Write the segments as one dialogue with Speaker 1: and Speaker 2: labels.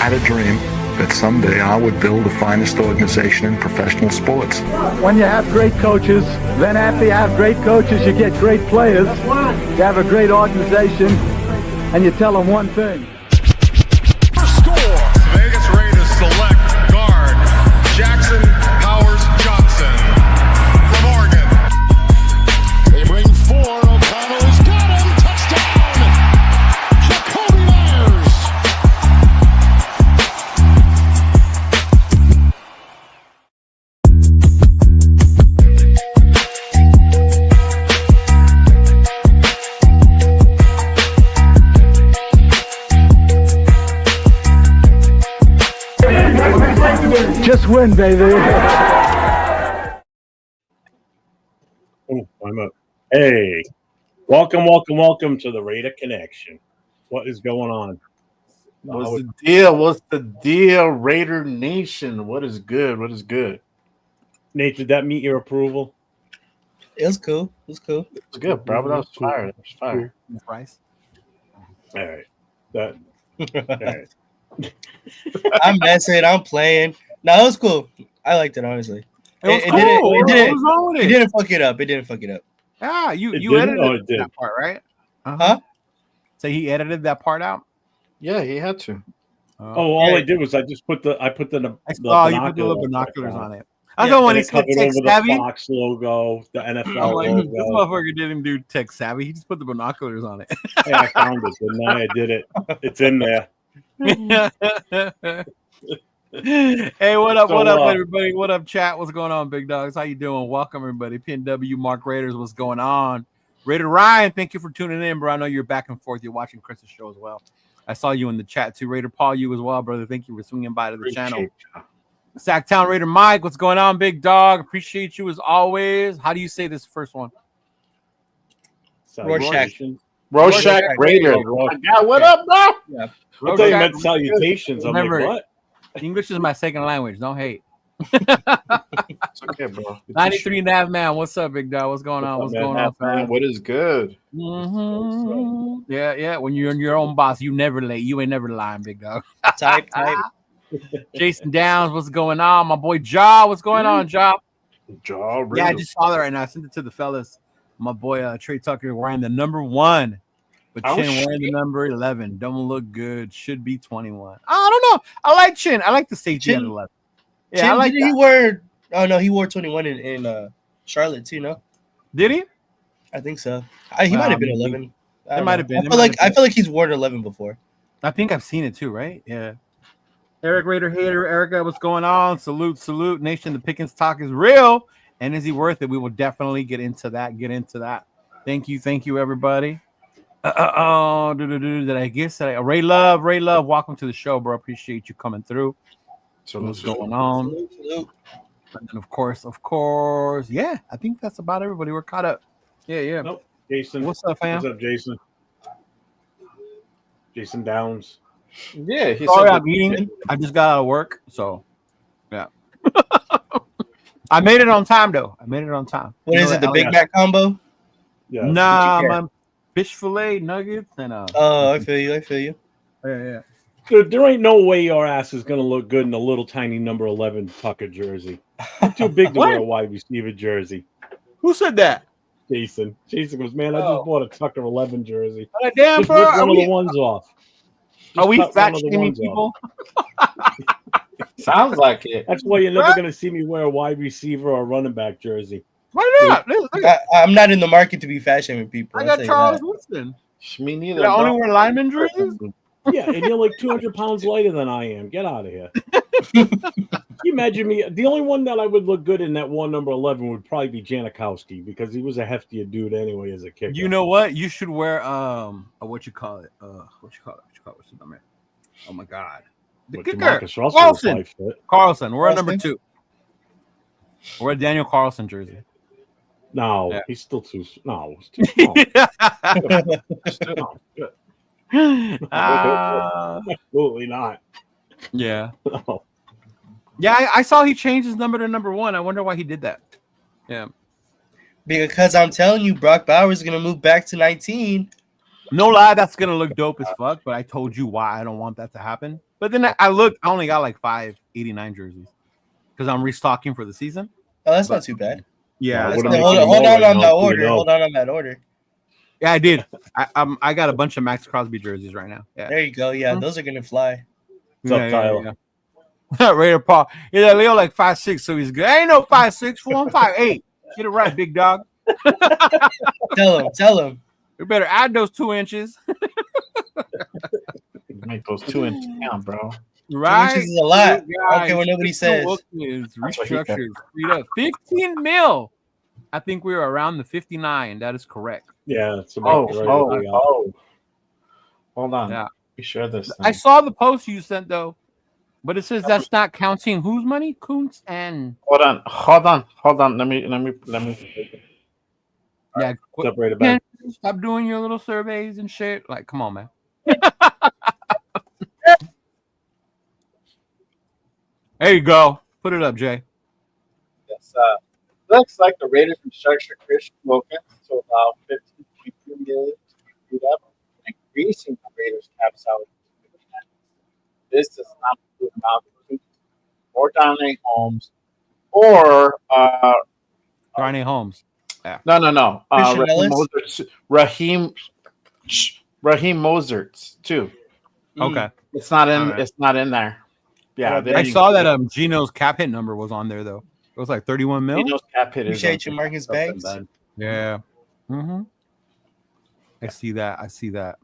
Speaker 1: had a dream that someday I would build the finest organization in professional sports.
Speaker 2: When you have great coaches, then after you have great coaches, you get great players. You have a great organization, and you tell them one thing.
Speaker 3: First score. Vegas Raiders select guard Jackson Powers Johnson from Oregon. They bring four. O'Connell's got him. Touchdown. Jacoby Myers.
Speaker 2: Just win, baby.
Speaker 4: Oh, I'm up. Hey, welcome to the Raider Connection. What is going on?
Speaker 5: What's the deal? What's the deal, Raider Nation? What is good? What is good?
Speaker 4: Nate, did that meet your approval?
Speaker 6: It was cool. It's
Speaker 5: good, bro. That was fire. That was fire.
Speaker 6: Price.
Speaker 4: All right. All right.
Speaker 6: I'm messing. I'm playing. No, it was cool. I liked it, honestly.
Speaker 7: It
Speaker 6: It
Speaker 7: wrong with it?
Speaker 6: didn't fuck it up. It didn't fuck it up.
Speaker 7: Yeah, you
Speaker 4: didn't? Oh, it
Speaker 7: edited
Speaker 4: did.
Speaker 7: that part, right?
Speaker 6: Huh?
Speaker 7: So he edited that part out.
Speaker 5: Yeah, he had to.
Speaker 4: All I did was I put the
Speaker 7: you put the
Speaker 4: binocular
Speaker 7: little binoculars on it.
Speaker 6: Yeah,
Speaker 7: I thought when
Speaker 4: and
Speaker 7: he
Speaker 4: it
Speaker 7: said
Speaker 4: covered
Speaker 7: tech
Speaker 4: over
Speaker 7: savvy,
Speaker 4: the Fox logo, the NFL
Speaker 7: I'm like, this
Speaker 4: logo.
Speaker 7: motherfucker didn't do tech savvy. He just put the binoculars on
Speaker 4: Hey, I found it, didn't I? I did it. It's in there.
Speaker 7: it. Hey, what up,
Speaker 4: So,
Speaker 7: everybody? What up, chat? What's going on, big dogs? How you doing? Welcome, everybody. PNW, Mark Raiders, what's going on? Raider Ryan, thank you for tuning in, bro. I know you're back and forth. You're watching Chris's show as well. I saw you in the chat, too. Raider Paul, you as well, brother. Thank you for swinging by to the channel. Sacktown Raider Mike, what's going on, big dog? Appreciate you as always. How do you say this first one?
Speaker 6: Rorschach
Speaker 5: Raider. Yeah, what up, bro?
Speaker 6: Yeah.
Speaker 4: I thought you meant salutations. I'm
Speaker 7: Remember,
Speaker 4: like, what?
Speaker 7: English is my second language. Don't hate.
Speaker 5: It's okay, bro.
Speaker 7: 93 and a half man. What's up, big dog? What's going on? What's going on, fam?
Speaker 5: What is good?
Speaker 7: Mm-hmm. Yeah. When you're your own boss, you never late. You ain't never lying, big dog.
Speaker 6: Type.
Speaker 7: Jason Downs, what's going on? My boy Ja, what's going on, Ja?
Speaker 5: Jaw,
Speaker 7: Yeah, I just saw that right now. I sent it to the fellas. My boy Trey Tucker wearing the number 1, but Chin wearing the number 11. Don't look good. Should be 21. I don't know. I like Chin. I like the safety at 11. Yeah,
Speaker 6: Chin,
Speaker 7: I like
Speaker 6: did he wear? Oh no, he wore 21 in Charlotte too. No,
Speaker 7: Did he?
Speaker 6: I think so. He might have been 11.
Speaker 7: It might have been.
Speaker 6: I feel like he's worn 11 before.
Speaker 7: I think I've seen it too, right? Yeah. Eric Raider Hater, Erica, what's going on? Salute, Nation. The Pickens talk is real. And is he worth it? We will definitely get into that. Thank you, everybody. Did I guess that Ray Love, welcome to the show, bro. Appreciate you coming through. So what's going on?
Speaker 6: Salute.
Speaker 7: And then of course, yeah, I think that's about everybody. We're caught up. Yeah.
Speaker 4: Nope. Jason.
Speaker 7: What's up, fam?
Speaker 4: What's up, Jason? Jason Downs.
Speaker 5: Yeah, he
Speaker 7: Sorry,
Speaker 5: said
Speaker 7: I'm eating. I just got out of work, so yeah. I made it on time, though.
Speaker 6: What is it? The Big Mac combo?
Speaker 4: Yeah.
Speaker 7: Nah, my fish fillet nuggets and
Speaker 6: Oh, I feel you.
Speaker 7: yeah.
Speaker 4: Dude, there ain't no way your ass is gonna look good in a little tiny number 11 Tucker jersey. You're too big to wear a wide receiver jersey.
Speaker 7: Who said that?
Speaker 4: Jason goes, man, I just bought a Tucker 11 jersey.
Speaker 7: Damn,
Speaker 4: Just
Speaker 7: bro.
Speaker 4: rip one of the ones off.
Speaker 7: Are we
Speaker 4: Just cut
Speaker 7: fat
Speaker 4: one of the
Speaker 7: shaming
Speaker 4: ones
Speaker 7: people?
Speaker 5: Sounds like it.
Speaker 4: That's why you're never gonna see me wear a wide receiver or running back jersey.
Speaker 7: Why not?
Speaker 6: I'm not in the market to be fat shaming people.
Speaker 7: I got Charles Woodson.
Speaker 5: Me neither.
Speaker 7: Did I only wear lineman jerseys?
Speaker 4: Yeah, and you're like 200 pounds lighter than I am. Get out of here. Can you imagine me? The only one that I would look good in that one number 11 would probably be Janikowski because he was a heftier dude anyway as a kicker.
Speaker 7: You know what? You should wear what you call it? What's the number? Oh my God, the
Speaker 4: But
Speaker 7: kicker
Speaker 4: DeMarcus Russell would probably fit.
Speaker 7: Carlson. We're at number 2. We're a Daniel Carlson jersey.
Speaker 4: No,
Speaker 7: Yeah.
Speaker 4: he's still too. No, it's too small. Absolutely not.
Speaker 7: Yeah.
Speaker 4: No.
Speaker 7: Yeah, I saw he changed his number to number 1. I wonder why he did that. Yeah.
Speaker 6: Because I'm telling you, Brock Bowers is gonna move back to 19.
Speaker 7: No lie, that's gonna look dope as fuck. But I told you why I don't want that to happen. But then I looked. I only got like 589 jerseys because I'm restocking for the season.
Speaker 6: Oh, that's not too bad.
Speaker 7: Yeah,
Speaker 4: What
Speaker 6: Hold
Speaker 4: am I
Speaker 6: on
Speaker 4: making
Speaker 6: on
Speaker 4: now,
Speaker 6: that order.
Speaker 4: 3-0?
Speaker 6: Hold on that order.
Speaker 7: yeah, I did. I got a bunch of Max Crosby jerseys right now. Yeah,
Speaker 6: There you go. Yeah, those are gonna fly.
Speaker 4: What's up, Tyler?
Speaker 7: Raider Paul. Yeah, that Leo like 5'6", so he's good. I ain't no 5'6", fool. I'm 5'8". Get it right, big dog.
Speaker 6: Tell him.
Speaker 7: You better add those 2 inches.
Speaker 5: Make those 2 inches count, bro.
Speaker 7: Right?
Speaker 6: 2 inches is a lot.
Speaker 7: You
Speaker 6: I don't care what nobody says.
Speaker 7: Wilkins
Speaker 5: That's what he said.
Speaker 7: Restructure freed up 15 mil. I think we were around the 59. That is correct.
Speaker 4: Yeah, it's about right.
Speaker 5: Hold on.
Speaker 7: Yeah.
Speaker 5: We share this.
Speaker 7: I saw the post you sent though, but it says that's not counting whose money? Kuntz and
Speaker 5: Hold on. Let me.
Speaker 7: yeah.
Speaker 4: Separated back.
Speaker 7: Stop doing your little surveys and shit. Like, come on, man. There you go. Put it up, Jay.
Speaker 8: Yes, looks like the Raiders restructured Christian Wilkins to allow $15.2 million to be freed up, increasing the Raiders' cap salary. This does not include Malcolm or Donnie Holmes or
Speaker 7: Darnay Holmes.
Speaker 5: No.
Speaker 6: Christian Ellis?
Speaker 5: Raheem Mozart too.
Speaker 7: Okay.
Speaker 5: It's not in.
Speaker 7: Alright.
Speaker 5: It's not in there. Yeah, there
Speaker 7: I
Speaker 5: you
Speaker 7: saw
Speaker 5: go.
Speaker 7: that Geno's cap hit number was on there though. It was like 31 mil.
Speaker 5: Geno's cap hit is
Speaker 6: Appreciate
Speaker 5: on
Speaker 6: you, Marcus Banks.
Speaker 5: something
Speaker 7: Yeah. I see that.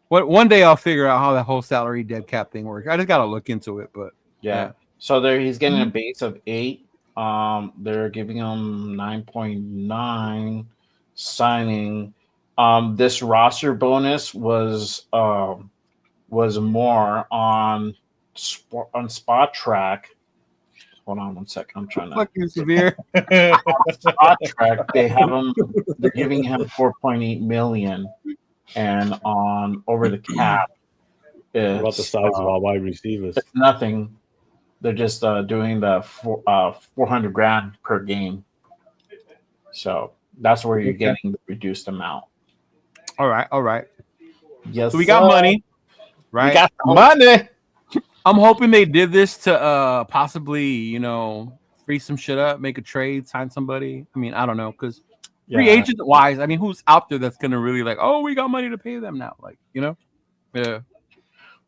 Speaker 7: One day I'll figure out how that whole salary dead cap thing works. I just gotta look into it, but
Speaker 5: Yeah. So there, he's getting a base of 8. They're giving him 9.9 signing. This roster bonus was more on Spot Track. Hold on 1 second. I'm trying to
Speaker 7: fucking severe.
Speaker 5: Spot Track. They're giving him 4.8 million, and on over the cap,
Speaker 4: What about the
Speaker 5: it's,
Speaker 4: size of our wide receivers?
Speaker 5: it's nothing. They're just doing the 400 grand per game. So that's where you're getting the reduced amount.
Speaker 7: All right.
Speaker 5: Yes.
Speaker 7: So we got money, right?
Speaker 5: We got some money.
Speaker 7: I'm hoping they did this to possibly, free some shit up, make a trade, sign somebody. I mean, I don't know, because free agent wise, I mean, who's out there that's gonna really like, oh, we got money to pay them now, like, yeah.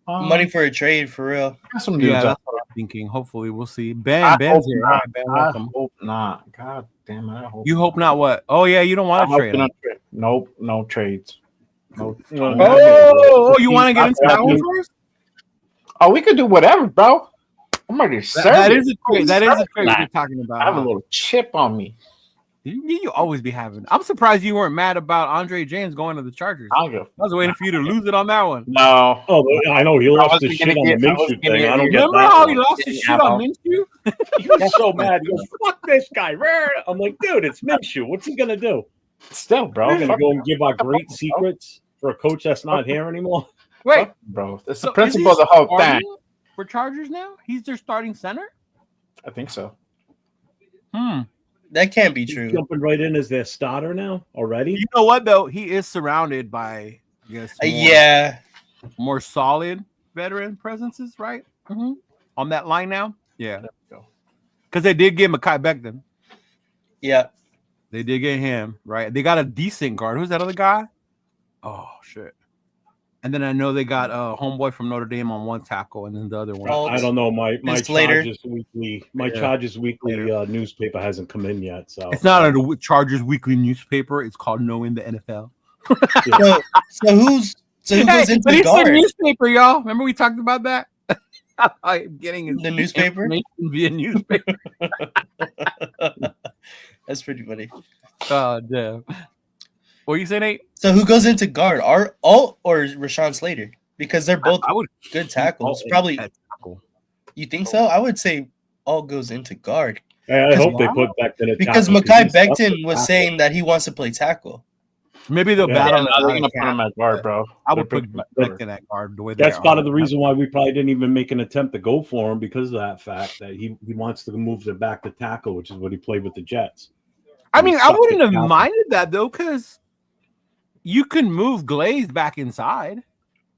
Speaker 6: Money for a trade, for real.
Speaker 5: Got some dudes
Speaker 7: Yeah,
Speaker 5: out
Speaker 7: that's what I'm thinking. Hopefully, we'll see.
Speaker 5: I
Speaker 7: Ben's
Speaker 5: hope
Speaker 7: here.
Speaker 5: not.
Speaker 7: All right, Ben,
Speaker 5: I
Speaker 7: welcome.
Speaker 5: hope not. God damn it. I hope
Speaker 7: You hope not what? Oh yeah, you don't want to trade him.
Speaker 5: Nope, no trades. No.
Speaker 7: Oh, you want to get into that one first?
Speaker 5: Oh, we could do whatever, bro. I'm ready to serve.
Speaker 7: That
Speaker 5: it.
Speaker 7: is a trade. That is a trade
Speaker 5: Nah.
Speaker 7: you're talking about.
Speaker 5: I have a little chip on me.
Speaker 7: You always be having. I'm surprised you weren't mad about Andre James going to the Chargers.
Speaker 5: I
Speaker 7: I
Speaker 5: don't give.
Speaker 7: was waiting for you to lose it on that one.
Speaker 5: No.
Speaker 4: Oh, I know he lost his
Speaker 5: wasn't
Speaker 4: shit
Speaker 5: gonna
Speaker 4: on the
Speaker 5: get- I
Speaker 4: Minshew
Speaker 5: wasn't gonna
Speaker 4: thing. I
Speaker 5: get-
Speaker 4: don't get
Speaker 7: Remember
Speaker 4: that.
Speaker 7: how
Speaker 4: one.
Speaker 7: he lost his shit on Minshew?
Speaker 4: He was so mad. He goes, "Fuck this guy!" I'm like, "Dude, it's Minshew. What's he gonna do?
Speaker 5: Still, bro.
Speaker 4: We're gonna
Speaker 5: Fuck
Speaker 4: go and give our great secrets for a coach that's not here anymore."
Speaker 7: Wait,
Speaker 5: bro. That's
Speaker 7: so
Speaker 5: the principle
Speaker 7: is
Speaker 5: of
Speaker 7: he
Speaker 5: the whole
Speaker 7: starting
Speaker 5: thing.
Speaker 7: for Chargers now? He's their starting center.
Speaker 5: I think so.
Speaker 6: That can't be
Speaker 4: He's
Speaker 6: true.
Speaker 4: jumping right in as their starter now already.
Speaker 7: You know what though? He is surrounded by, I guess,
Speaker 6: Yeah.
Speaker 7: more solid veteran presences, right? On that line now. Yeah,
Speaker 5: There we go.
Speaker 7: because they did get Mekhi Becton.
Speaker 6: Yeah.
Speaker 7: They did get him, right? They got a decent guard. Who's that other guy? Oh shit! And then I know they got a homeboy from Notre Dame on one tackle, and then the other one.
Speaker 6: Oh,
Speaker 4: I don't know. My
Speaker 6: Slater.
Speaker 4: Chargers weekly newspaper hasn't come in yet. So
Speaker 7: It's not a Chargers weekly newspaper. It's called Knowing the NFL.
Speaker 6: So who goes into
Speaker 7: but
Speaker 6: the
Speaker 7: it's a
Speaker 6: guard?
Speaker 7: newspaper, y'all. Remember we talked about that? I'm getting his
Speaker 6: The newspaper?
Speaker 7: information via newspaper.
Speaker 6: That's pretty funny.
Speaker 7: Oh damn! What you say, Nate?
Speaker 6: So who goes into guard? Alt or Rashawn Slater? Because they're both
Speaker 7: I would
Speaker 6: good tackles.
Speaker 7: Alt
Speaker 6: Probably.
Speaker 7: at tackle.
Speaker 6: You think so? I would say Alt goes into guard
Speaker 4: I hope they put Becton at
Speaker 6: because
Speaker 4: tackle,
Speaker 6: Mekhi
Speaker 4: he's up
Speaker 6: Becton
Speaker 4: to
Speaker 6: was
Speaker 4: tackle.
Speaker 6: saying that he wants to play tackle.
Speaker 7: Maybe they'll
Speaker 4: Yeah,
Speaker 7: battle.
Speaker 5: Yeah, no, they're gonna put him at guard, bro.
Speaker 7: I would
Speaker 5: They're
Speaker 7: put
Speaker 5: putting him at guard.
Speaker 7: Becton at guard the way
Speaker 4: That's
Speaker 7: they
Speaker 4: part
Speaker 7: are.
Speaker 4: of the reason why we probably didn't even make an attempt to go for him because of that fact that he wants to move it back to tackle, which is what he played with the Jets.
Speaker 7: I mean, I
Speaker 4: Sucked
Speaker 7: wouldn't
Speaker 4: it
Speaker 7: have
Speaker 4: down.
Speaker 7: minded that though, because You can move Glaze back inside.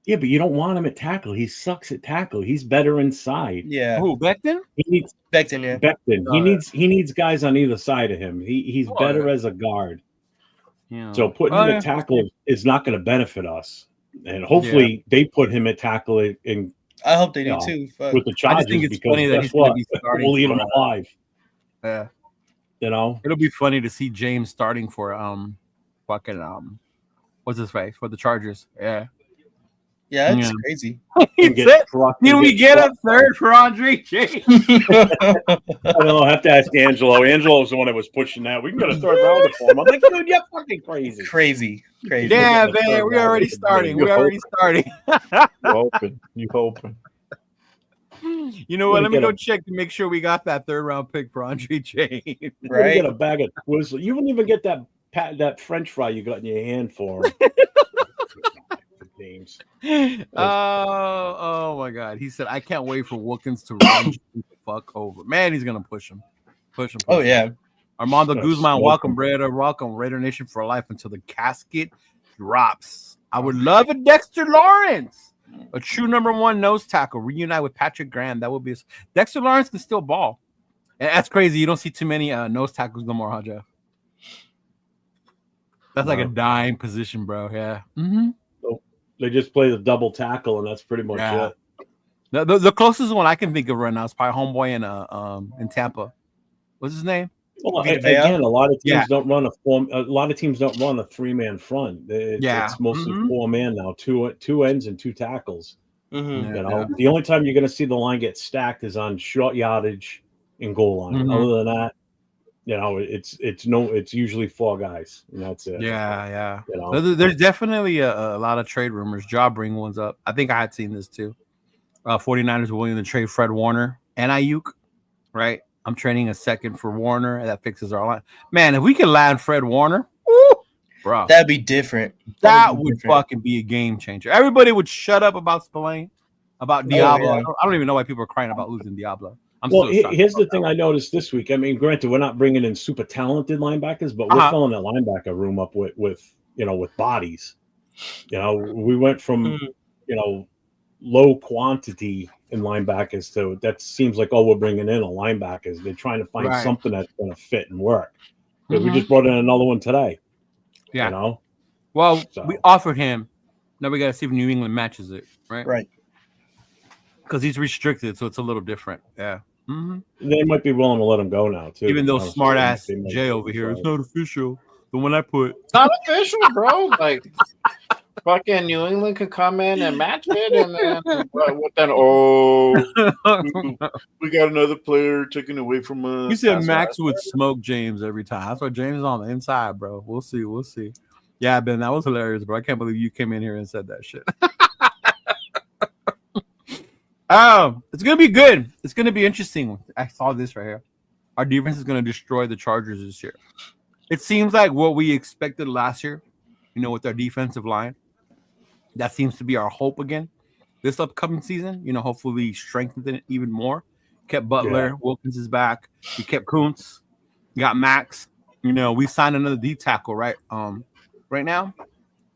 Speaker 4: Yeah, but you don't want him at tackle. He sucks at tackle. He's better inside.
Speaker 6: Yeah,
Speaker 7: Who, Becton?
Speaker 4: He needs
Speaker 6: Becton. Yeah,
Speaker 4: Becton.
Speaker 7: Oh, yeah.
Speaker 4: He needs guys on either side of him. He's
Speaker 7: Oh,
Speaker 4: better
Speaker 7: yeah.
Speaker 4: as a guard.
Speaker 7: Yeah.
Speaker 4: So putting him at tackle is not going to benefit us. And hopefully they put him at tackle in
Speaker 6: I hope they do
Speaker 4: Yeah.
Speaker 6: too. Fuck.
Speaker 4: with the
Speaker 7: I just
Speaker 4: Chargers
Speaker 7: think it's
Speaker 4: because
Speaker 7: funny that
Speaker 4: guess
Speaker 7: he's going to
Speaker 4: what?
Speaker 7: be starting.
Speaker 4: We'll eat him
Speaker 7: for,
Speaker 4: alive.
Speaker 7: yeah.
Speaker 4: You know.
Speaker 7: It'll be funny to see James starting for what's his face for the Chargers. Yeah.
Speaker 6: Yeah, that's
Speaker 7: Yeah.
Speaker 6: crazy.
Speaker 7: He
Speaker 4: And get
Speaker 7: said,
Speaker 4: trucked
Speaker 7: "Can
Speaker 4: and
Speaker 7: we get a
Speaker 4: trucked.
Speaker 7: third for Andre James?"
Speaker 4: I don't know. I have to ask Angelo. Angelo's the one that was pushing that. We can get a third rounder for him. I'm like, dude, you're fucking crazy.
Speaker 6: Crazy.
Speaker 7: Yeah,
Speaker 4: Getting a
Speaker 7: man,
Speaker 4: third
Speaker 7: we're already
Speaker 4: rounder.
Speaker 7: starting.
Speaker 5: You
Speaker 7: We're already starting.
Speaker 5: You hoping.
Speaker 7: You know what? Let me
Speaker 4: Get
Speaker 7: go
Speaker 4: a-
Speaker 7: check to make sure we got that third round pick for Andre James.
Speaker 4: You're gonna
Speaker 6: Right?
Speaker 4: get a bag of Twizzlers. You wouldn't even get that French fry you got in your hand for him. James.
Speaker 7: Oh my God. He said, I can't wait for Wilkins to run James the fuck over. Man, he's gonna push him. Push him.
Speaker 6: Oh yeah.
Speaker 7: Armando
Speaker 4: Gonna
Speaker 7: Guzman,
Speaker 4: smoke
Speaker 7: welcome,
Speaker 4: him.
Speaker 7: Raider. Welcome, Raider Nation for life until the casket drops. I would love a Dexter Lawrence, a true number one nose tackle, reunite with Patrick Graham. That would be Dexter Lawrence can still ball. And that's crazy. You don't see too many nose tackles no more, huh, Jeff? That's like a dying position, bro. Yeah. Mm-hmm.
Speaker 4: They just play the double tackle, and that's pretty much
Speaker 7: Yeah.
Speaker 4: it.
Speaker 7: The closest one I can think of right now is probably homeboy in Tampa. What's his name?
Speaker 4: Well,
Speaker 6: Vita
Speaker 4: again, a lot of teams
Speaker 7: Yeah.
Speaker 4: don't run a form. A lot of teams don't run a 3-man front. It's mostly
Speaker 7: Mhm.
Speaker 4: 4-man now. Two ends and 2 tackles.
Speaker 6: Mm-hmm.
Speaker 4: You know, the only time you're going to see the line get stacked is on short yardage and goal line.
Speaker 7: Mhm.
Speaker 4: Other than that, you know, it's usually 4 guys, and that's it.
Speaker 7: Yeah.
Speaker 4: You know,
Speaker 7: There's definitely a lot of trade rumors. Job bring one's up. I think I had seen this too. 49ers were willing to trade Fred Warner and Ayuk, right? I'm trading a second for Warner. That fixes our line. Man, if we could land Fred Warner, woo, bro,
Speaker 6: That'd be different.
Speaker 7: that would fucking be a game changer. Everybody would shut up about Spillane, about Diablo.
Speaker 6: yeah.
Speaker 7: I don't even know why people are crying about losing Diablo. I'm
Speaker 4: well,
Speaker 7: still shocked
Speaker 4: here's
Speaker 7: about
Speaker 4: the thing I noticed this week. I mean, granted, we're not bringing in super talented linebackers, but we're
Speaker 7: Uh-huh.
Speaker 4: filling the linebacker room up with bodies. You know, we went from low quantity in linebackers to that seems like we're bringing in a linebackers. They're trying to find
Speaker 7: Right.
Speaker 4: something that's going to fit and work. But
Speaker 7: Mhm.
Speaker 4: we just brought in another one today.
Speaker 7: Yeah.
Speaker 4: You know,
Speaker 7: Well,
Speaker 4: So-
Speaker 7: we offered him. Now we got to see if New England matches it, right?
Speaker 6: Right.
Speaker 7: Because he's restricted, so it's a little different. Yeah. Mm-hmm.
Speaker 4: they might be willing to let him go now too.
Speaker 7: Even though
Speaker 4: Honestly,
Speaker 7: smart ass
Speaker 4: they might
Speaker 7: Jay
Speaker 4: be
Speaker 7: over here, it's
Speaker 4: willing.
Speaker 7: not official. The one I put.
Speaker 5: It's not official, bro. Like, fucking New England could come in and match it, and then what then? Oh, we got another player taken away from us.
Speaker 7: You said
Speaker 5: That's
Speaker 7: Max
Speaker 5: right.
Speaker 7: would smoke James every time. That's why James is on the inside, bro. We'll see. Yeah, Ben, that was hilarious, bro. I can't believe you came in here and said that shit. It's gonna be good. It's gonna be interesting. I saw this right here. Our defense is gonna destroy the Chargers this year. It seems like what we expected last year, with our defensive line. That seems to be our hope again. This upcoming season, hopefully strengthen it even more. Kept Butler, Wilkins is back. We kept Kuntz. We got Max. We signed another D tackle, right? Right now,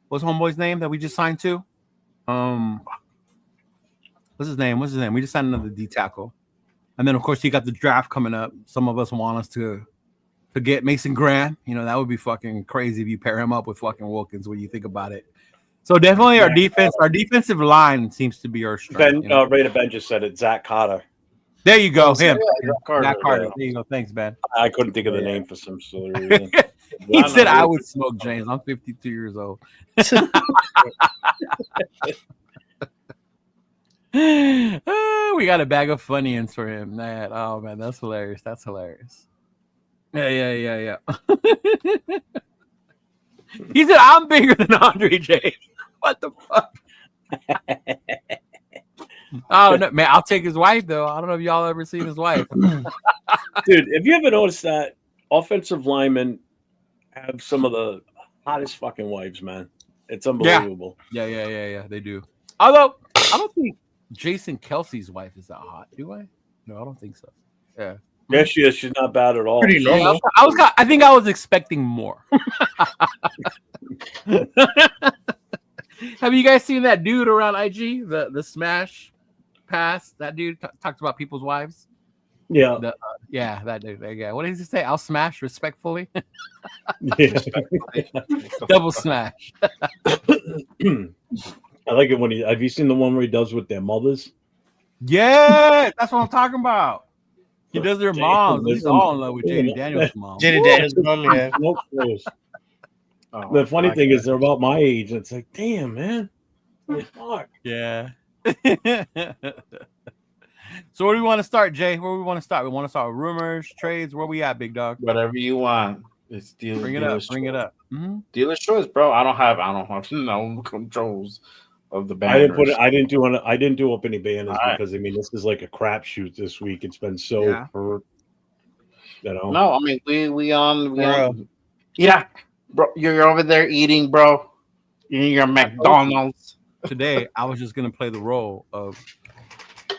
Speaker 7: what's homeboy's name that we just signed to? What's his name? We just signed another D tackle, and then of course you got the draft coming up. Some of us want us to get Mason Graham. That would be fucking crazy if you pair him up with fucking Wilkins when you think about it. So definitely our defensive line seems to be our strength.
Speaker 4: Raider Ben just said it. Zach Carter.
Speaker 7: There you go, him.
Speaker 5: Yeah, Carter.
Speaker 7: Zach Carter. There you go. Thanks, Ben.
Speaker 4: I couldn't think of the name for some silly reason.
Speaker 7: He said I would smoke James. I'm 52 years old. We got a bag of Funyuns for him. Oh man, that's hilarious. Yeah. He said I'm bigger than Andre James. What the fuck? Oh no, man! I'll take his wife though. I don't know if y'all ever seen his wife.
Speaker 4: Dude, have you ever noticed that offensive linemen have some of the hottest fucking wives, man? It's unbelievable.
Speaker 7: Yeah. They do. Although I don't think Jason Kelsey's wife is that hot. Do I? No, I don't think so. Yeah.
Speaker 4: Yeah, she is. She's not bad at all.
Speaker 6: Pretty normal.
Speaker 7: I think I was expecting more. Have you guys seen that dude around IG? The smash pass. That dude talked about people's wives.
Speaker 4: Yeah.
Speaker 7: Yeah, that dude. Yeah. What does he say? I'll smash respectfully.
Speaker 4: Yeah.
Speaker 7: Double smash.
Speaker 4: I like it when have you seen the one where he does with their mothers?
Speaker 7: Yeah, that's what I'm talking about. He does their
Speaker 4: Damn,
Speaker 7: moms.
Speaker 4: this
Speaker 7: He's
Speaker 4: one-
Speaker 7: all in love with JD Daniels' mom.
Speaker 6: JD Daniels' mom, yeah.
Speaker 4: No clothes.
Speaker 5: Oh,
Speaker 4: The funny
Speaker 5: my
Speaker 4: thing
Speaker 5: God.
Speaker 4: is they're about my age. It's like, damn, man. Fuck.
Speaker 7: Yeah. So where do we want to start, Jay? Where do we want to start? We want to start with rumors, trades. Where we at, big dog?
Speaker 5: whatever you want. It's dealer.
Speaker 7: Bring it up. Bring it up. Mhm.
Speaker 5: Dealer's choice, bro. I don't have no controls of the banners.
Speaker 4: I didn't put it. I didn't do up any banners
Speaker 5: All right.
Speaker 4: because I mean this is like a crapshoot this week. It's been so
Speaker 7: Yeah.
Speaker 4: you know.
Speaker 5: No, I mean we on.
Speaker 6: Bro.
Speaker 5: Yeah, bro. You're over there eating, bro. Eating your McDonald's.
Speaker 7: Today, I was just gonna play the role of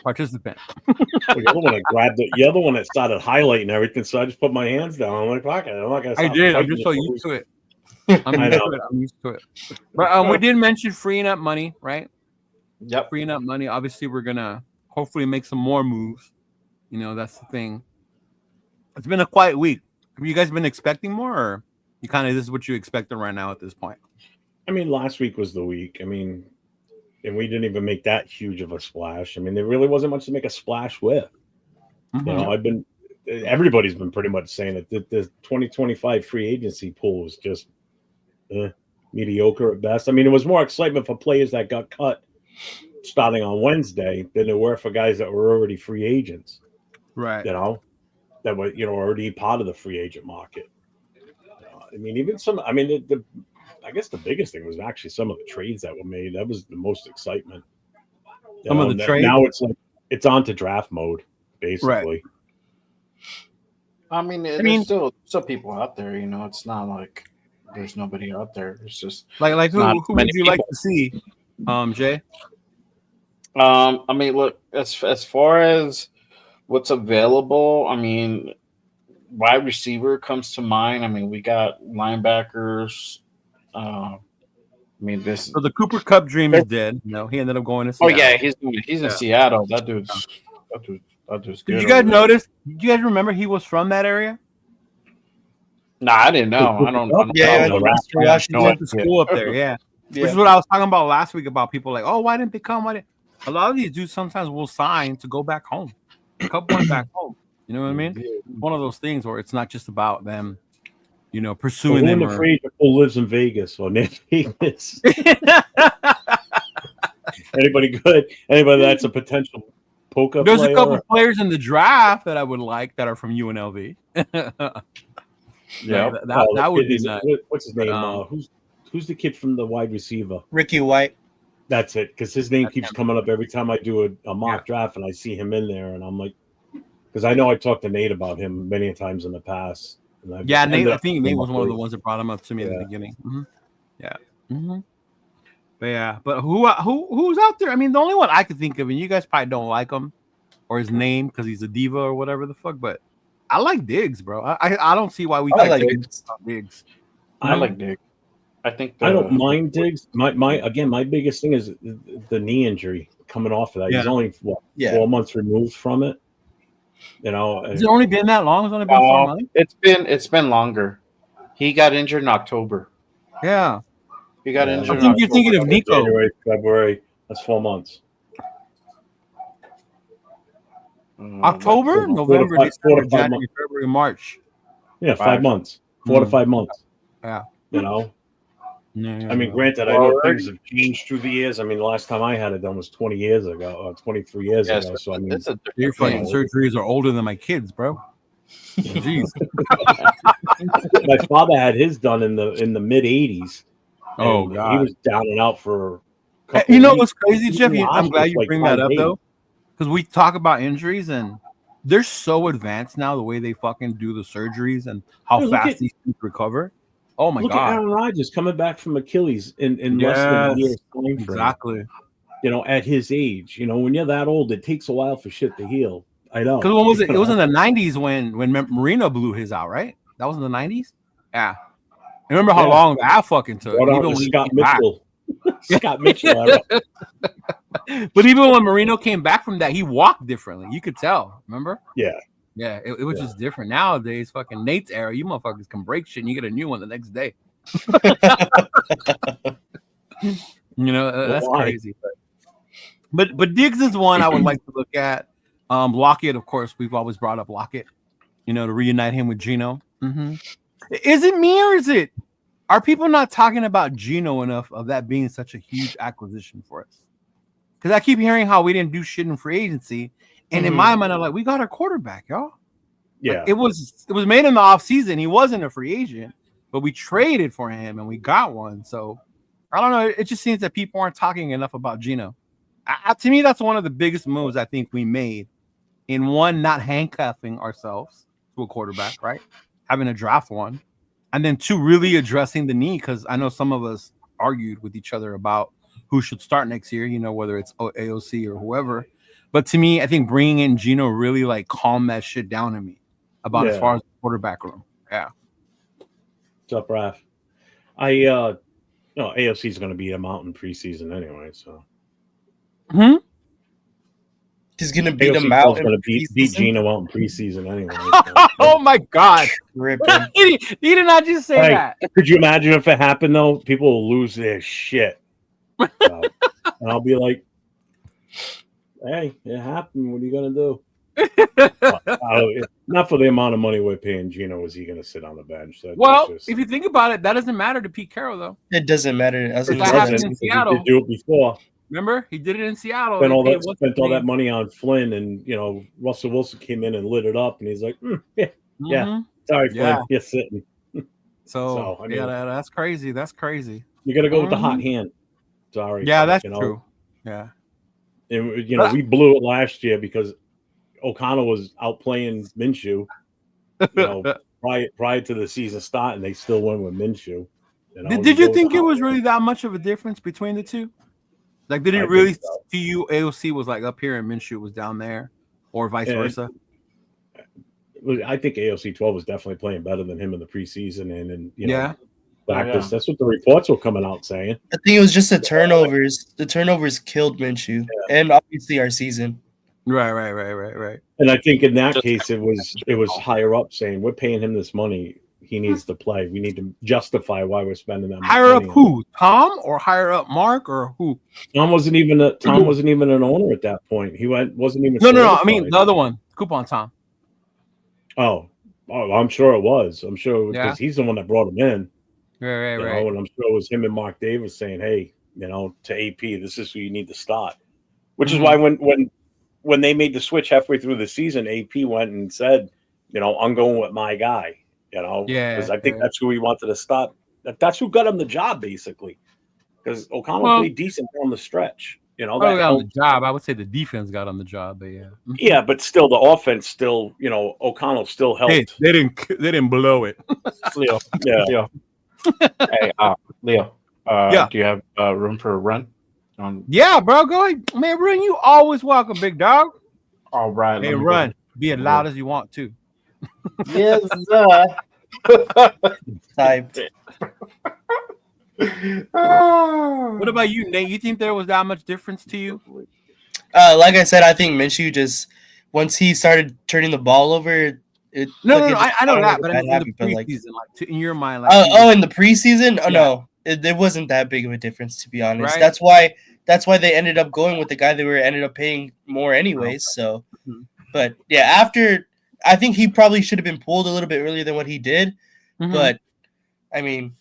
Speaker 7: participant.
Speaker 4: The other one that grabbed it. The other one that started highlighting everything. So I just put my hands down. I'm like, fuck it. I'm not gonna.
Speaker 7: I
Speaker 4: stop
Speaker 7: did. I'm
Speaker 4: fighting
Speaker 7: just so
Speaker 4: this
Speaker 7: used to it.
Speaker 4: I know.
Speaker 7: I'm used to it. But we did mention freeing up money, right?
Speaker 5: Yep.
Speaker 7: Freeing up money. Obviously, we're gonna hopefully make some more moves. You know, that's the thing. It's been a quiet week. Have you guys been expecting more, or you kind of this is what you expecting right now at this point?
Speaker 4: I mean, last week was the week. I mean, and we didn't even make that huge of a splash. I mean, there really wasn't much to make a splash with.
Speaker 7: Mhm.
Speaker 4: You know, everybody's been pretty much saying it. The 2025 free agency pool was just mediocre at best. I mean, it was more excitement for players that got cut starting on Wednesday than there were for guys that were already free agents.
Speaker 7: Right.
Speaker 4: You know, that were already part of the free agent market. I mean, even some. I mean, I guess the biggest thing was actually some of the trades that were made. That was the most excitement.
Speaker 7: Some of the trades?
Speaker 4: Now it's like it's on to draft mode, basically.
Speaker 5: I mean, there's still people out there. You know, it's not like there's nobody out there. It's just
Speaker 7: Like who
Speaker 5: not
Speaker 7: would
Speaker 5: many
Speaker 7: you like
Speaker 5: people.
Speaker 7: to see, Jay?
Speaker 5: I mean, look, as far as what's available, I mean, wide receiver comes to mind. I mean, we got linebackers. I mean, this.
Speaker 7: So the Cooper Cup dream is dead. No, he ended up going to
Speaker 5: Oh
Speaker 7: Seattle.
Speaker 5: yeah, he's in Seattle. That dude's good.
Speaker 7: Did you guys notice? Did you guys remember he was from that area?
Speaker 5: Nah, I didn't know. I don't.
Speaker 6: Yeah,
Speaker 5: know.
Speaker 6: Washington.
Speaker 7: He went to school up there. Yeah. Which is what I was talking about last week about people like, oh, why didn't they come? A lot of these dudes sometimes will sign to go back home. A couple went back home. You know what I mean? One of those things where it's not just about them, pursuing them.
Speaker 4: The free agent pool lives in Vegas or near Vegas. Anybody good? Anybody that's a potential poker
Speaker 7: There's
Speaker 4: player?
Speaker 7: a couple players in the draft that I would like that are from UNLV.
Speaker 5: Yeah,
Speaker 7: that would be nice.
Speaker 4: What's his name? Who's the kid from the wide receiver?
Speaker 6: Ricky White.
Speaker 4: That's it, because his name keeps coming up every time I do a mock draft, and I see him in there, and I'm like, because I know I talked to Nate about him many times in the past.
Speaker 7: Yeah, Nate. I think Nate was one of the ones that brought him up to me at the beginning. Mm-hmm. Yeah. Mm-hmm. But who's out there? I mean, the only one I could think of, and you guys probably don't like him or his name because he's a diva or whatever the fuck. But I like Diggs, bro. I don't see why we
Speaker 6: I
Speaker 7: can't
Speaker 6: like
Speaker 7: take Diggs.
Speaker 5: I like Diggs. I think
Speaker 4: I don't mind Diggs. My biggest thing is the knee injury coming off of that. He's only 4 months removed from it.
Speaker 7: Has it only been that long? It's only been 4 months.
Speaker 5: It's been longer. He got injured in October.
Speaker 7: Yeah.
Speaker 5: He got injured.
Speaker 7: I think you're thinking of Nico.
Speaker 4: January, February. That's 4 months.
Speaker 7: October, November, December, January, February, March.
Speaker 4: Yeah, 5 months. 4 to 5 months.
Speaker 7: Yeah.
Speaker 4: I mean, granted, I know things have changed through the years. I mean, the last time I had it done was 20 years ago, or 23 years ago. So I mean,
Speaker 7: your fucking surgeries are older than my kids, bro. Jeez.
Speaker 4: My father had his done in the mid 80s.
Speaker 7: Oh God,
Speaker 4: he was down and out for.
Speaker 7: What's crazy, Jeff? I'm glad you bring that up though, because we talk about injuries and they're so advanced now. The way they fucking do the surgeries and how fast these things recover. Oh my God! Look at
Speaker 4: Aaron Rodgers coming back from Achilles in less than a year's time frame.
Speaker 7: Exactly.
Speaker 4: At his age, when you're that old, it takes a while for shit to heal. I know.
Speaker 7: Because when was it? It was in the 90s when Marino blew his out, right? That was in the 90s? Yeah. Remember how long that fucking took?
Speaker 4: Brought out
Speaker 7: Even
Speaker 4: the
Speaker 7: when he
Speaker 4: Scott
Speaker 7: came back.
Speaker 4: Mitchell. Scott Mitchell era.
Speaker 7: But even when Marino came back from that, he walked differently. You could tell. Remember?
Speaker 4: Yeah.
Speaker 7: Yeah, it was just different. Nowadays, fucking Nate's era, you motherfuckers can break shit and you get a new one the next day. That's crazy. But Diggs is one I would like to look at. Lockett, of course, we've always brought up Lockett, to reunite him with Geno. Mm-hmm. Is it me or are people not talking about Geno enough of that being such a huge acquisition for us? Because I keep hearing how we didn't do shit in free agency. And in my mind, I'm like, we got our quarterback, y'all.
Speaker 4: Yeah.
Speaker 7: Like, it was made in the offseason. He wasn't a free agent, but we traded for him and we got one. So I don't know. It just seems that people aren't talking enough about Geno. To me, that's one of the biggest moves I think we made. In one, not handcuffing ourselves to a quarterback, right? Having a draft one. And then two, really addressing the need, because I know some of us argued with each other about who should start next year, whether it's AOC or whoever. But to me, I think bringing in Geno really calmed that shit down to me about as far as the quarterback room. Yeah.
Speaker 4: What's up, Raph? AOC is going to be a mountain preseason anyway, so.
Speaker 6: He's gonna beat him
Speaker 4: AOC
Speaker 6: out.
Speaker 4: Going to beat Geno out in preseason anyway. So.
Speaker 7: Oh my God! he did not just say that.
Speaker 4: Could you imagine if it happened though? People will lose their shit, and I'll be like, "Hey, it happened. What are you gonna do?" Not for the amount of money we're paying Geno. Is he going to sit on the bench?
Speaker 7: If you think about it, that doesn't matter to Pete Carroll, though.
Speaker 6: It doesn't matter.
Speaker 7: That happened in Seattle.
Speaker 4: He did do it before.
Speaker 7: Remember, he did it in Seattle.
Speaker 4: Spent all that money on Flynn, and Russell Wilson came in and lit it up, and he's like, yeah. Sorry, Flynn, you're sitting.
Speaker 7: So I mean, that's crazy. That's crazy.
Speaker 4: You got to go with the hot hand. Sorry.
Speaker 7: Yeah, that's true. Yeah.
Speaker 4: And we blew it last year because O'Connell was outplaying Minshew. Prior to the season starting, they still went with Minshew.
Speaker 7: Did you think it was really that much of a difference between the two? Like, did it really to you? AOC was up here and Minshew was down there, or vice versa?
Speaker 4: I think AOC 12 was definitely playing better than him in the preseason, and practice. That's what the reports were coming out saying.
Speaker 6: I think it was just the turnovers. The turnovers killed Minshew, and obviously our season.
Speaker 7: Right.
Speaker 4: And I think in that case, it was higher up saying we're paying him this money. He needs to play. We need to justify why we're spending that money.
Speaker 7: Higher up who? Tom or higher up Mark or who?
Speaker 4: Tom wasn't even an owner at that point. He wasn't even.
Speaker 7: No. I mean the other one, Coupon Tom.
Speaker 4: Oh, I'm sure it was. I'm sure it was because he's the one that brought him in.
Speaker 7: Right.
Speaker 4: And I'm sure it was him and Mark Davis saying, "Hey, to AP, this is who you need to start." Which is why when they made the switch halfway through the season, AP went and said, I'm going with my guy. Because I think that's who he wanted to start. That's who got him the job, basically. Because O'Connell played decent on the stretch.
Speaker 7: Got on the job. I would say the defense got on the job, but yeah.
Speaker 4: Yeah, but still, the offense O'Connell still helped.
Speaker 7: Hey, they didn't blow it.
Speaker 5: Leo. Yeah. Hey, Leo. Do you have room for a run?
Speaker 7: Yeah, bro. Go ahead, man. Run. You always welcome, big dog.
Speaker 5: All right.
Speaker 7: Hey, run. Be as loud as you want to.
Speaker 8: Yes,
Speaker 6: Typed.
Speaker 7: What about you, Nate? You think there was that much difference to you?
Speaker 6: Like I said, I think Minshew just once he started turning the ball over.
Speaker 7: I know that, but in the preseason, in your mind,
Speaker 6: in the preseason, no, it wasn't that big of a difference, to be honest.
Speaker 7: Right?
Speaker 6: That's why they ended up going with the guy they ended up paying more anyways. So, but yeah, after I think he probably should have been pulled a little bit earlier than what he did. But I mean,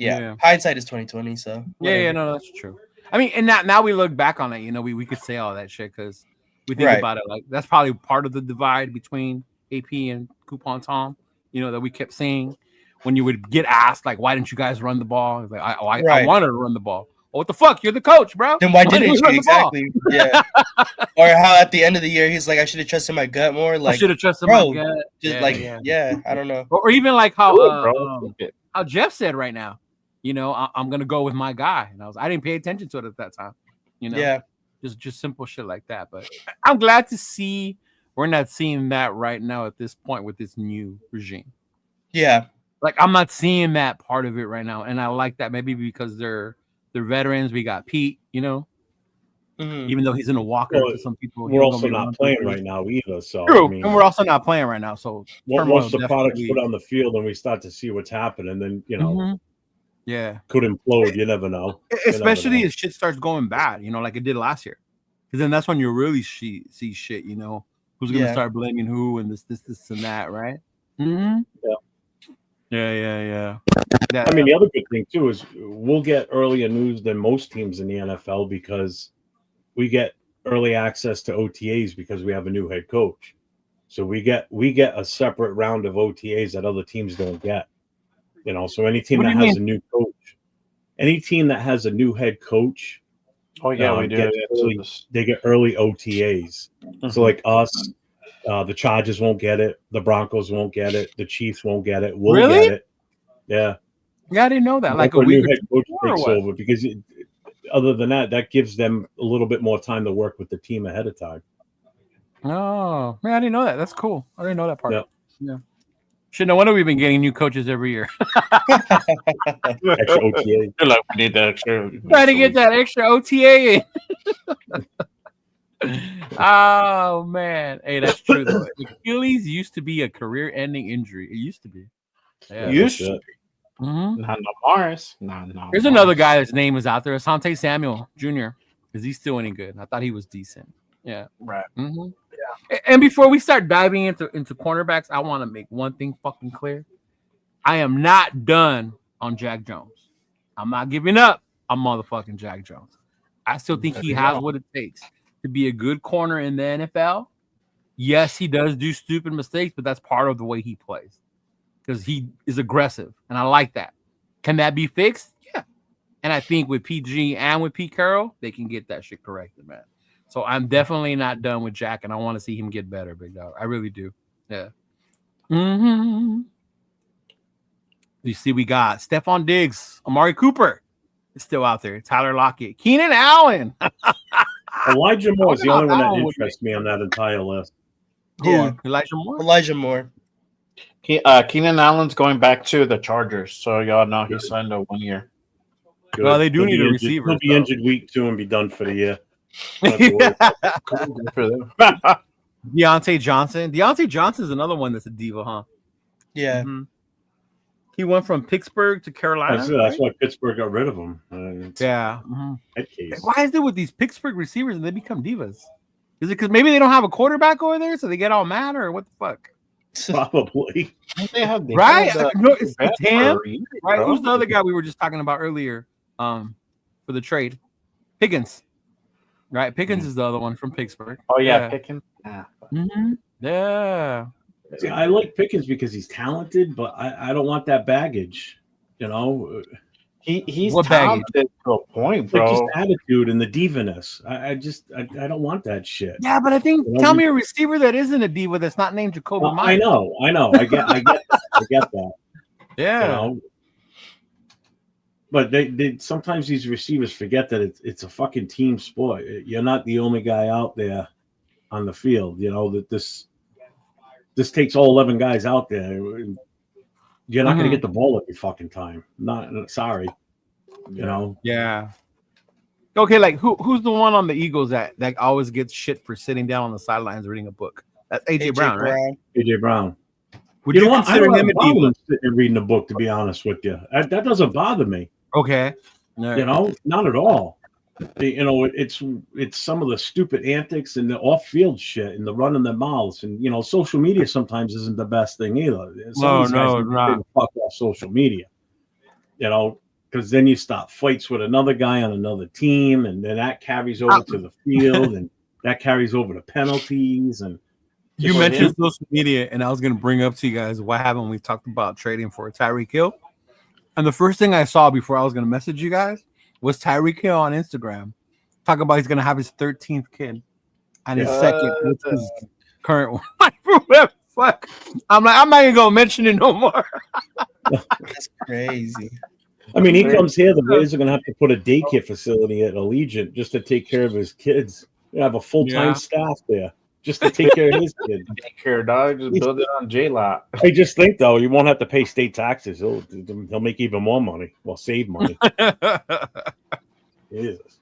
Speaker 6: hindsight is 20/20. So
Speaker 7: no, that's true. I mean, and now we look back on it, we could say all that shit because we think about it like that's probably part of the divide between AP and Coupon Tom. That we kept saying when you would get asked like, why didn't you guys run the ball? It's like I wanted to run the ball. Oh, what the fuck? You're the coach, bro.
Speaker 6: Then why didn't you? Exactly. Yeah. Or how at the end of the year he's like, I should have trusted my gut more. Like,
Speaker 7: I should have trusted my gut.
Speaker 6: Just I don't know.
Speaker 7: Or even like how Jeff said right now, I'm gonna go with my guy, and I didn't pay attention to it at that time. Just simple shit like that. But I'm glad to see We're not seeing that right now at this point with this new regime.
Speaker 6: Yeah.
Speaker 7: Like I'm not seeing that part of it right now, and I like that maybe because they're veterans. We got Pete, even though he's in a walker
Speaker 4: Well,
Speaker 7: to some people.
Speaker 4: We're also not playing right now either. So
Speaker 7: True,
Speaker 4: I mean,
Speaker 7: and we're also not playing right now. So
Speaker 4: once the product's put on the field and we start to see what's happening, then
Speaker 7: yeah,
Speaker 4: could implode. You never know.
Speaker 7: Especially if shit starts going bad, like it did last year. Because then that's when you really see shit. Who's gonna start blaming who and this and that, right? Mm-hmm. Yeah.
Speaker 4: I mean, the other good thing too is we'll get earlier news than most teams in the NFL because we get early access to OTAs because we have a new head coach. So we get a separate round of OTAs that other teams don't get. So any team that has a new coach, any team that has a new head coach,
Speaker 5: we do.
Speaker 4: They get early OTAs. Mm-hmm. So like us, the Chargers won't get it, the Broncos won't get it, the Chiefs won't get it. We'll get it. Yeah.
Speaker 7: Yeah, I didn't know that. Like a
Speaker 4: new head coach takes over because other than that gives them a little bit more time to work with the team ahead of time.
Speaker 7: Oh, man, I didn't know that. That's cool. I didn't know that part. Yeah. Shit, no wonder we've been getting new coaches every year.
Speaker 4: Extra OTA.
Speaker 5: You're like, we need that extra.
Speaker 7: Trying to get that extra OTA in. Oh, man. Hey, that's true, though. Achilles used to be a career-ending injury. It used to be.
Speaker 5: Yeah, used to be.
Speaker 7: Mm-hmm.
Speaker 5: Not no Morris. No.
Speaker 7: There's another guy that's name is out there, Asante Samuel Jr. Is he still any good? I thought he was decent. Yeah.
Speaker 5: Right.
Speaker 7: Mm-hmm. Yeah. And before we start diving into cornerbacks, I want to make one thing fucking clear. I am not done on Jack Jones. I'm not giving up on motherfucking Jack Jones. I still think he has what it takes to be a good corner in the NFL. Yes, he does do stupid mistakes, but that's part of the way he plays. Because he is aggressive, and I like that. Can that be fixed? Yeah. And I think with PG and with Pete Carroll, they can get that shit corrected, man. So I'm definitely not done with Jack, and I want to see him get better, big dog. I really do. Yeah. Mm-hmm. You see, we got Stephon Diggs, Amari Cooper is still out there. Tyler Lockett, Keenan Allen.
Speaker 4: Elijah Moore is the only one that interests me on that entire list.
Speaker 6: Yeah.
Speaker 7: Who? Elijah Moore?
Speaker 6: Elijah Moore.
Speaker 5: Keenan Allen's going back to the Chargers, so y'all know he signed a 1 year.
Speaker 4: Good.
Speaker 7: Well, they do need a receiver.
Speaker 4: He'll be injured week 2 and be done for the year.
Speaker 7: Deontay Johnson. Deontay Johnson is another one that's a diva, huh?
Speaker 6: Yeah.
Speaker 7: Mm-hmm. He went from Pittsburgh to Carolina.
Speaker 4: That's why Pittsburgh got rid of him.
Speaker 7: Yeah. Mm-hmm.
Speaker 4: Case.
Speaker 7: Why is it with these Pittsburgh receivers and they become divas? Is it because maybe they don't have a quarterback over there, so they get all mad, or what the fuck?
Speaker 4: Probably.
Speaker 7: Right? No, it's him. Right? Who's the other guy we were just talking about earlier for the trade? Pickens. Right? Pickens is the other one from Pittsburgh.
Speaker 5: Oh, yeah. Pickens. Yeah.
Speaker 7: Mm-hmm. Yeah.
Speaker 4: See, I like Pickens because he's talented, but I don't want that baggage.
Speaker 5: He's
Speaker 7: what
Speaker 5: talented to a point, bro.
Speaker 4: Like just attitude and the divaness. I don't want that shit.
Speaker 7: Yeah, but I think tell me a receiver that isn't a diva that's not named Jacoby Myers.
Speaker 4: I know. I get that.
Speaker 7: Yeah.
Speaker 4: But they sometimes these receivers forget that it's a fucking team sport. You're not the only guy out there on the field. That this takes all 11 guys out there. You're not going to get the ball every fucking time. Not sorry.
Speaker 7: Yeah. Okay, like who's the one on the Eagles that always gets shit for sitting down on the sidelines reading a book? That's AJ Brown, right?
Speaker 4: AJ Brown.
Speaker 7: Would you consider him a diva?
Speaker 4: Sitting and reading a book, to be honest with you, that doesn't bother me.
Speaker 7: Okay.
Speaker 4: Not at all. It's some of the stupid antics and the off-field shit and the running their mouths and social media sometimes isn't the best thing either.
Speaker 7: No, not.
Speaker 4: Fuck off social media, because then you stop fights with another guy on another team, and then that carries over to the field, and that carries over to penalties. And
Speaker 7: you mentioned social media, and I was going to bring up to you guys what happened when we talked about trading for Tyreek Hill. And the first thing I saw before I was going to message you guys was Tyreek Hill on Instagram talking about he's going to have his 13th kid and his second, which is current one. Fuck. I'm not even going to mention it no more.
Speaker 6: That's crazy.
Speaker 4: I mean, he comes here, the Rays are going to have to put a daycare facility at Allegiant just to take care of his kids. They have a full-time staff there. just to take care of his kid.
Speaker 5: Daycare, dog. Just build it on J-Lot.
Speaker 4: I just think though, you won't have to pay state taxes. He'll make even more money. Well, save money. Jesus.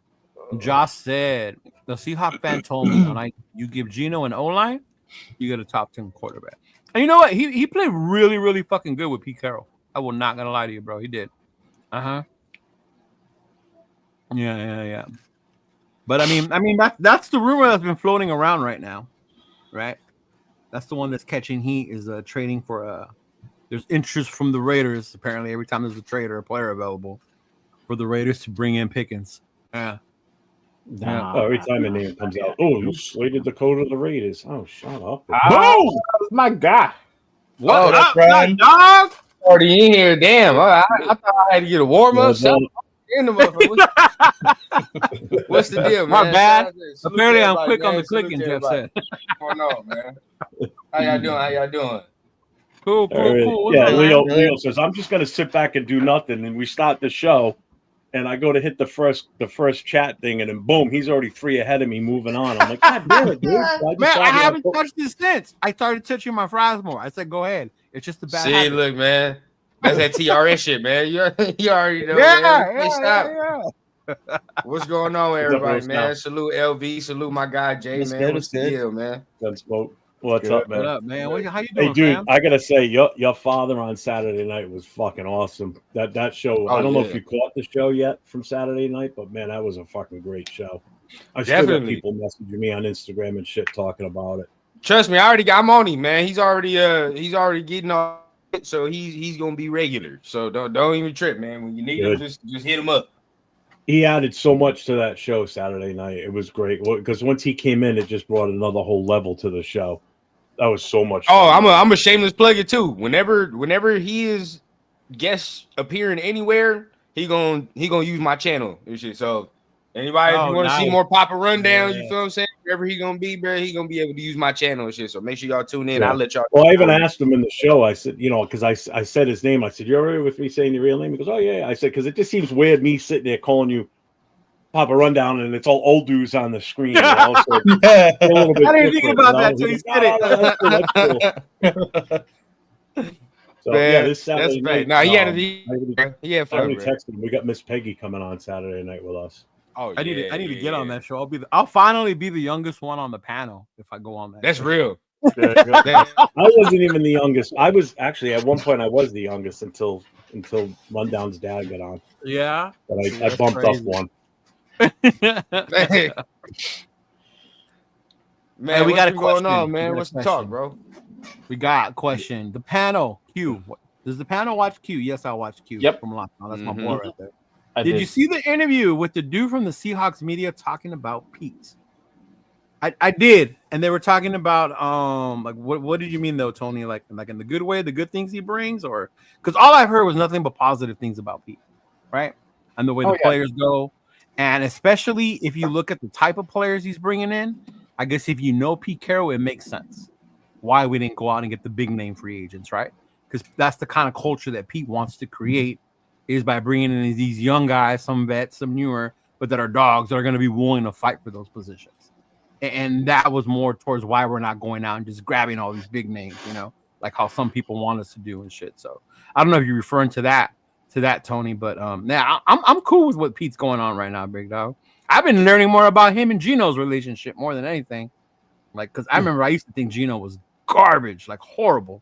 Speaker 7: Josh said the Seahawk fan told me when you give Geno an O-line, you get a top 10 quarterback. And you know what? He played really, really fucking good with Pete Carroll. I will not gonna lie to you, bro. He did. Yeah. But I mean that's the rumor that's been floating around right now, right? That's the one that's catching heat is trading for there's interest from the Raiders apparently every time there's a trade or a player available for the Raiders to bring in Pickens. Yeah.
Speaker 4: Every time a name comes out, you slated the code of the Raiders. Oh, shut up.
Speaker 9: Boom! My God.
Speaker 6: What up, Brian?
Speaker 7: Dog?
Speaker 9: Already in here. Damn. I thought I had to get a warm up. In the motherfucker. What's the deal, man?
Speaker 7: My bad. Apparently, I'm quick on the clicking, Jeff said.
Speaker 9: What's going on, man? How y'all doing?
Speaker 7: Cool.
Speaker 4: Yeah, Leo says, I'm just going to sit back and do nothing. And we start the show. And I go to hit the first chat thing, and then boom, he's already 3 ahead of me, moving on. I'm like, God damn it, dude!
Speaker 7: I haven't touched this since. I started touching my fries more. I said, go ahead. It's just a bad habit.
Speaker 9: Look, man, that's that TRS shit, man. You already know.
Speaker 7: Yeah.
Speaker 9: What's going on, everybody, man? Salute LV, salute my guy Jay, man. What's the deal, man?
Speaker 4: What's up, man?
Speaker 7: What up, man? How you doing,
Speaker 4: hey, dude?
Speaker 7: fam?
Speaker 4: I gotta say, your father on Saturday night was fucking awesome. That show. I don't know if you caught the show yet from Saturday night, but man, that was a fucking great show. I still got people messaging me on Instagram and shit talking about it.
Speaker 9: Trust me, I'm on him, man. He's already getting all it, so he's gonna be regular. So don't even trip, man. When you need him, just hit him up.
Speaker 4: He added so much to that show Saturday night. It was great because once he came in, it just brought another whole level to the show. That was so much fun.
Speaker 9: I'm a shameless plugger too. Whenever he is guest appearing anywhere, he gonna use my channel and shit. So anybody if you want to see more Papa Rundown, you feel what I'm saying? Wherever he gonna be, bro, he gonna be able to use my channel and shit. So make sure y'all tune in. I'll let y'all.
Speaker 4: Well, I even asked him in the show. I said, because I said his name. I said, "You're all right with me saying your real name?" He goes, "Oh yeah." I said, "Because it just seems weird me sitting there calling you Papa Rundown, and it's all old dudes on the screen." So a little bit
Speaker 7: I didn't think about that till you said
Speaker 4: it. So man, this Saturday night.
Speaker 9: No, he had fun.
Speaker 4: Texted him. We got Miss Peggy coming on Saturday night with us.
Speaker 7: Oh, I need to get on that show. I'll finally be the youngest one on the panel if I go on that.
Speaker 9: That's
Speaker 7: show.
Speaker 9: real.
Speaker 4: I wasn't even the youngest. I was actually at one point I was the youngest until Rundown's dad got on.
Speaker 7: Yeah,
Speaker 4: but I bumped up one.
Speaker 9: Man, we got a question. Going on, man? What's the talk, bro?
Speaker 7: We got a question. The panel, Q. Does the panel watch Q? Yes, I watch Q.
Speaker 5: Yep.
Speaker 7: From Lockdown. That's my boy right there.
Speaker 5: Did
Speaker 7: you see the interview with the dude from the Seahawks media talking about Pete? I did, and they were talking about like what did you mean though, Tony? Like in the good way, the good things he brings, or because all I've heard was nothing but positive things about Pete, right? And the way the players go, and especially if you look at the type of players he's bringing in, I guess if you know Pete Carroll, it makes sense why we didn't go out and get the big name free agents, right? Because that's the kind of culture that Pete wants to create is by bringing in these young guys, some vets, some newer, but that are dogs that are going to be willing to fight for those positions. And that was more towards why we're not going out and just grabbing all these big names, like how some people want us to do and shit. So I don't know if you're referring to that, Tony, but now I'm cool with what Pete's going on right now, big dog. I've been learning more about him and Geno's relationship more than anything. Like, because I remember I used to think Geno was garbage, like horrible.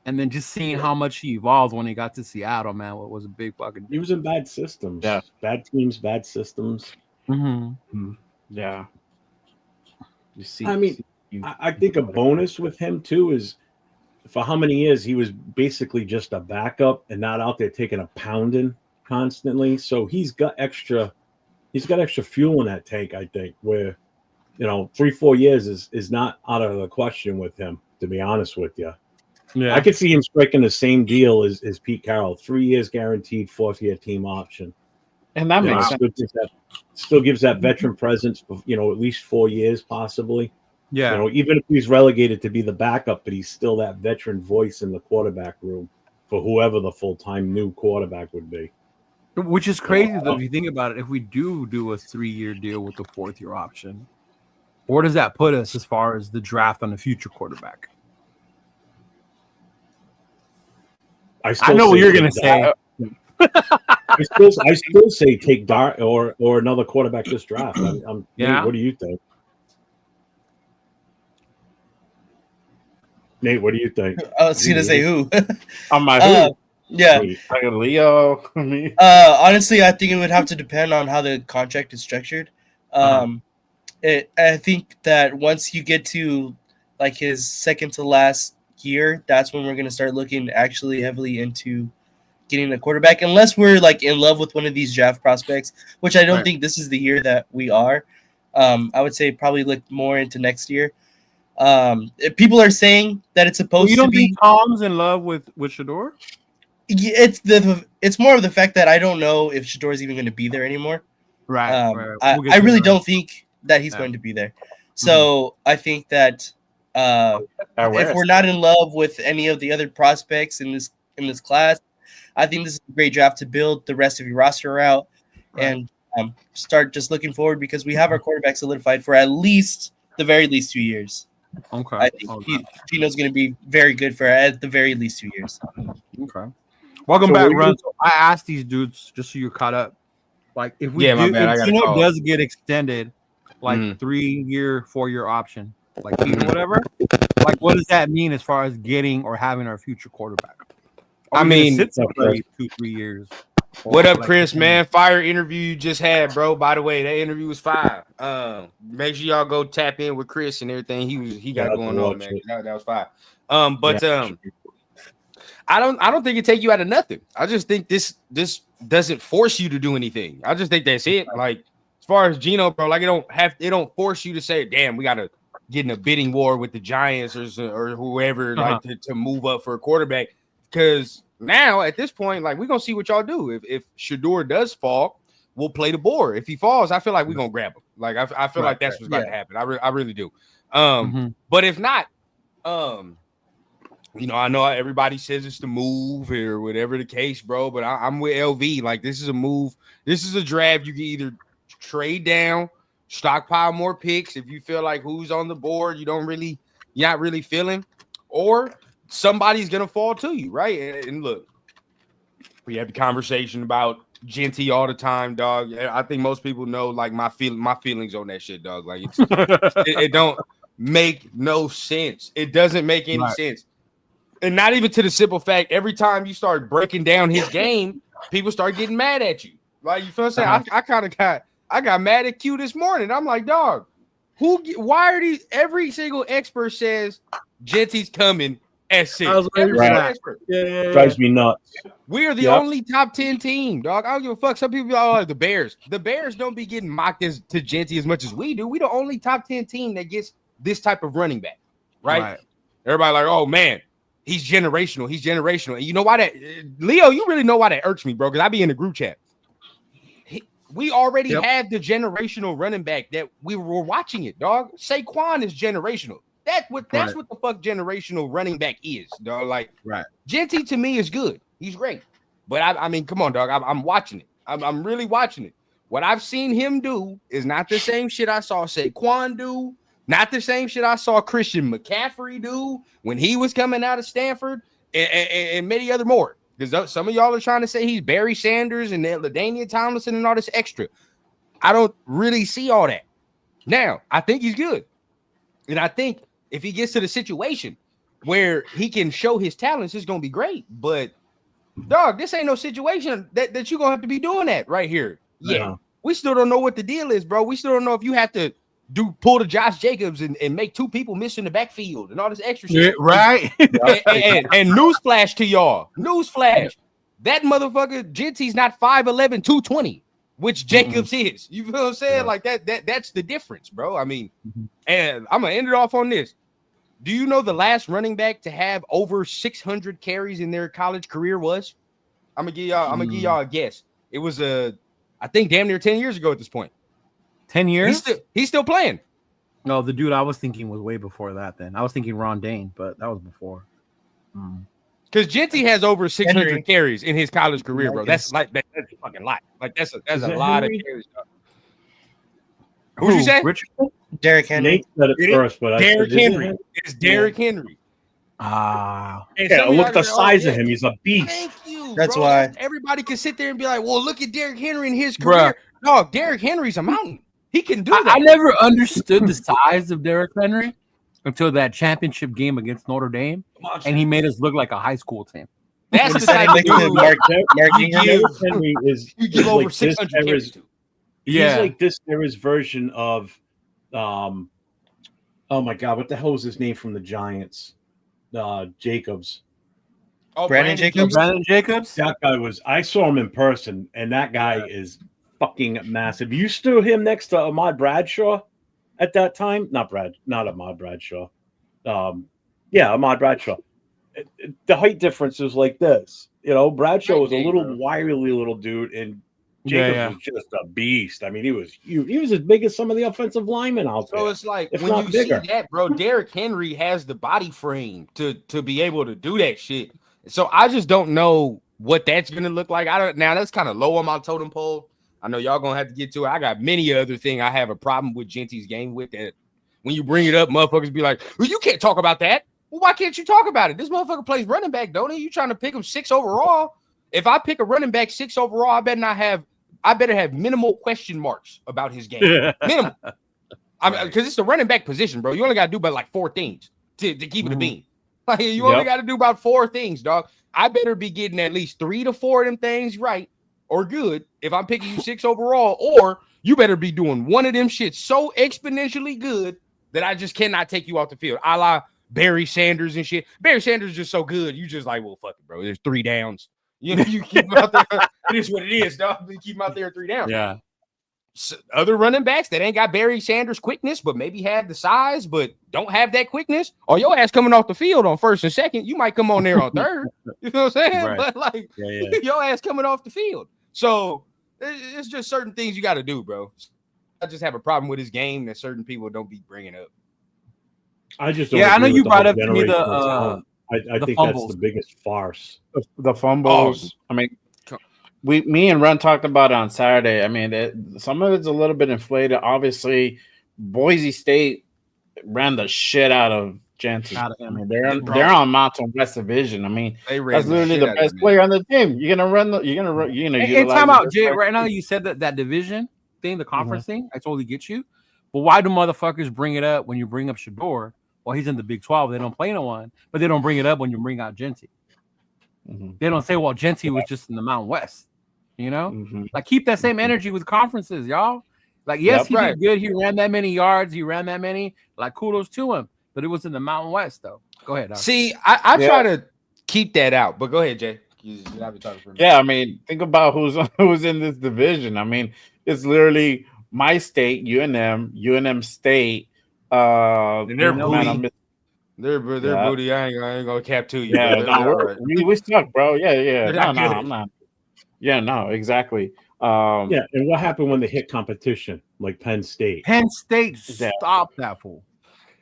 Speaker 7: And then just seeing how much he evolved when he got to Seattle, man, what was a big fucking.
Speaker 4: He was in bad systems.
Speaker 5: Yeah.
Speaker 4: Bad teams, bad systems.
Speaker 7: Mm-hmm.
Speaker 5: Yeah.
Speaker 4: You see, I think a bonus with him too is for how many years he was basically just a backup and not out there taking a pounding constantly. So he's got extra fuel in that tank, I think, where 3-4 years is not out of the question with him, to be honest with you.
Speaker 7: Yeah,
Speaker 4: I could see him striking the same deal as Pete Carroll, 3 years guaranteed, 4th-year team option.
Speaker 5: And that makes sense.
Speaker 4: Still gives that veteran presence, at least 4 years possibly.
Speaker 7: Yeah.
Speaker 4: Even if he's relegated to be the backup, but he's still that veteran voice in the quarterback room for whoever the full-time new quarterback would be.
Speaker 7: Which is crazy though, if you think about it. If we do a 3-year deal with the 4th-year option, Where does that put us as far as the draft on the future quarterback? I know what you're going to say.
Speaker 4: I still say take Dart or another quarterback this draft. Nate, what do you think? Nate, what do you think?
Speaker 6: I was going to say who.
Speaker 5: On my who?
Speaker 6: Yeah.
Speaker 5: Like a Leo.
Speaker 6: Honestly, I think it would have to depend on how the contract is structured. I think that once you get to like his second to last year, that's when we're going to start looking actually heavily into getting a quarterback, unless we're like in love with one of these draft prospects, which I don't think this is the year that we are. I would say probably look more into next year. If people are saying that it's supposed
Speaker 7: you don't
Speaker 6: to be.
Speaker 7: think Tom's in love with Shador?
Speaker 6: It's more of the fact that I don't know if Shador's even going to be there anymore.
Speaker 7: Right.
Speaker 6: I really don't think that he's going to be there. So I think that if we're not in love with any of the other prospects in this class, I think this is a great draft to build the rest of your roster out and start just looking forward, because we have our quarterback solidified for at least the very least 2 years.
Speaker 7: Okay.
Speaker 6: I think Geno's going to be very good for at the very least 2 years.
Speaker 7: Okay. Welcome back, Run. So I asked these dudes, just so you're caught up, like if Geno does get extended, like 3-year, 4-year option, like whatever, like what does that mean as far as getting or having our future quarterback?
Speaker 9: I mean,
Speaker 7: 2-3 years.
Speaker 9: What up, Chris? Man, fire interview you just had, bro. By the way, that interview was fire. Make sure y'all go tap in with Chris and everything he got going on, man. That was fire. I don't think it take you out of nothing. I just think this doesn't force you to do anything. I just think that's it. Like as far as Geno, bro, like it don't force you to say, damn, we gotta get in a bidding war with the Giants or whoever like to move up for a quarterback. Because now at this point, like we're gonna see what y'all do. If Shador does fall, we'll play the board. If he falls, I feel like we're gonna grab him. Like I feel like that's what's gonna happen. I really do. But if not, I know everybody says it's the move or whatever the case, bro. But I'm with LV. Like this is a move. This is a draft. You can either trade down, stockpile more picks if you feel like who's on the board you're not really feeling, or somebody's gonna fall to you, right? And look, we have the conversation about Genty all the time, dog. I think most people know like my feelings on that shit, dog. Like it don't make no sense. It doesn't make any sense. And not even to the simple fact, every time you start breaking down his game, people start getting mad at you. Like, you feel what I'm saying? I got mad at Q this morning. I'm like, dog, why are these? Every single expert says Genty's coming at 6. Every single expert.
Speaker 4: Drives me nuts.
Speaker 9: We are the only top 10 team, dog. I don't give a fuck. Some people are like the Bears. The Bears don't be getting mocked to Genty as much as we do. We the only top 10 team that gets this type of running back, right? Everybody like, oh man, he's generational. He's generational. And you know why that, Leo, you really know why that irks me, bro, because I be in the group chat. We already have the generational running back that we were watching it, dog. Saquon is generational. That's what the fuck generational running back is, dog. Like, Genty to me is good. He's great. But I mean, come on, dog. I'm watching it. I'm really watching it. What I've seen him do is not the same shit I saw Saquon do. Not the same shit I saw Christian McCaffrey do when he was coming out of Stanford and many other more. Because some of y'all are trying to say he's Barry Sanders and LaDainian Tomlinson and all this extra. I don't really see all that. Now, I think he's good. And I think if he gets to the situation where he can show his talents, it's going to be great. But, dog, this ain't no situation that you're going to have to be doing that right here. Yeah. We still don't know what the deal is, bro. We still don't know if you have to pull the Josh Jacobs and make 2 people miss in the backfield and all this extra shit.
Speaker 7: Right.
Speaker 9: and newsflash to y'all. Newsflash. That motherfucker, Genty's not 5'11", 220, which Jacobs is. You feel what I'm saying? Like that's the difference, bro. I mean, and I'm gonna end it off on this. Do you know the last running back to have over 600 carries in their college career was? I'm gonna give y'all a guess. It was I think damn near 10 years ago at this point.
Speaker 7: 10 years?
Speaker 9: He's still playing.
Speaker 7: No, the dude I was thinking was way before that then. I was thinking Ron Dane, but that was before.
Speaker 9: Because Genty has over 600 carries in his college career, bro. That's like that's a fucking lot. Like that's a lot of carries. Who'd you say?
Speaker 7: Richardson?
Speaker 6: Derrick Henry.
Speaker 4: Nate said it first, but
Speaker 9: Derrick
Speaker 4: I said,
Speaker 9: Henry. It's Derrick Henry.
Speaker 7: Ah,
Speaker 9: And
Speaker 4: yeah,
Speaker 9: some of
Speaker 4: look
Speaker 9: y'all
Speaker 4: at the
Speaker 9: say,
Speaker 4: size
Speaker 9: yeah.
Speaker 4: of him. He's a beast.
Speaker 9: Thank you.
Speaker 6: That's
Speaker 9: bro.
Speaker 6: why.
Speaker 9: Everybody can sit there and be like, well, look at Derrick Henry in his
Speaker 7: Bruh.
Speaker 9: career. No, Derrick Henry's a mountain. He can do that.
Speaker 7: I never understood the size of Derrick Henry until that championship game against Notre Dame, and he made us look like a high school team.
Speaker 9: That's the type of
Speaker 6: Next to
Speaker 9: dude
Speaker 6: Mark
Speaker 9: you
Speaker 6: Ingram.
Speaker 9: give,
Speaker 4: Henry is
Speaker 9: you give over
Speaker 4: like
Speaker 9: 600
Speaker 4: this
Speaker 9: carries to.
Speaker 7: Yeah.
Speaker 4: He's like this era's version of, oh my God, what the hell was his name from the Giants? Jacobs.
Speaker 9: Oh,
Speaker 6: Brandon Jacobs?
Speaker 7: Brandon Jacobs.
Speaker 4: That guy was. I saw him in person, and that guy is fucking massive. You stood him next to Ahmad Bradshaw at that time. Not Ahmad Bradshaw. Ahmad Bradshaw. The height difference is like this. You know, Bradshaw was a little wiry little dude, and Jacobs was just a beast. I mean, he was huge. He was as big as some of the offensive linemen out there.
Speaker 9: So it's like
Speaker 4: if
Speaker 9: when
Speaker 4: not
Speaker 9: you
Speaker 4: bigger.
Speaker 9: see that, bro, Derrick Henry has the body frame to be able to do that shit. So I just don't know what that's gonna look like. Now that's kind of low on my totem pole. I know y'all gonna have to get to it. I got many other things I have a problem with Genty's game with that. When you bring it up, motherfuckers be like, well, you can't talk about that. Well, why can't you talk about it? This motherfucker plays running back, don't he? You trying to pick him 6 overall? If I pick a running back 6 overall, I better have minimal question marks about his game. Minimal. Because it's the running back position, bro. You only got to do about like 4 things to keep it a bean. Like you only got to do about 4 things, dog. I better be getting at least 3 to 4 of them things right or good if I'm picking you 6 overall, or you better be doing one of them shit so exponentially good that I just cannot take you off the field. A la Barry Sanders and shit. Barry Sanders is just so good. You just like, well, fuck it, bro. There's 3 downs. You keep him out there. It is what it is, dog. You keep him out there 3 downs.
Speaker 7: Yeah.
Speaker 9: So other running backs that ain't got Barry Sanders quickness, but maybe have the size, but don't have that quickness, or your ass coming off the field on 1st and 2nd, you might come on there on 3rd. You know what I'm saying?
Speaker 7: Right.
Speaker 9: But like your ass coming off the field. So it's just certain things you got to do, bro. I just have a problem with his game that certain people don't be bringing up.
Speaker 4: I just don't
Speaker 7: I know
Speaker 4: agree
Speaker 7: you
Speaker 4: with the
Speaker 7: brought
Speaker 4: whole
Speaker 7: up to me
Speaker 4: generational talent. I
Speaker 7: the
Speaker 4: think
Speaker 7: fumbles.
Speaker 4: that's the biggest farce.
Speaker 8: The fumbles. I mean, me and Ron talked about it on Saturday. I mean, some of it's a little bit inflated. Obviously, Boise State ran the shit out of Genty. I mean, they're on Mountain West Division. I mean, that's literally the best player on the team. You're gonna run.
Speaker 7: Hey, time out, Jay. Right now, you said that division thing, the conference thing. I totally get you. But why do motherfuckers bring it up when you bring up Shador? Well, he's in the Big 12. They don't play no one, but they don't bring it up when you bring out Genty. They don't say, well, Genty was just in the Mountain West. You know, like keep that same energy with conferences, y'all. Like, yes, he did good. He ran that many yards. He ran that many. Like, kudos to him. But it was in the Mountain West, though. Go ahead.
Speaker 9: See, I try to keep that out. But go ahead, Jay.
Speaker 8: I mean, think about who's in this division. I mean, it's literally my state, UNM State.
Speaker 9: And they're booty. They're booty. I ain't gonna cap to you.
Speaker 8: Yeah, we suck, bro. Yeah. No, I'm not. Yeah, no, exactly.
Speaker 4: And what happened when they hit competition like Penn State?
Speaker 7: Penn State stopped that fool.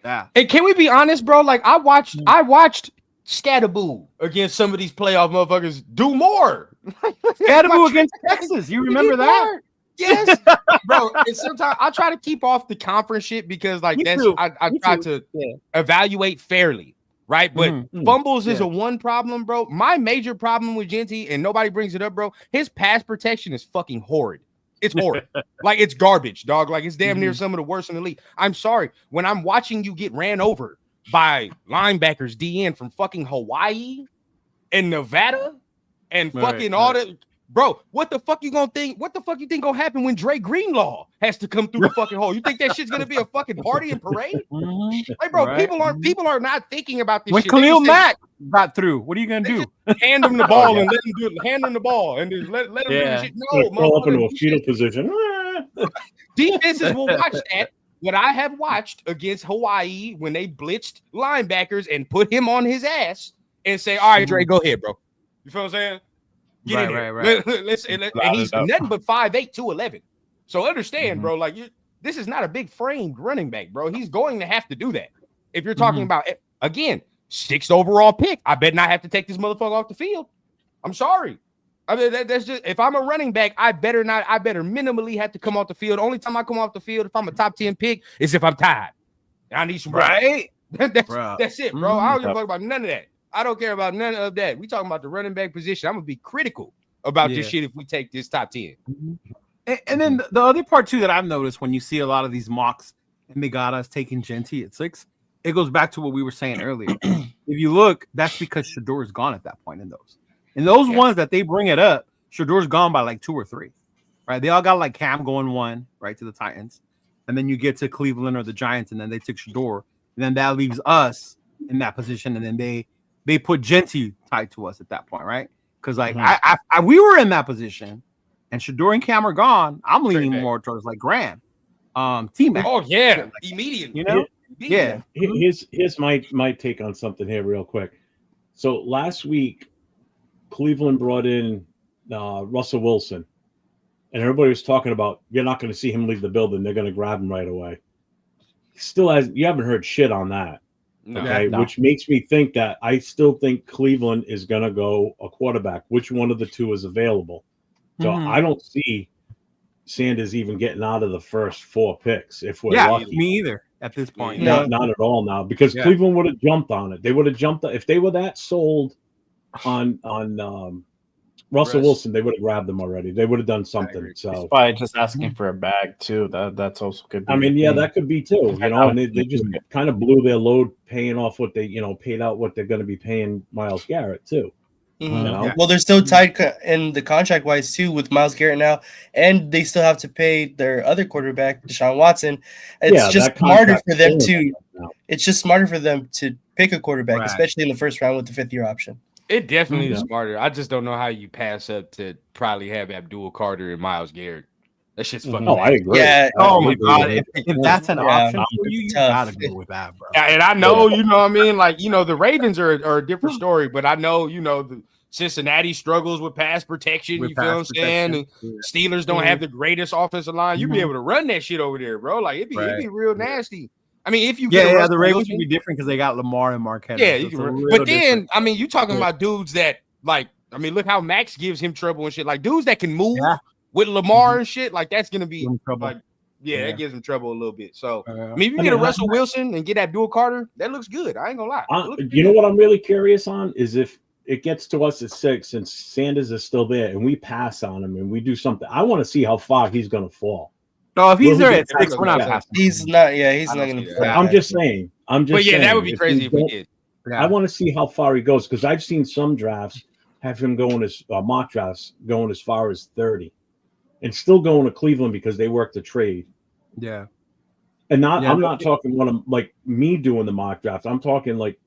Speaker 7: Yeah.
Speaker 9: And can we be honest, bro? Like I watched Scatterboo against some of these playoff motherfuckers do more.
Speaker 7: Scatterboo against Texas. You remember that?
Speaker 9: Yes, bro. And sometimes I try to keep off the conference shit because like I try to evaluate fairly. Right, but fumbles is a one problem, bro. My major problem with Genty, and nobody brings it up, bro. His pass protection is fucking horrid. It's horrid. Like it's garbage, dog. Like it's damn near some of the worst in the league. I'm sorry. When I'm watching you get ran over by linebackers, DN from fucking Hawaii and Nevada and fucking all that. Bro, what the fuck you gonna think? What the fuck you think gonna happen when Dre Greenlaw has to come through the fucking hole? You think that shit's gonna be a fucking party and parade? Like, bro, people are not thinking about this.
Speaker 7: When
Speaker 9: shit.
Speaker 7: Khalil Mack got through, what are you gonna do?
Speaker 9: Hand him the ball and let him do it. Hand him the ball and just let him do the shit. No,
Speaker 4: roll up into a fetal position.
Speaker 9: Defenses will watch that. What I have watched against Hawaii when they blitzed linebackers and put him on his ass and say, "All right, Dre, go ahead, bro." You feel what I'm saying? Get in there. And he's nothing but 5'8", 211. So understand, bro, like this is not a big framed running back, bro. He's going to have to do that. If you're talking about, again, 6th overall pick, I bet not have to take this motherfucker off the field. I'm sorry. I mean, that's just if I'm a running back, I better minimally have to come off the field. Only time I come off the field if I'm a top 10 pick is if I'm tired. I need some
Speaker 7: right.
Speaker 9: That's it, bro. I don't give a fuck about none of that. I don't care about none of that. We talking about the running back position. I'm gonna be critical about this shit if we take this top 10.
Speaker 7: And then the other part too that I've noticed when you see a lot of these mocks and they got us taking Genty at 6, it goes back to what we were saying earlier. If you look, that's because Shador is gone at that point in those. In those ones that they bring it up, Shador's gone by like 2 or 3, right? They all got like Cam going 1, right, to the Titans. And then you get to Cleveland or the Giants, and then they took Shador. And then that leaves us in that position. And then they put Genty tied to us at that point, right? Because like we were in that position, and Shador and Cam are gone. I'm leaning more towards like Graham, T-Mac.
Speaker 9: Oh yeah, immediately.
Speaker 7: You know,
Speaker 4: yeah. Here's my take on something here, real quick. So last week, Cleveland brought in Russell Wilson, and everybody was talking about you're not going to see him leave the building. They're going to grab him right away. You haven't heard shit on that.
Speaker 9: No,
Speaker 4: okay, which makes me think that I still think Cleveland is going to go a quarterback. Which one of the two is available? So I don't see Sanders even getting out of the first 4 picks if we're lucky.
Speaker 7: Me either at this point.
Speaker 4: Not at all now, because Cleveland would have jumped on it. They would have jumped if they were that sold on Russell Wilson. They would have grabbed them already. They would have done something. So
Speaker 8: he's probably just asking for a bag too. That's also good.
Speaker 4: I mean, that could be too. You know, and they just kind of blew their load paying off what they paid out what they're going to be paying Myles Garrett too.
Speaker 6: You know? Well, they're still tied in the contract wise too with Myles Garrett now, and they still have to pay their other quarterback, Deshaun Watson. It's just smarter for them to. It's just smarter for them to pick a quarterback, especially in the first round with the 5th-year option.
Speaker 9: It definitely is smarter. I just don't know how you pass up to probably have Abdul Carter and Myles Garrett. That shit's fucking.
Speaker 4: I agree.
Speaker 6: Yeah.
Speaker 7: Oh my god. If that's an option for you, you gotta go with that, bro.
Speaker 9: And I know, you know what I mean? Like, the Ravens are a different story, but I know, the Cincinnati struggles with pass protection. You feel what I'm saying? And Steelers don't have the greatest offensive line. You'd be able to run that shit over there, bro. Like, it'd be real nasty. I mean, if you
Speaker 7: get the Ravens would be different because they got Lamar and Marquette.
Speaker 9: Yeah, but then I mean, you talking about dudes that like, I mean, look how Max gives him trouble and shit. Like dudes that can move with Lamar and shit. Like that's gonna be like, that gives him trouble a little bit. So I mean, if you get a Russell Wilson and get Abdul Carter, that looks good. I ain't gonna lie.
Speaker 4: You know what I'm really curious on is if it gets to us at 6 and Sanders is still there and we pass on him and we do something. I want to see how far he's gonna fall.
Speaker 7: No, if he's there at 6, we're not passing.
Speaker 6: He's not. Yeah, he's not going to.
Speaker 4: I'm just saying. But
Speaker 9: yeah, that would be crazy if we did.
Speaker 4: I want to see how far he goes because I've seen some drafts have him going as mock drafts going as far as 30, and still going to Cleveland because they work the trade.
Speaker 7: Yeah,
Speaker 4: and I'm not talking one of like me doing the mock draft. I'm talking like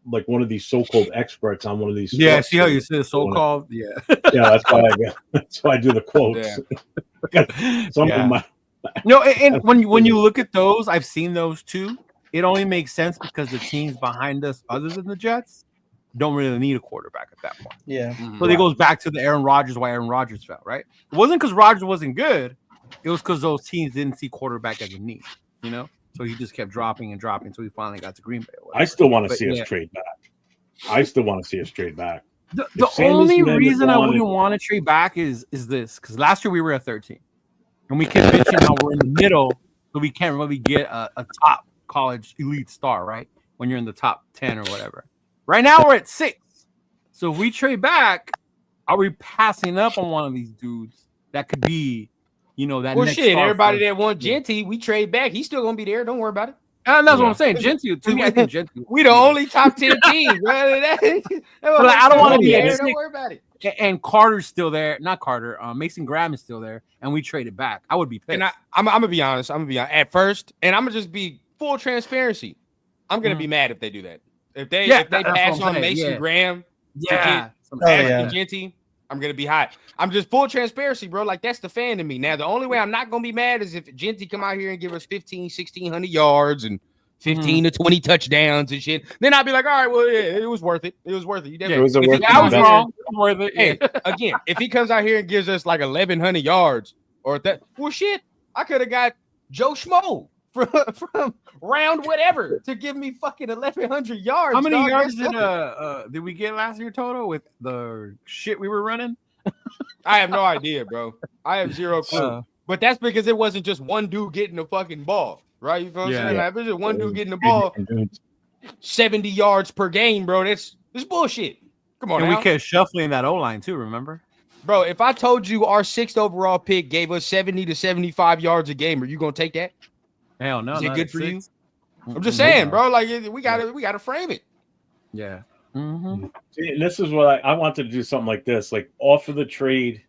Speaker 4: one of these so-called experts on one of these.
Speaker 7: Yeah, see how you say so-called. Yeah,
Speaker 4: that's why I do the quotes.
Speaker 7: Yeah. No, and when you look at those, I've seen those too. It only makes sense because the teams behind us, other than the Jets, don't really need a quarterback at that point.
Speaker 6: Yeah.
Speaker 7: So it goes back to the Aaron Rodgers, why Aaron Rodgers fell, right? It wasn't because Rodgers wasn't good. It was because those teams didn't see quarterback as a need, So he just kept dropping and dropping until he finally got to Green Bay.
Speaker 4: I still want to see us trade back.
Speaker 7: The only reason I wouldn't want to trade back is this, because last year we were at 13. And we kept bitching how we're in the middle, so we can't really get a top college elite star, right? When you're in the top 10 or whatever. Right now we're at 6. So if we trade back, are we passing up on one of these dudes that could be, that next
Speaker 9: shit, everybody that want Genty, we trade back. He's still gonna be there. Don't worry about it.
Speaker 7: And that's what I'm saying. Genty, to me, I think Genty.
Speaker 9: We the only top 10 team, bro. I
Speaker 7: don't want to be
Speaker 9: there. Don't worry about it.
Speaker 7: And Carter's still there. Not Carter. Mason Graham is still there. And we traded back. I would be pissed.
Speaker 9: And I'm going to be honest. At first. And I'm going to just be full transparency. I'm going to be mad if they do that. If they pass on Mason Graham to get Genty, I'm going to be hot. I'm just full transparency, bro. Like, that's the fan in me. Now, the only way I'm not going to be mad is if Genty come out here and give us 1,600 yards and 15 to 20 touchdowns and shit. Then I'll be like, all right, well, yeah, it was worth it. It was worth it.
Speaker 8: I was
Speaker 7: wrong. Worth it.
Speaker 9: Hey, again, if he comes out here and gives us like 1,100 yards or that, well, shit, I could have got Joe Schmo from round whatever to give me fucking 1,100 yards.
Speaker 7: How many yards did we get last year total with the shit we were running?
Speaker 9: I have no idea, bro. I have zero clue. But that's because it wasn't just one dude getting the fucking ball, right? You know what I'm saying? Like, if it's just one dude getting the ball 70 yards per game, bro, that's bullshit. Come on,
Speaker 7: and
Speaker 9: now.
Speaker 7: we kept shuffling that O-line too, remember?
Speaker 9: Bro, if I told you our 6th overall pick gave us 70 to 75 yards a game, are you gonna take that?
Speaker 7: Hell no.
Speaker 9: Is it good for you?
Speaker 7: Mm-mm.
Speaker 9: I'm just saying, bro. Like we gotta frame it.
Speaker 7: Yeah.
Speaker 4: See, this is what I wanted to do something like this, like offer the trade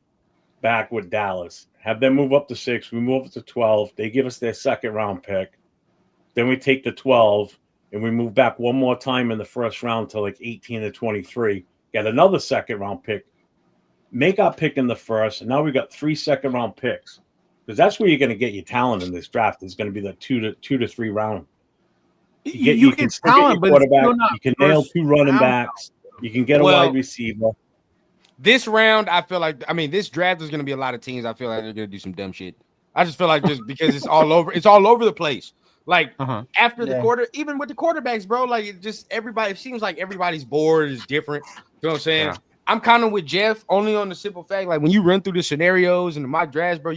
Speaker 4: back with Dallas, have them move up to 6, we move up to 12, they give us their 2nd round pick, then we take the 12 and we move back one more time in the 1st round to like 18 to 23, get another 2nd round pick, make our pick in the 1st, and now we got 3 2nd round picks, because that's where you're going to get your talent in this draft. Is going to be the 2 to 3 round. You can still
Speaker 7: talent,
Speaker 4: get your quarterback. You can nail 2 running backs. You can get a wide receiver.
Speaker 9: This round, I feel like, this draft is going to be a lot of teams. I feel like they're going to do some dumb shit. I just feel like just because it's all over the place. Like after the quarter, even with the quarterbacks, bro, like it seems like everybody's board is different. You know what I'm saying? Yeah. I'm kind of with Jeff only on the simple fact, like when you run through the scenarios and the mock drafts, bro,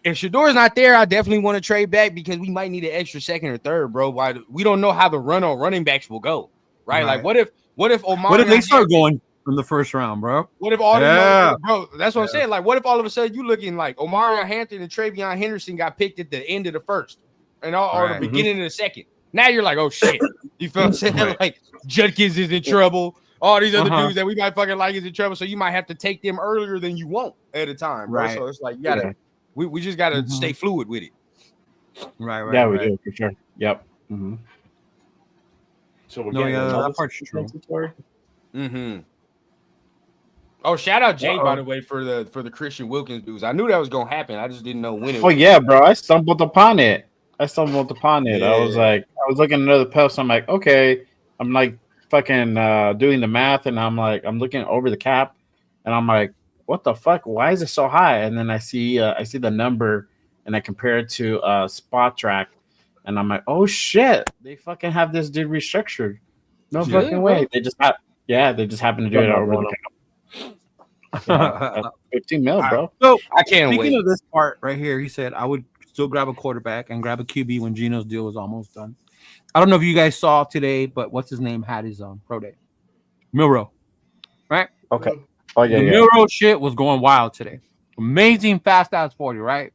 Speaker 9: if Shador's not there, I definitely want to trade back because we might need an extra 2nd or 3rd, bro. Why we don't know how the run on running backs will go, right? Like what if Omar?
Speaker 7: What if they start going from the 1st round, bro?
Speaker 9: What if all bro? That's what I'm saying. Like, what if all of a sudden you looking like Omarion Hampton and Travion Henderson got picked at the end of the 1st or the beginning of the 2nd? Now you're like, oh shit, you feel what I'm saying? Like Judkins is in trouble. All these other dudes that we might fucking like is in trouble, so you might have to take them earlier than you want at a time, bro. Right. So it's like you gotta, we just gotta stay fluid with it.
Speaker 8: Right. Yeah, we do for sure. Yep.
Speaker 4: So we're getting that part's true.
Speaker 9: Oh, shout out Jay, by the way, for the Christian Wilkins dudes. I knew that was gonna happen. I just didn't know when it was.
Speaker 8: Oh yeah, bro. I stumbled upon it. I was like, I was looking at another post. I'm like, okay. I'm like fucking doing the math, and I'm looking over the cap, and I'm like, what the fuck? Why is it so high? And then I see the number, and I compare it to Spot Track, and I'm like, oh shit, they fucking have this dude restructured. No fucking way. They just happen to do it over the cap. 15 mil, bro.
Speaker 7: So
Speaker 9: I can't wait.
Speaker 7: Speaking of this part right here, he said I would still grab a quarterback and grab a QB when Geno's deal was almost done. I don't know if you guys saw today, but what's his name had his pro day. Milroe, right?
Speaker 8: Okay. Oh yeah.
Speaker 7: The Milroe shit was going wild today. Amazing fast ass 40, right?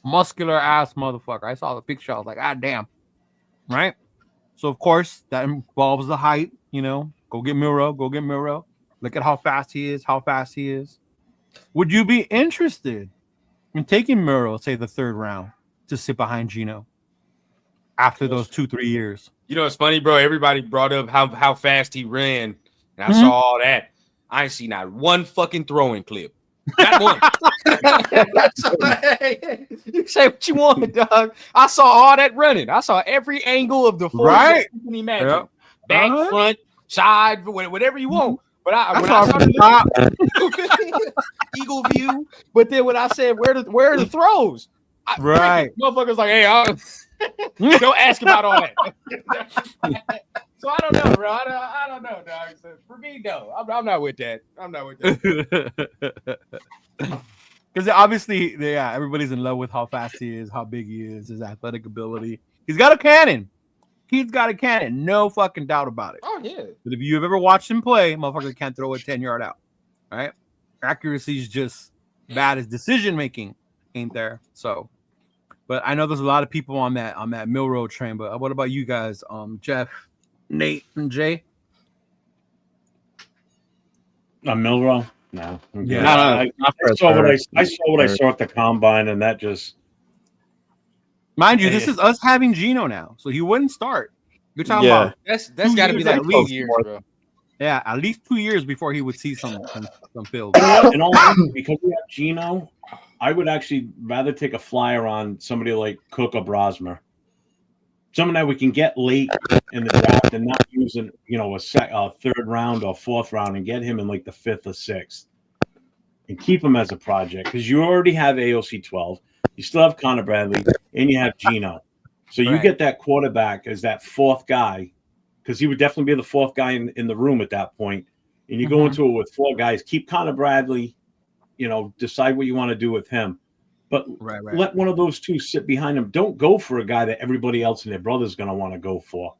Speaker 7: Muscular ass motherfucker. I saw the picture. I was like, ah, damn, right? So of course that involves the height. Go get Milroe. Look at how fast he is. Would you be interested in taking Milroe, say the 3rd round, to sit behind Geno after those 2-3 years?
Speaker 9: You know, it's funny, bro. Everybody brought up how fast he ran, and I saw all that. I ain't seen not one fucking throwing clip. Not one. You say what you want, dog. I saw all that running. I saw every angle of the 40
Speaker 7: right.
Speaker 9: You can imagine. Yep. Back, front, side, whatever you want. But I
Speaker 7: saw the top
Speaker 9: eagle view. But then when I said where are the throws?
Speaker 7: Right.
Speaker 9: Motherfuckers like, hey, don't ask about all that. So I don't know, bro. I don't know, dog. So for me, no, I'm not with that.
Speaker 7: Because obviously, everybody's in love with how fast he is, how big he is, his athletic ability. He's got a cannon. No fucking doubt about it.
Speaker 9: Oh yeah.
Speaker 7: But if you've ever watched him play, motherfucker can't throw a 10-yard out. Right? Accuracy is just bad. His decision making ain't there. So, but I know there's a lot of people on that Milroe train. But what about you guys, Jeff, Nate, and Jay?
Speaker 4: Milroe? No.
Speaker 7: Yeah.
Speaker 4: I saw what I saw at the combine, and that just.
Speaker 7: Mind you, this is us having Geno now, so he wouldn't start. You're talking about
Speaker 9: that's got to be like 2 years, bro.
Speaker 7: Yeah, at least 2 years before he would see some field.
Speaker 4: Because we have Geno, I would actually rather take a flyer on somebody like Cook or Brosmer, someone that we can get late in the draft and not using a 3rd round or 4th round and get him in like the 5th or 6th and keep him as a project because you already have AOC 12. You still have Connor Bradley, and you have Geno. So you get that quarterback as that 4th guy, because he would definitely be the 4th guy in the room at that point. And you go into it with 4 guys. Keep Connor Bradley decide what you want to do with him. But
Speaker 7: Right.
Speaker 4: let one of those two sit behind him. Don't go for a guy that everybody else and their brother's going to want to go for.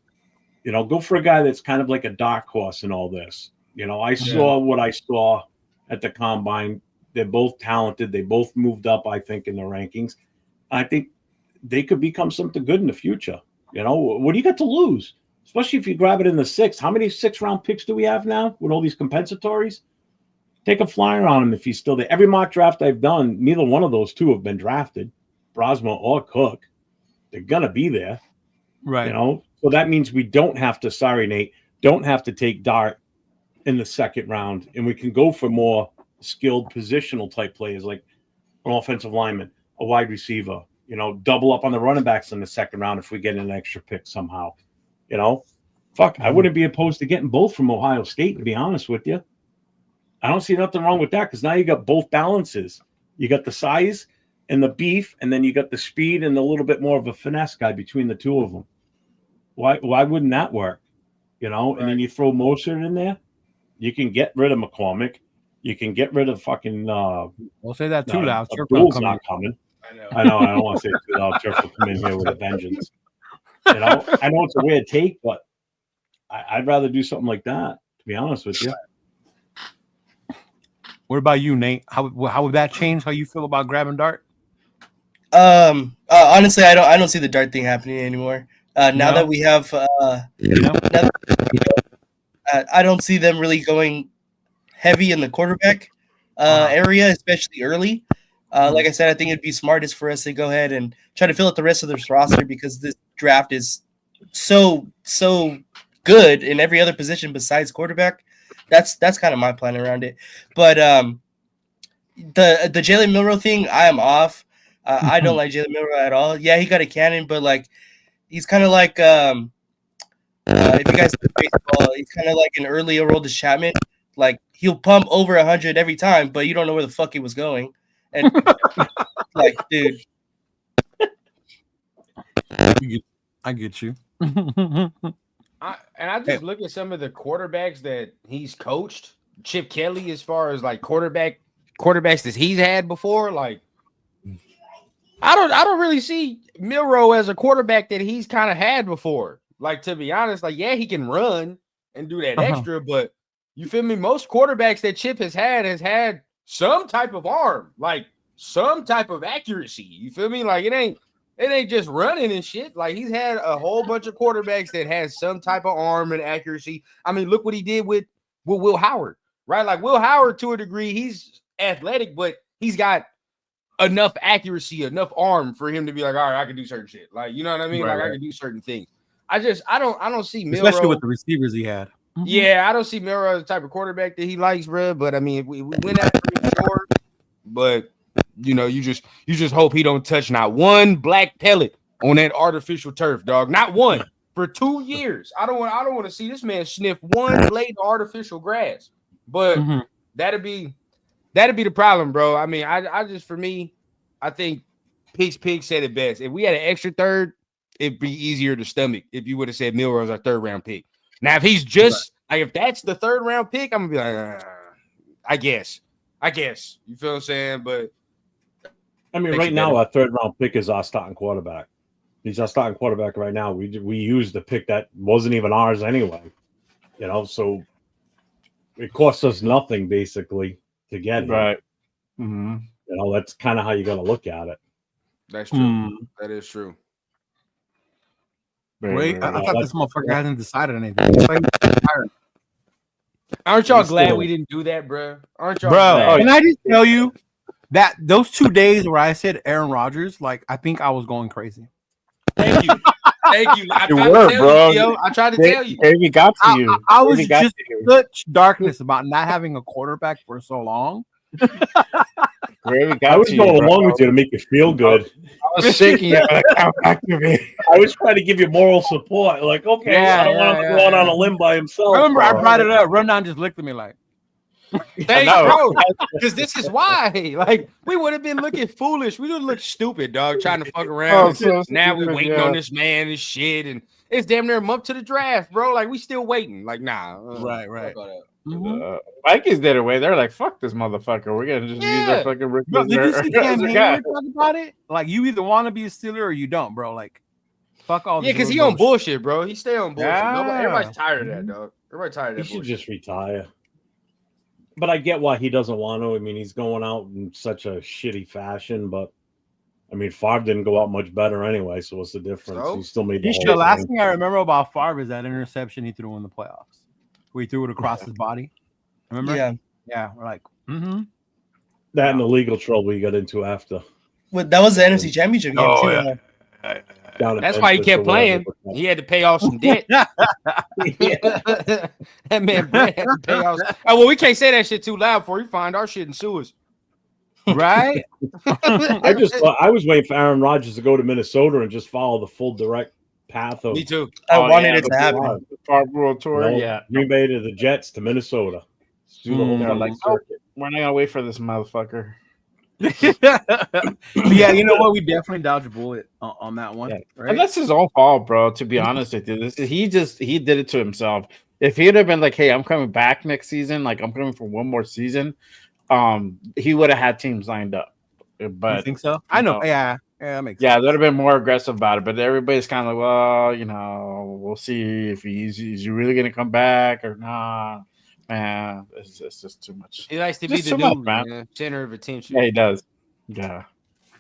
Speaker 4: Go for a guy that's kind of like a dark horse in all this. I saw what I saw at the combine. They're both talented. They both moved up, I think, in the rankings. I think they could become something good in the future. What do you got to lose? Especially if you grab it in the 6th. How many 6th-round picks do we have now with all these compensatories? Take a flyer on him if he's still there. Every mock draft I've done, neither one of those two have been drafted, Brosma or Cook. They're going to be there.
Speaker 7: Right.
Speaker 4: So that means we don't have to, sorry, Nate, don't have to take Dart in the 2nd round, and we can go for more skilled positional type players like an offensive lineman, a wide receiver, double up on the running backs in the 2nd round if we get an extra pick somehow. I wouldn't be opposed to getting both from Ohio State, to be honest with you. I don't see nothing wrong with that because now you got both balances. You got the size and the beef, and then you got the speed and a little bit more of a finesse guy between the two of them. Why wouldn't that work? And then you throw Mostert in there. You can get rid of McCormick. You can get rid of fucking.
Speaker 7: Don't say that too loud.
Speaker 4: Abdul's not coming. I know. I don't want to say it too loud. Church will come in here with a vengeance. I know it's a weird take, but I'd rather do something like that. To be honest with you.
Speaker 7: What about you, Nate? How would that change how you feel about grabbing Dart?
Speaker 6: Honestly, I don't see the Dart thing happening anymore. Now that we have, I don't see them really going heavy in the quarterback area, especially early. Like I said, I think it'd be smartest for us to go ahead and try to fill out the rest of this roster because this draft is so good in every other position besides quarterback. That's kind of my plan around it. But the Jalen Milroe thing, I am off. I don't like Jalen Milroe at all. Yeah, he got a cannon, but like he's kind of like if you guys play baseball, he's kind of like an early Aroldis Chapman. Like he'll pump over 100 every time, but you don't know where the fuck he was going. And like, dude,
Speaker 7: I get you.
Speaker 9: I just look at some of the quarterbacks that he's coached. Chip Kelly, as far as like quarterbacks that he's had before, like I don't really see Milroe as a quarterback that he's kind of had before. Like, to be honest, like, yeah, he can run and do that extra, but you feel me? Most quarterbacks that Chip has had some type of arm, like some type of accuracy. You feel me? Like it ain't just running and shit. Like he's had a whole bunch of quarterbacks that has some type of arm and accuracy. I mean, look what he did with Will Howard, right? Like Will Howard, to a degree, he's athletic, but he's got enough accuracy, enough arm for him to be like, all right, I can do certain shit. Like, you know what I mean? I can do certain things. I don't see Milroe,
Speaker 7: especially with the receivers he had.
Speaker 9: Yeah, I don't see Milroe as the type of quarterback that he likes, bro. But I mean, we went after him short, but you just hope he don't touch not one black pellet on that artificial turf, dog. Not one for 2 years. I don't want to see this man sniff one blade of artificial grass. But that'd be the problem, bro. I mean, I just, for me, I think Pig said it best. If we had an extra third, it'd be easier to stomach if you would have said Milroe's our 3rd round pick. Now, if he's just like, if that's the 3rd round pick, I'm gonna be like, I guess. You feel what I'm saying? But
Speaker 4: I mean, right now, our 3rd round pick is our starting quarterback. He's our starting quarterback right now. We used the pick that wasn't even ours anyway. So it cost us nothing basically to get him.
Speaker 8: Right.
Speaker 4: That's kind of how you got to look at it.
Speaker 9: That's true. That is true.
Speaker 7: Wait, I thought this motherfucker hasn't decided anything.
Speaker 9: Aren't y'all glad we didn't do that, bro? Aren't y'all
Speaker 7: bro?
Speaker 9: glad?
Speaker 7: Can I just tell you that those 2 days where I said Aaron Rodgers, like I think I was going crazy.
Speaker 9: Thank you. I tried to tell you.
Speaker 8: Maybe got to you.
Speaker 7: I was just such darkness about not having a quarterback for so long.
Speaker 4: I was going along with you to make you feel good.
Speaker 8: I was shaking you. Like, come back to me.
Speaker 4: I was trying to give you moral support. Like, okay, I don't want him to go out on a limb by himself.
Speaker 7: Remember, I brought it up. Rundown just looked at me like,
Speaker 9: thanks, bro. Because this is why. Like, we would have been looking foolish. We would look stupid, dog, trying to fuck around. Now we waiting on this man and shit. And it's damn near a month to the draft, bro. Like, we still waiting. Like, nah.
Speaker 7: Right.
Speaker 5: Vikings did away. They're like, fuck this motherfucker. We're gonna just use our fucking rookie.
Speaker 7: Bro, did you see Cam Hayward talk about it? Like, you either want to be a Steeler or you don't, bro. Like, fuck all.
Speaker 9: Yeah, because he on bullshit, bro. He stay on bullshit.
Speaker 7: Yeah.
Speaker 9: Everybody's tired of that, dog. Everybody's tired of that.
Speaker 4: He should
Speaker 9: bullshit.
Speaker 4: just retire. But I get why he doesn't want to. I mean, he's going out in such a shitty fashion, but I mean, Favre didn't go out much better anyway, so what's the difference?
Speaker 9: So?
Speaker 4: He still made the
Speaker 7: The
Speaker 4: whole
Speaker 7: last
Speaker 4: thing.
Speaker 7: thing I remember about Favre is that interception he threw in the playoffs, where he threw it across his body. Remember? Yeah. We're like,
Speaker 4: That and the legal trouble he got into after.
Speaker 6: Well, that was the NFC Championship game
Speaker 4: Oh,
Speaker 6: too.
Speaker 4: yeah.
Speaker 6: huh?
Speaker 9: That's why he kept playing. He had to pay off some debt. That man Brad had to pay off. Oh, well, we can't say that shit too loud before we find our shit in sewers.
Speaker 7: Right?
Speaker 4: I was waiting for Aaron Rodgers to go to Minnesota and just follow the full direct path of.
Speaker 9: Me too.
Speaker 6: I wanted it to happen.
Speaker 5: Favre World Tour.
Speaker 4: Well,
Speaker 5: Yeah.
Speaker 4: Green Bay to the Jets to Minnesota. Let's do the whole
Speaker 5: They're
Speaker 4: fucking
Speaker 5: like,
Speaker 4: circuit.
Speaker 5: we're not gonna wait for this motherfucker.
Speaker 7: Yeah, you know what? We definitely dodged a bullet on that one.
Speaker 5: Yeah.
Speaker 7: Right?
Speaker 5: And that's his own fault, bro. To be honest with you, he did it to himself. If he'd have been like, "Hey, I'm coming back next season. Like, I'm coming for one more season," he would have had teams lined up. But
Speaker 7: you think so? I know. Yeah, that makes sense.
Speaker 5: yeah, they'd have been more aggressive about it. But everybody's kind of like, well, we'll see if he's really gonna come back or not. Man, it's just too much.
Speaker 9: He likes to be
Speaker 5: Just
Speaker 9: the
Speaker 5: too much,
Speaker 9: dude,
Speaker 5: man.
Speaker 9: man. Center of attention.
Speaker 5: Yeah, he does. Yeah,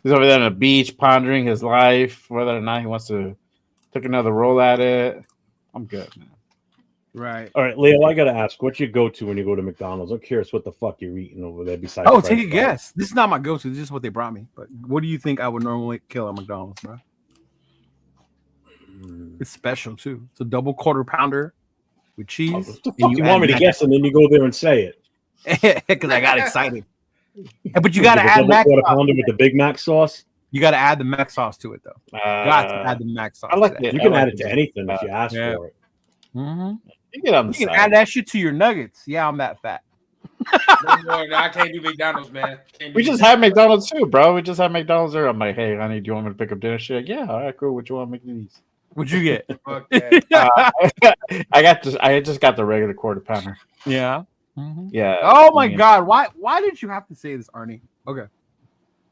Speaker 5: he's over there on the beach pondering his life, whether or not he wants to take another roll at it. I'm good, man.
Speaker 7: Right.
Speaker 4: All right, Leo, I gotta ask, what's your go-to when you go to McDonald's? I'm curious what the fuck you're eating over there besides.
Speaker 7: Oh,
Speaker 4: French
Speaker 7: take a
Speaker 4: fries.
Speaker 7: guess. This is not my go-to. This is what they brought me. But what do you think I would normally kill at McDonald's, bro? It's special too. It's a double quarter pounder with cheese.
Speaker 4: What the fuck you want me to
Speaker 7: add
Speaker 4: guess, and then you go there and say it?
Speaker 7: because I got excited. But you got to
Speaker 4: With the
Speaker 7: add
Speaker 4: double
Speaker 7: mac
Speaker 4: quarter
Speaker 7: sauce.
Speaker 4: pounder with the Big Mac sauce.
Speaker 7: You got to add the mac sauce to it, though. Got to add the mac sauce.
Speaker 5: I like
Speaker 7: to that.
Speaker 5: it.
Speaker 4: You can
Speaker 5: I
Speaker 4: add
Speaker 5: like
Speaker 4: it to anything if you ask for it.
Speaker 7: Mhm.
Speaker 5: You get on the
Speaker 7: You can
Speaker 5: side.
Speaker 7: add that shit to your nuggets. Yeah, I'm that fat.
Speaker 9: No, I can't do McDonald's, man.
Speaker 5: We just had McDonald's too, bro. We just had McDonald's there. I'm like, hey, honey, do you want me to pick up dinner? She's like, yeah, all right, cool. What you want me to eat?
Speaker 7: What'd you get?
Speaker 9: Fuck that.
Speaker 5: I just got the regular quarter pounder.
Speaker 7: Yeah. Mhm.
Speaker 5: Yeah.
Speaker 7: Oh my
Speaker 5: Yeah.
Speaker 7: God! Why did you have to say this, Arnie? Okay,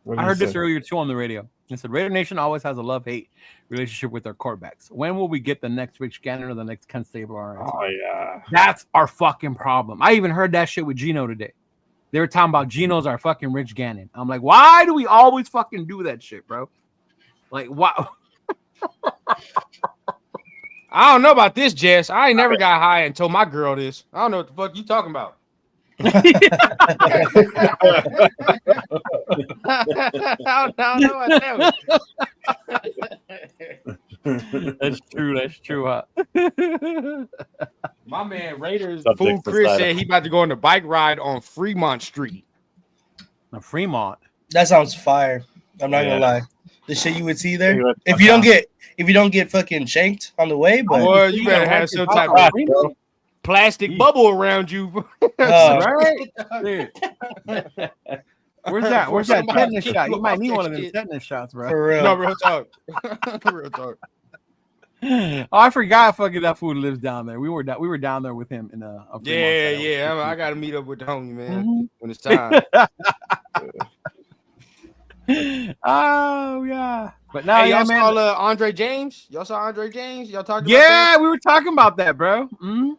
Speaker 5: What
Speaker 7: I
Speaker 5: do
Speaker 7: heard
Speaker 5: you
Speaker 7: this
Speaker 5: say?
Speaker 7: earlier too on the radio. It said Raider Nation always has a love-hate relationship with their quarterbacks. When will we get the next Rich Gannon or the next Ken Stabler?
Speaker 5: Oh yeah.
Speaker 7: That's our fucking problem. I even heard that shit with Geno today. They were talking about Geno's our fucking Rich Gannon. I'm like, why do we always fucking do that shit, bro? Like, why?
Speaker 9: I don't know about this, Jess. I ain't never got high and told my girl this. I don't know what the fuck you talking about. I don't know what that was.
Speaker 7: That's true. That's true. Huh?
Speaker 9: My man Raiders
Speaker 5: Subject
Speaker 9: fool Chris
Speaker 5: decided.
Speaker 9: said he about to go on a bike ride on Fremont Street.
Speaker 7: Now, Fremont.
Speaker 6: That sounds fire. I'm not
Speaker 5: Yeah.
Speaker 6: gonna lie. The shit you would see there.
Speaker 5: You would-
Speaker 6: If you don't get fucking shanked on the way, but
Speaker 9: Boy, you better have some type of plastic bubble around you.
Speaker 7: Right? Dude. Where's that? Where's that
Speaker 9: Somebody
Speaker 7: tetanus
Speaker 9: kick
Speaker 7: shot?
Speaker 9: you
Speaker 7: You might
Speaker 9: off
Speaker 7: need
Speaker 9: that
Speaker 7: one of them
Speaker 9: shit.
Speaker 7: tetanus shots, bro.
Speaker 6: for real.
Speaker 9: No, real talk. Real talk.
Speaker 7: Oh, I forgot. Fucking that food lives down there. We were down there with him in a Fremont
Speaker 9: Yeah,
Speaker 7: sale.
Speaker 9: yeah. I got to meet up with the homie, man,
Speaker 7: Mhm.
Speaker 9: when it's time.
Speaker 7: Oh yeah, but now
Speaker 9: Hey,
Speaker 7: yeah,
Speaker 9: y'all
Speaker 7: man.
Speaker 9: saw Andre James? Y'all saw Andre James? Y'all talked about
Speaker 7: Yeah, we were talking about that, bro. Mhm.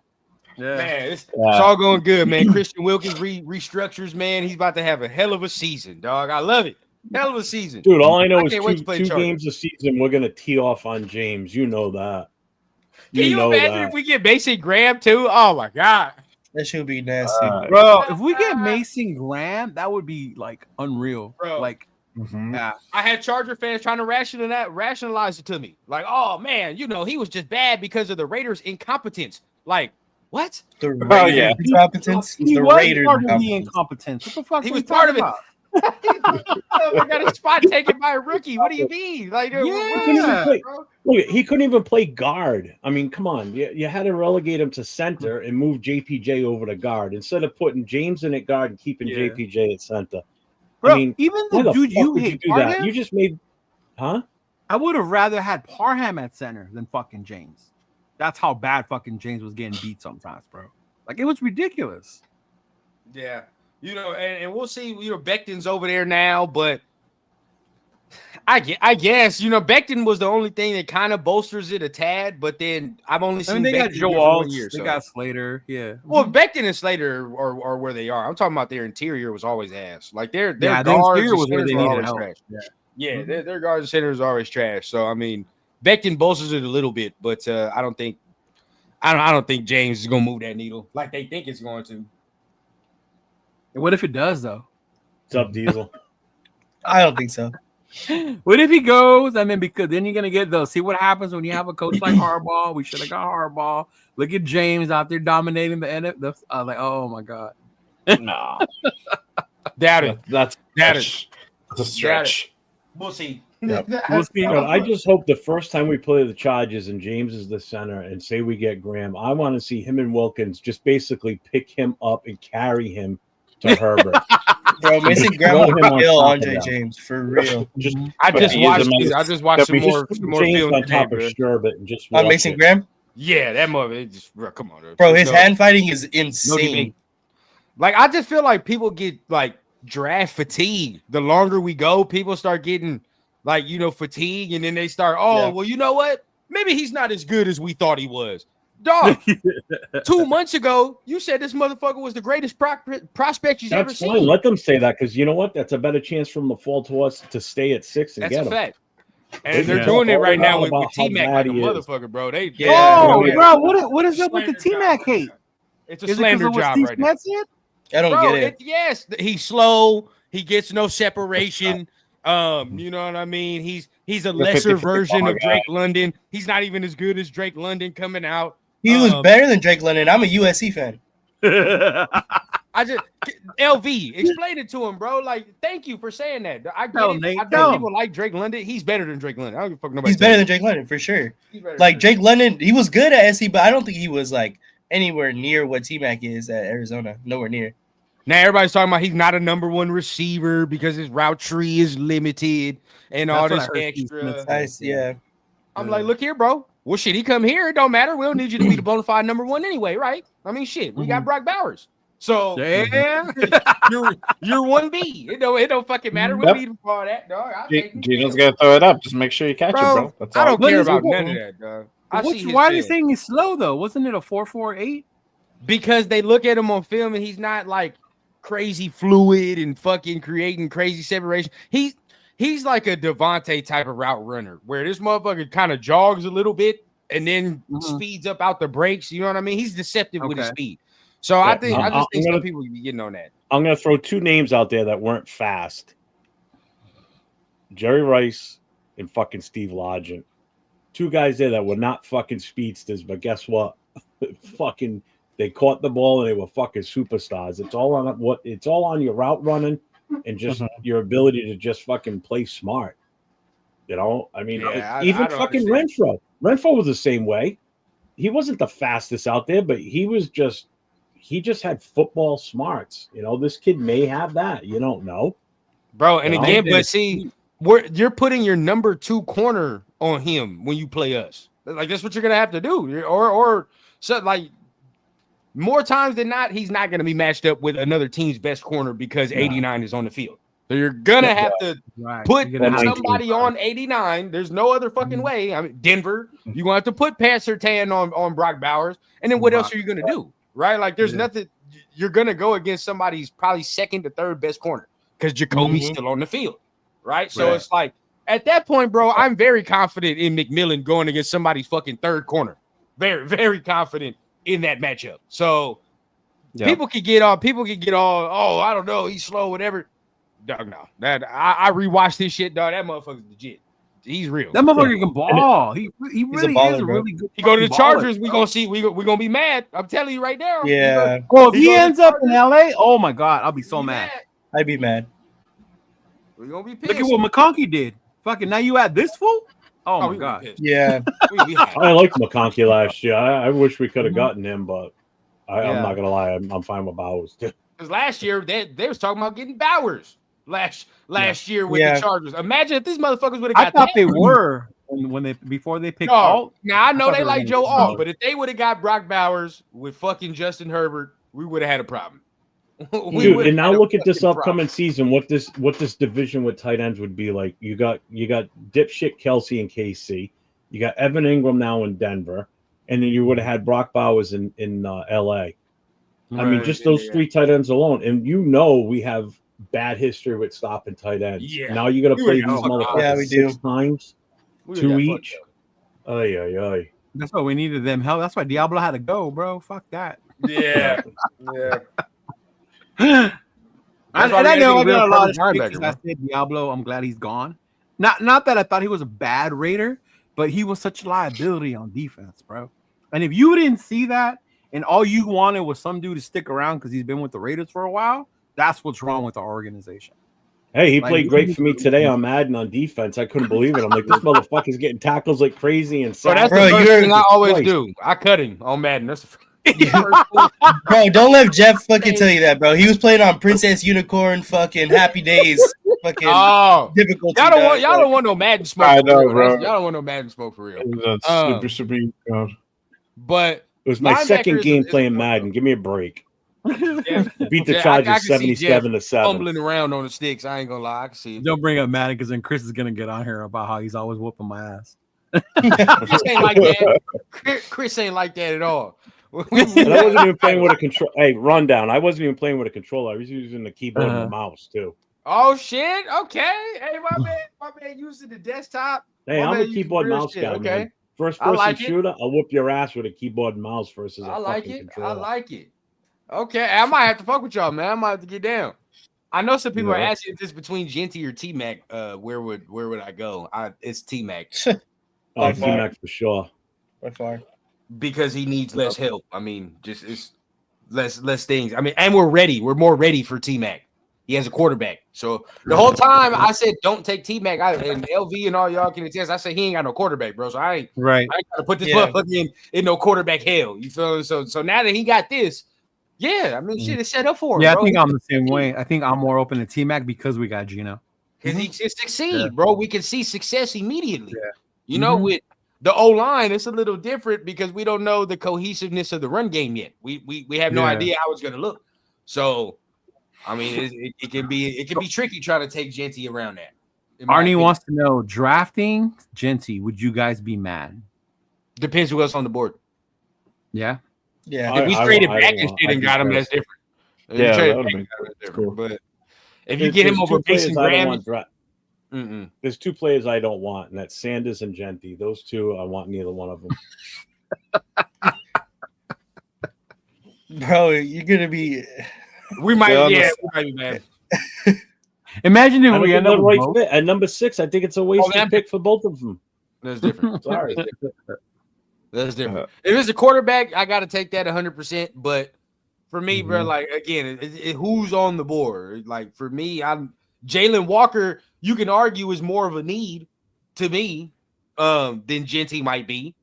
Speaker 9: that?
Speaker 7: Yeah.
Speaker 9: Man, it's
Speaker 5: Yeah.
Speaker 9: all going good, man. Christian Wilkins restructures, man. He's about to have a hell of a season, dog. I love it. Hell of a season.
Speaker 4: Dude, all I know
Speaker 9: I
Speaker 4: is
Speaker 9: can't wait to play
Speaker 4: two
Speaker 9: Chargers.
Speaker 4: games a season. We're gonna tee off on James. You know that.
Speaker 9: Can you
Speaker 4: know
Speaker 9: imagine
Speaker 4: that.
Speaker 9: if we get Mason Graham too? Oh my god.
Speaker 6: That should be nasty.
Speaker 7: Bro, if we get Mason Graham, that would be like unreal.
Speaker 9: Bro.
Speaker 7: Like,
Speaker 5: Mhm.
Speaker 7: yeah,
Speaker 9: I had Charger fans trying to rationalize it to me. Like, oh man, he was just bad because of the Raiders' incompetence. Like, what?
Speaker 6: The
Speaker 5: Oh, yeah.
Speaker 6: Raiders incompetence.
Speaker 7: he
Speaker 6: The
Speaker 7: was
Speaker 6: Raiders
Speaker 7: part of the
Speaker 6: incompetence.
Speaker 7: incompetence. What the fuck?
Speaker 9: He
Speaker 7: are
Speaker 9: was
Speaker 7: you
Speaker 9: part of
Speaker 7: talking
Speaker 9: it.
Speaker 7: about?
Speaker 9: I got his spot taken by a rookie. What do you mean? Like,
Speaker 7: Yeah.
Speaker 4: Couldn't even play- Look, he couldn't even play guard. I mean, come on. You had to relegate him to center and move JPJ over to guard instead of putting James in at guard and keeping
Speaker 7: Yeah.
Speaker 4: JPJ at center.
Speaker 7: Bro,
Speaker 4: I mean,
Speaker 7: even
Speaker 4: why
Speaker 7: the dude
Speaker 4: fuck
Speaker 7: you
Speaker 4: would
Speaker 7: hate,
Speaker 4: do that?
Speaker 7: Parham,
Speaker 4: You just made, huh?
Speaker 7: I would have rather had Parham at center than fucking James. That's how bad fucking James was getting beat sometimes, bro. Like it was ridiculous.
Speaker 9: Yeah, and we'll see. Becton's over there now, but I guess Becton was the only thing that kind of bolsters it a tad. But then I've only seen
Speaker 7: they got
Speaker 9: Becton
Speaker 7: Joe
Speaker 9: here for
Speaker 7: Alt,
Speaker 9: 1 year.
Speaker 7: they
Speaker 9: So.
Speaker 7: got Slater. Yeah.
Speaker 9: Well, Becton and Slater are where they are. I'm talking about their interior was always ass. Like their
Speaker 7: the
Speaker 9: guards
Speaker 7: interior was where they
Speaker 9: were
Speaker 7: needed
Speaker 9: always
Speaker 7: help.
Speaker 9: trash.
Speaker 7: Yeah.
Speaker 9: Their guards and centers are always trash. So I mean, Becton bolsters it a little bit, but I don't think James is gonna move that needle like they think it's going to.
Speaker 7: And what if it does though?
Speaker 4: What's up, Diesel?
Speaker 6: I don't think so.
Speaker 7: What if he goes? I mean, because then you're gonna get those. See what happens when you have a coach like Harbaugh. We should have got Harbaugh. Look at James out there dominating the NFL. Like, oh my god.
Speaker 5: No,
Speaker 9: Doubt it.
Speaker 5: that's a stretch.
Speaker 9: We'll see.
Speaker 6: Yep.
Speaker 7: We'll see.
Speaker 4: I just hope the first time we play the Chargers and James is the center and say we get Graham, I want to see him and Wilkins just basically pick him up and carry him to Herbert.
Speaker 6: Bro, Mason Graham
Speaker 4: Throw him
Speaker 6: will
Speaker 4: on
Speaker 6: kill
Speaker 4: top of
Speaker 6: Andre
Speaker 4: them.
Speaker 6: James for real.
Speaker 9: I just watched
Speaker 4: That
Speaker 9: some
Speaker 4: we
Speaker 9: more
Speaker 4: just put James
Speaker 9: film
Speaker 4: on
Speaker 9: today,
Speaker 4: top of
Speaker 9: bro.
Speaker 4: Sherbert and just
Speaker 6: On
Speaker 4: watch
Speaker 6: Mason
Speaker 4: it.
Speaker 6: Graham?
Speaker 9: Yeah, that mother. Bro, come on,
Speaker 6: Bro, his
Speaker 9: No.
Speaker 6: hand fighting is
Speaker 9: No
Speaker 6: insane.
Speaker 9: debate. Like I just feel like people get like draft fatigue. The longer we go, people start getting like fatigue, and then they start. Oh,
Speaker 6: Yeah.
Speaker 9: well, you know what? Maybe he's not as good as we thought he was. Dog. 2 months ago, you said this motherfucker was the greatest prospect you've ever
Speaker 4: That's
Speaker 9: seen.
Speaker 4: fine. Let them say that because you know what? That's a better chance for them to fall to us to stay at 6 and
Speaker 9: That's
Speaker 4: get
Speaker 9: a
Speaker 4: them.
Speaker 9: fact. And they're
Speaker 4: Yeah.
Speaker 9: doing it right now
Speaker 4: All
Speaker 9: with
Speaker 4: about how
Speaker 9: T-Mac like a
Speaker 4: bad he is.
Speaker 9: motherfucker, bro. They
Speaker 6: Yeah.
Speaker 7: Oh,
Speaker 6: Yeah.
Speaker 7: bro, what is up with the T-Mac hate?
Speaker 9: It's a
Speaker 7: Is it
Speaker 9: slander
Speaker 7: because of what
Speaker 9: job
Speaker 7: Steve
Speaker 9: right now.
Speaker 7: Smith said?
Speaker 6: I don't
Speaker 9: Bro,
Speaker 6: get it.
Speaker 9: yes, he's slow. He gets no separation. You know what I mean? He's a lesser version of Drake London. He's not even as good as Drake London coming out.
Speaker 6: He was better than Drake London. I'm a USC fan.
Speaker 9: I just LV explain it to him, bro. Like, thank you for saying that. I get it.
Speaker 7: Nate,
Speaker 9: I
Speaker 7: tell
Speaker 9: think
Speaker 7: him.
Speaker 9: people like Drake London. He's better than Drake London. I don't give a fuck nobody.
Speaker 6: He's better than Drake London for sure.
Speaker 9: Like
Speaker 6: Like Drake London, he was good at SC, but I don't think he was like anywhere near what T-Mac is at Arizona. Nowhere near.
Speaker 9: Now everybody's talking about he's not a number one receiver because his route tree is limited and all
Speaker 7: That's
Speaker 9: this
Speaker 7: what I heard Steve
Speaker 9: extra.
Speaker 7: Smith say.
Speaker 6: Nice, yeah.
Speaker 9: I'm like, look here, bro. Well, shit, he come here. It don't matter. We don't need you to be the bona fide number one anyway, right? I mean, shit, we got Brock Bowers. So
Speaker 7: Yeah.
Speaker 9: you're 1B. It don't fucking matter. We don't need him for all that, dog. I'll take him.
Speaker 5: Geno's gonna throw it up. Just make sure you catch it, bro. That's all.
Speaker 9: I don't
Speaker 7: What
Speaker 9: care
Speaker 7: is
Speaker 9: about
Speaker 7: it?
Speaker 9: none of that, dog. I see his
Speaker 7: Why are they
Speaker 9: film.
Speaker 7: saying he's slow though? Wasn't it a 4.48?
Speaker 9: Because they look at him on film and he's not like crazy fluid and fucking creating crazy separation. He's like a Devontae type of route runner where this motherfucker kind of jogs a little bit and then speeds up out the brakes. You know what I mean? He's deceptive with his
Speaker 7: Okay.
Speaker 9: speed. So I just think
Speaker 4: I'm
Speaker 9: some
Speaker 4: gonna-
Speaker 9: people be getting on that.
Speaker 4: I'm going to throw two names out there that weren't fast. Jerry Rice and fucking Steve Largent. Two guys there that were not fucking speedsters, but guess what? Fucking they caught the ball and they were fucking superstars. It's all on your route running and just your ability to just fucking play smart. You know, I mean,
Speaker 9: Yeah,
Speaker 4: even
Speaker 9: I don't
Speaker 4: fucking
Speaker 9: understand.
Speaker 4: Renfro was the same way. He wasn't the fastest out there, but he just had football smarts. You know, this kid may have that. You don't know.
Speaker 9: Bro, and
Speaker 4: No.
Speaker 9: again, but see, you're putting your number 2 corner on him when you play us. Like that's what you're gonna have to do. Or so like more times than not, he's not gonna be matched up with another team's best corner because 89 is on the field. So you're gonna have to put
Speaker 7: You're gonna have to-
Speaker 9: somebody on 89. There's no other fucking way. I mean, Denver, you're gonna have to put Pat Surtain on Brock Bowers, and then what else are you gonna do? Right? Like there's nothing. You're gonna go against somebody's probably second to third best corner because Jacoby's still on the field, right? So it's like at that point, bro, I'm very confident in McMillan going against somebody's fucking third corner. Very, very confident in that matchup. So people could get all. Oh, I don't know. He's slow, whatever. Dog, no. That I rewatched this shit, dog. That motherfucker's legit. He's real.
Speaker 7: That motherfucker can ball. He really
Speaker 6: baller,
Speaker 7: is a
Speaker 6: bro.
Speaker 7: really good.
Speaker 9: He go to the
Speaker 7: fucking
Speaker 9: Chargers.
Speaker 7: baller.
Speaker 9: We gonna see. We gonna be mad. I'm telling you right now.
Speaker 6: Yeah,
Speaker 7: Oh, if
Speaker 9: He
Speaker 7: he
Speaker 9: go to
Speaker 7: ends
Speaker 9: the
Speaker 7: up in LA, oh my god, I'll be so
Speaker 9: Be
Speaker 7: mad.
Speaker 6: I'd be mad.
Speaker 9: We gonna be pissed.
Speaker 7: Look at what McConkey did. Fucking now you at this fool? Oh my
Speaker 9: we gonna
Speaker 7: god.
Speaker 9: be pissed.
Speaker 6: Yeah,
Speaker 9: We be hot.
Speaker 4: I liked McConkey last year. I wish we could have gotten him, but I'm
Speaker 7: Yeah.
Speaker 4: not gonna lie. I'm fine with Bowers.
Speaker 9: Because last year they was talking about getting Bowers last year with
Speaker 6: Yeah.
Speaker 9: the Chargers. Imagine if these motherfuckers would have
Speaker 7: I
Speaker 9: got
Speaker 7: thought
Speaker 9: that.
Speaker 7: they were. when they before they picked
Speaker 9: No,
Speaker 7: Alt.
Speaker 9: now I know
Speaker 7: thought
Speaker 9: they
Speaker 7: were
Speaker 9: like
Speaker 7: gonna
Speaker 9: Joe
Speaker 7: go
Speaker 9: Alt, but if they would have got Brock Bowers with fucking Justin Herbert, we would have had a problem.
Speaker 4: Dude, and now look at this upcoming season. What this division with tight ends would be like. You got dipshit Kelsey in KC. You got Evan Ingram now in Denver, and then you would have had Brock Bowers in LA. I mean, just those three tight ends alone, and we have bad history with stopping tight ends.
Speaker 9: Yeah.
Speaker 4: Now you got to play these motherfuckers
Speaker 6: we
Speaker 4: 6
Speaker 6: do.
Speaker 4: times,
Speaker 9: We
Speaker 4: 2
Speaker 9: got
Speaker 4: each. Ay, ay, ay.
Speaker 7: That's why we needed them. Hell, that's why Diablo had to go, bro. Fuck that.
Speaker 9: Yeah, yeah.
Speaker 7: I know I got a lot of
Speaker 9: linebacker,
Speaker 7: shit 'cause I said Diablo. I'm glad he's gone. Not that I thought he was a bad Raider, but he was such a liability on defense, bro. And if you didn't see that, and all you wanted was some dude to stick around because he's been with the Raiders for a while, that's what's wrong with our organization.
Speaker 4: Hey, he played great for me today on Madden on defense. I couldn't believe it. I'm like, this motherfucker's getting tackles like crazy and
Speaker 9: So that's
Speaker 6: Bro,
Speaker 9: the first thing I always
Speaker 4: Christ.
Speaker 9: do. I cut him on Madden. That's
Speaker 6: Bro, don't let Jeff fucking tell you that, bro. He was playing on Princess Unicorn, fucking Happy Days, fucking
Speaker 9: oh,
Speaker 6: difficulty.
Speaker 9: y'all don't want no Madden smoke.
Speaker 8: I
Speaker 9: for
Speaker 8: know,
Speaker 9: real.
Speaker 8: bro.
Speaker 9: Y'all don't want no Madden smoke for real.
Speaker 8: That's super good.
Speaker 9: But
Speaker 4: It was my
Speaker 9: linebacker
Speaker 4: second
Speaker 9: is-
Speaker 4: game
Speaker 9: is-
Speaker 4: playing Madden. Give me a break.
Speaker 9: Yeah,
Speaker 4: Beat the
Speaker 9: yeah, I
Speaker 4: Chargers
Speaker 9: can see Jeff
Speaker 4: 77-7.
Speaker 9: fumbling around on the sticks. I ain't gonna lie. I can see it.
Speaker 7: Don't bring up Madden because then Chris is gonna get on here about how he's always whooping my ass.
Speaker 9: Chris ain't like that. Chris ain't like that at all.
Speaker 4: And I wasn't even playing with a control. Hey, rundown. I wasn't even playing with a controller. I was using the keyboard and the mouse too.
Speaker 9: Oh shit! Okay, hey, my man using the desktop.
Speaker 4: Hey,
Speaker 9: My
Speaker 4: I'm
Speaker 9: man
Speaker 4: a
Speaker 9: using
Speaker 4: keyboard
Speaker 9: real
Speaker 4: mouse
Speaker 9: shit,
Speaker 4: guy,
Speaker 9: okay.
Speaker 4: man. First
Speaker 9: I
Speaker 4: person
Speaker 9: like it.
Speaker 4: shooter, I'll whoop your ass with a keyboard and mouse versus a
Speaker 9: I like
Speaker 4: fucking
Speaker 9: it.
Speaker 4: controller.
Speaker 9: I like it. Okay, I might have to fuck with y'all, man. I might have to get down. I know some people are asking if this between Genty or T Mac. Where would I go? It's T Mac
Speaker 4: Oh, T-Mac for sure.
Speaker 6: By far.
Speaker 9: because he needs less help. I mean, just it's less things. I mean, and we're ready. We're more ready for T Mac. He has a quarterback. So the whole time I said don't take T Mac. And LV and all y'all can attest. I said he ain't got no quarterback, bro. So I ain't gotta put this motherfucker in no quarterback hell. You feel me? So now that he got this, yeah, I mean shit is set up for him.
Speaker 7: Yeah,
Speaker 9: bro.
Speaker 7: I think I'm the same way. I think I'm more open to T-Mac because we got Geno.
Speaker 9: Because he can succeed, bro. We can see success immediately.
Speaker 7: Yeah.
Speaker 9: You know, with the O-line, it's a little different because we don't know the cohesiveness of the run game yet. We have no idea how it's gonna look. So I mean it can be tricky trying to take Genty around that.
Speaker 7: Arnie wants to know drafting Genty, would you guys be mad?
Speaker 9: Depends who else on the board.
Speaker 7: Yeah.
Speaker 6: Yeah.
Speaker 9: If we traded back and shit and got him, that's different. If we traded back, that's different.
Speaker 8: cool.
Speaker 9: But if you get him over Mason Graham,
Speaker 4: there's two players I don't want, and that's Sanders and Genty. Those two, I want neither one of them.
Speaker 6: Bro, you're gonna be.
Speaker 9: we might be mad.
Speaker 7: Imagine if we end up
Speaker 4: right
Speaker 7: with both.
Speaker 4: fit. At number 6, I think it's a wasted pick for both of them.
Speaker 9: That's different.
Speaker 4: Sorry.
Speaker 9: That's different. If it's a quarterback, I got to take that 100%. But for me, bro, like again, who's on the board? Like for me, I'm Jalen Walker. You can argue is more of a need to me than Genty might be.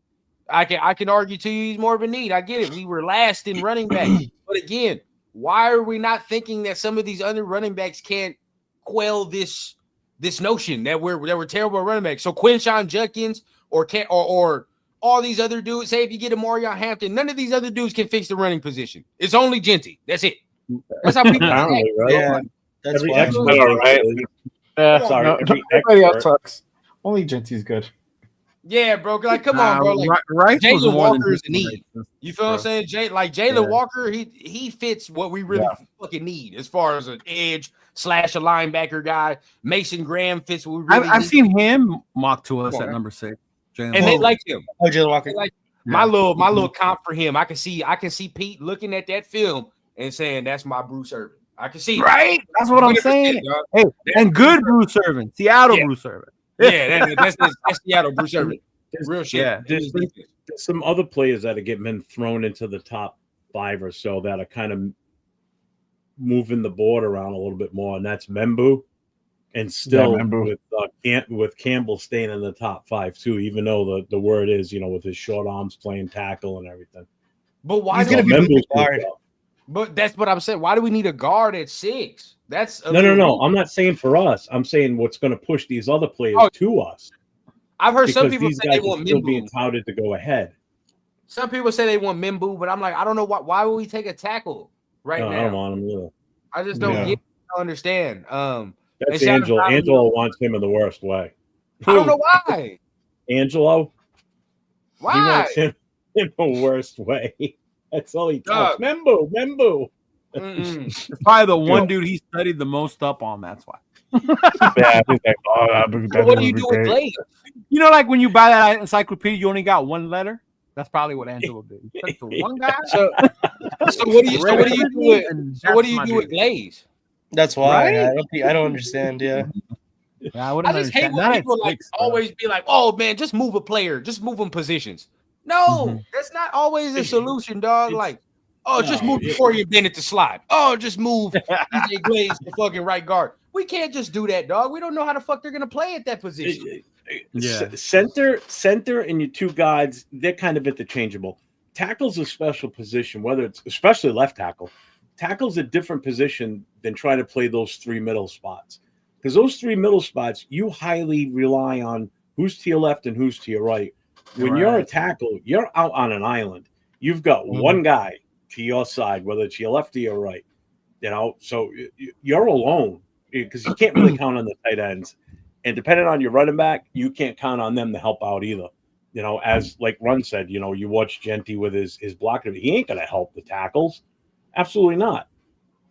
Speaker 9: I can argue to you he's more of a need. I get it. We were last in running back, but again, why are we not thinking that some of these other running backs can't quell this notion that we're terrible at running backs? So Quinshawn Judkins or all these other dudes, say if you get a Marion Hampton, none of these other dudes can fix the running position. It's only Genty. That's it. That's how people act.
Speaker 4: Apparently, right?
Speaker 6: Yeah, that's
Speaker 4: Every
Speaker 6: why.
Speaker 4: expert
Speaker 8: All right.
Speaker 4: Sorry,
Speaker 8: no,
Speaker 4: every
Speaker 8: everybody else
Speaker 4: expert-
Speaker 8: sucks. Only Genty's good.
Speaker 9: Yeah, bro. Like, come on, bro. Like,
Speaker 7: Rice was
Speaker 9: Jalen
Speaker 7: more than
Speaker 9: Walker's
Speaker 7: just
Speaker 9: a need.
Speaker 7: Rice.
Speaker 9: You feel what I'm saying? Jalen Walker, he fits what we really fucking need as far as an edge / a linebacker guy. Mason Graham fits what we really
Speaker 7: I've
Speaker 9: need.
Speaker 7: seen him mock to us
Speaker 9: Come on,
Speaker 7: at
Speaker 9: man.
Speaker 7: number 6.
Speaker 9: And they like him.
Speaker 6: Oh, Jalen Walker.
Speaker 9: They like my little comp for him. I can see Pete looking at that film and saying that's my Bruce Irvin. I can see it.
Speaker 7: Right? That's what I'm
Speaker 9: 100%,
Speaker 7: saying.
Speaker 9: dog.
Speaker 7: Hey, and good Bruce Irvin. Seattle Bruce Irvin.
Speaker 9: Yeah, that's Seattle Bruce Irvin. Real shit.
Speaker 7: Yeah.
Speaker 4: There's some other players that are getting been thrown into the top 5 or so that are kind of moving the board around a little bit more, and that's Membu, and still with Campbell staying in the top 5 too, even though the word is with his short arms playing tackle and everything.
Speaker 9: But why
Speaker 6: He's gonna be
Speaker 4: Membu's
Speaker 6: the guard.
Speaker 9: But that's what I'm saying. Why do we need a guard at 6? That's
Speaker 4: No. I'm not saying for us. I'm saying what's going to push these other players to us.
Speaker 9: I've heard some
Speaker 4: because
Speaker 9: people
Speaker 4: these
Speaker 9: say they
Speaker 4: guys are
Speaker 9: want
Speaker 4: still being
Speaker 9: Mimbu.
Speaker 4: touted to go ahead.
Speaker 9: Some people say they want Mimbu, but I'm like, I don't know why would we take a tackle right
Speaker 4: No,
Speaker 9: now?
Speaker 4: I don't want him either.
Speaker 9: I just don't
Speaker 4: Yeah.
Speaker 9: understand.
Speaker 4: That's Angelo. Angelo wants him in the worst way.
Speaker 9: I don't know why.
Speaker 4: Angelo?
Speaker 9: Why?
Speaker 4: He wants him in the worst way. That's all he talks. Membu.
Speaker 7: It's probably the one dude he studied the most up on. That's why.
Speaker 9: What do you do with Glaze?
Speaker 7: You know, like when you buy that encyclopedia, you only got one letter. That's probably what Angelo did. He took the one guy.
Speaker 9: So what do you do with Glaze?
Speaker 6: That's why
Speaker 7: Right?
Speaker 6: I don't understand. Yeah.
Speaker 7: I
Speaker 9: just hate when people always be like, "Oh man, just move a player, just move them positions." No, that's not always a solution, dog. Like, just move Corey Bennett to slot. Oh, just move DJ Glaze to fucking right guard. We can't just do that, dog. We don't know how the fuck they're gonna play at that position.
Speaker 4: Center and your two guards, they're kind of interchangeable. Tackle's a special position, whether it's especially left tackle. Tackle's a different position than trying to play those three middle spots. Because those three middle spots, you highly rely on who's to your left and who's to your right. When you're a tackle, you're out on an island. You've got one guy to your side, whether it's your left or your right. You know, so you're alone because you can't really count on the tight ends. And depending on your running back, you can't count on them to help out either. You know, as like Run said, you know, you watch Genty with his blocking. He ain't going to help the tackles. Absolutely not.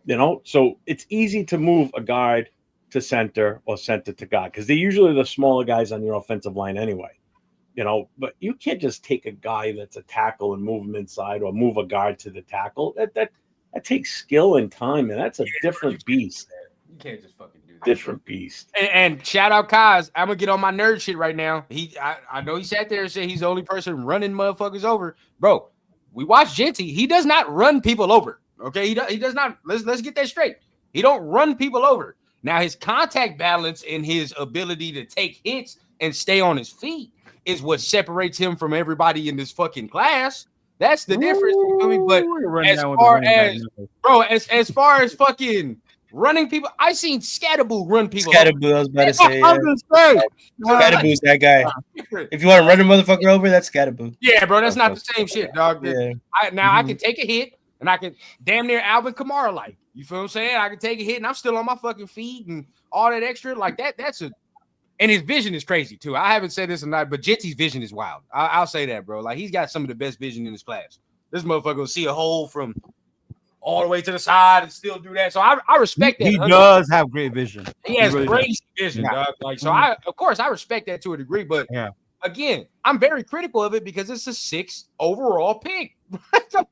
Speaker 4: You know, so it's easy to move a guard to center or center to guard because they're usually the smaller guys on your offensive line anyway. You know, but you can't just take a guy that's a tackle and move him inside or move a guard to the tackle. That takes skill and time, and that's a different beast.
Speaker 9: You can't just fucking do that.
Speaker 4: Different beast.
Speaker 9: And shout out Kaz. I'm gonna get on my nerd shit right now. I know he sat there and said he's the only person running motherfuckers over. Bro, we watch Genty. He does not run people over. Okay, he does not. Let's get that straight. He don't run people over. Now his contact balance and his ability to take hits and stay on his feet is what separates him from everybody in this fucking class. That's the difference. You feel me? But as far as fucking running people, I seen Scatterboo run people.
Speaker 6: Scatterboo, I was about to say. Scatterboo's that guy. If you want to run a motherfucker over, that's Scatterboo.
Speaker 9: Yeah, bro, that's not the same shit, dog.
Speaker 6: Yeah.
Speaker 9: I can take a hit and I can damn near Alvin Kamara like. You feel what I'm saying? I can take a hit and I'm still on my fucking feet and all that extra like that. And his vision is crazy too. I haven't said this or not, but Genty's vision is wild. I'll say that, bro. Like he's got some of the best vision in his class. This motherfucker will see a hole from all the way to the side and still do that. So I respect that.
Speaker 7: He does have great vision.
Speaker 9: He has crazy vision, dog. Like so, I respect that to a degree. But again, I'm very critical of it because it's a 6th overall pick.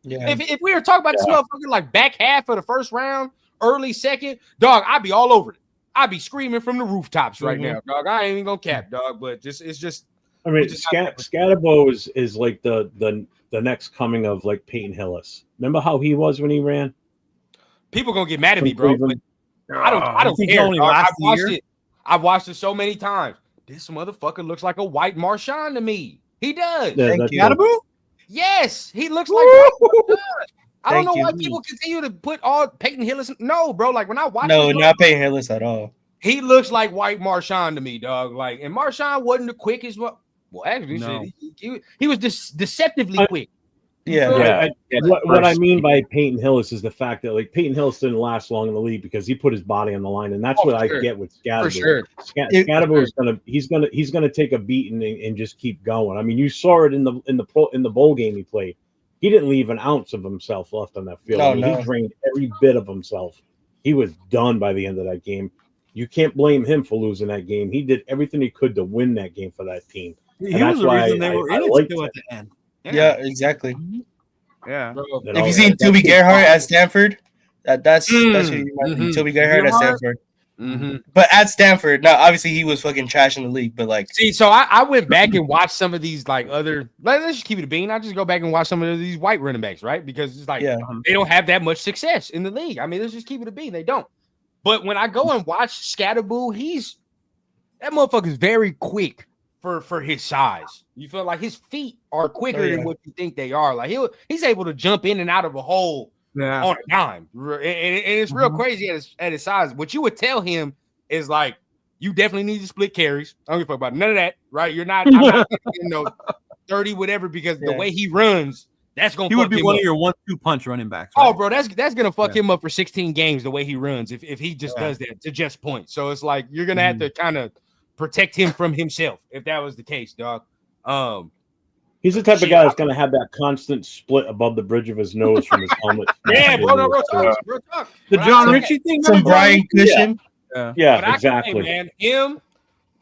Speaker 9: If we were talking about this motherfucker like back half of the first round, early second, dog, I'd be all over it. I'd be screaming from the rooftops right now, dog. I ain't even gonna cap, dog. But it's just.
Speaker 4: I mean, Scatterbo is like the next coming of like Peyton Hillis. Remember how he was when he ran?
Speaker 9: People gonna get mad at me, bro. But I don't care. I've watched it so many times. This motherfucker looks like a white Marshawn to me. He does.
Speaker 7: Scatterbo?
Speaker 9: Yes, he looks like. I don't know why people continue to put all Peyton Hillis. No, bro. Like when I watch,
Speaker 6: not Peyton Hillis at all.
Speaker 9: He looks like white Marshawn to me, dog. Like, and Marshawn wasn't the quickest. Well, actually, he was deceptively quick.
Speaker 4: What I mean by Peyton Hillis is the fact that like Peyton Hillis didn't last long in the league because he put his body on the line, and that's I get with Scatterbo.
Speaker 9: For sure.
Speaker 4: Scatterbo is he's gonna take a beating and just keep going. I mean, you saw it in the bowl game he played. He didn't leave an ounce of himself left on that field. He drained every bit of himself. He was done by the end of that game. You can't blame him for losing that game. He did everything he could to win that game for that team.
Speaker 7: He was the reason they were in it still at the end.
Speaker 6: Yeah, exactly.
Speaker 7: Yeah.
Speaker 6: If you seen Toby Gerhardt at Stanford, that's who you might be. Toby Gerhardt at Stanford. But at Stanford, now obviously he was fucking trash in the league, but like
Speaker 9: so I went back and watched some of these like other let's just keep it a bean. I just go back and watch some of these white running backs, right? Because it's like they don't have that much success in the league. I mean, let's just keep it a bean. They don't. But when I go and watch Scatterboo, that motherfucker's very quick for his size. You feel like his feet are quicker than what you think they are. Like he's able to jump in and out of a hole on a dime, and it's real crazy at his size. What you would tell him is like You definitely need to split carries. I don't give a fuck about none of that, right? I'm not 30 whatever because the way he runs, that's gonna.
Speaker 7: He would be one of your 1-2 punch running backs.
Speaker 9: Right? Oh, bro, that's gonna fuck him up for 16 games the way he runs if he just does that to just points. So it's like you're gonna have to kind of protect him from himself if that was the case, dog.
Speaker 4: He's the type of guy that's going to have that constant split above the bridge of his nose from his helmet.
Speaker 9: Yeah, bro, no, real talk.
Speaker 7: The John Ritchie thing.
Speaker 6: Some Brian Cushion.
Speaker 4: Yeah, exactly.
Speaker 9: Man, him,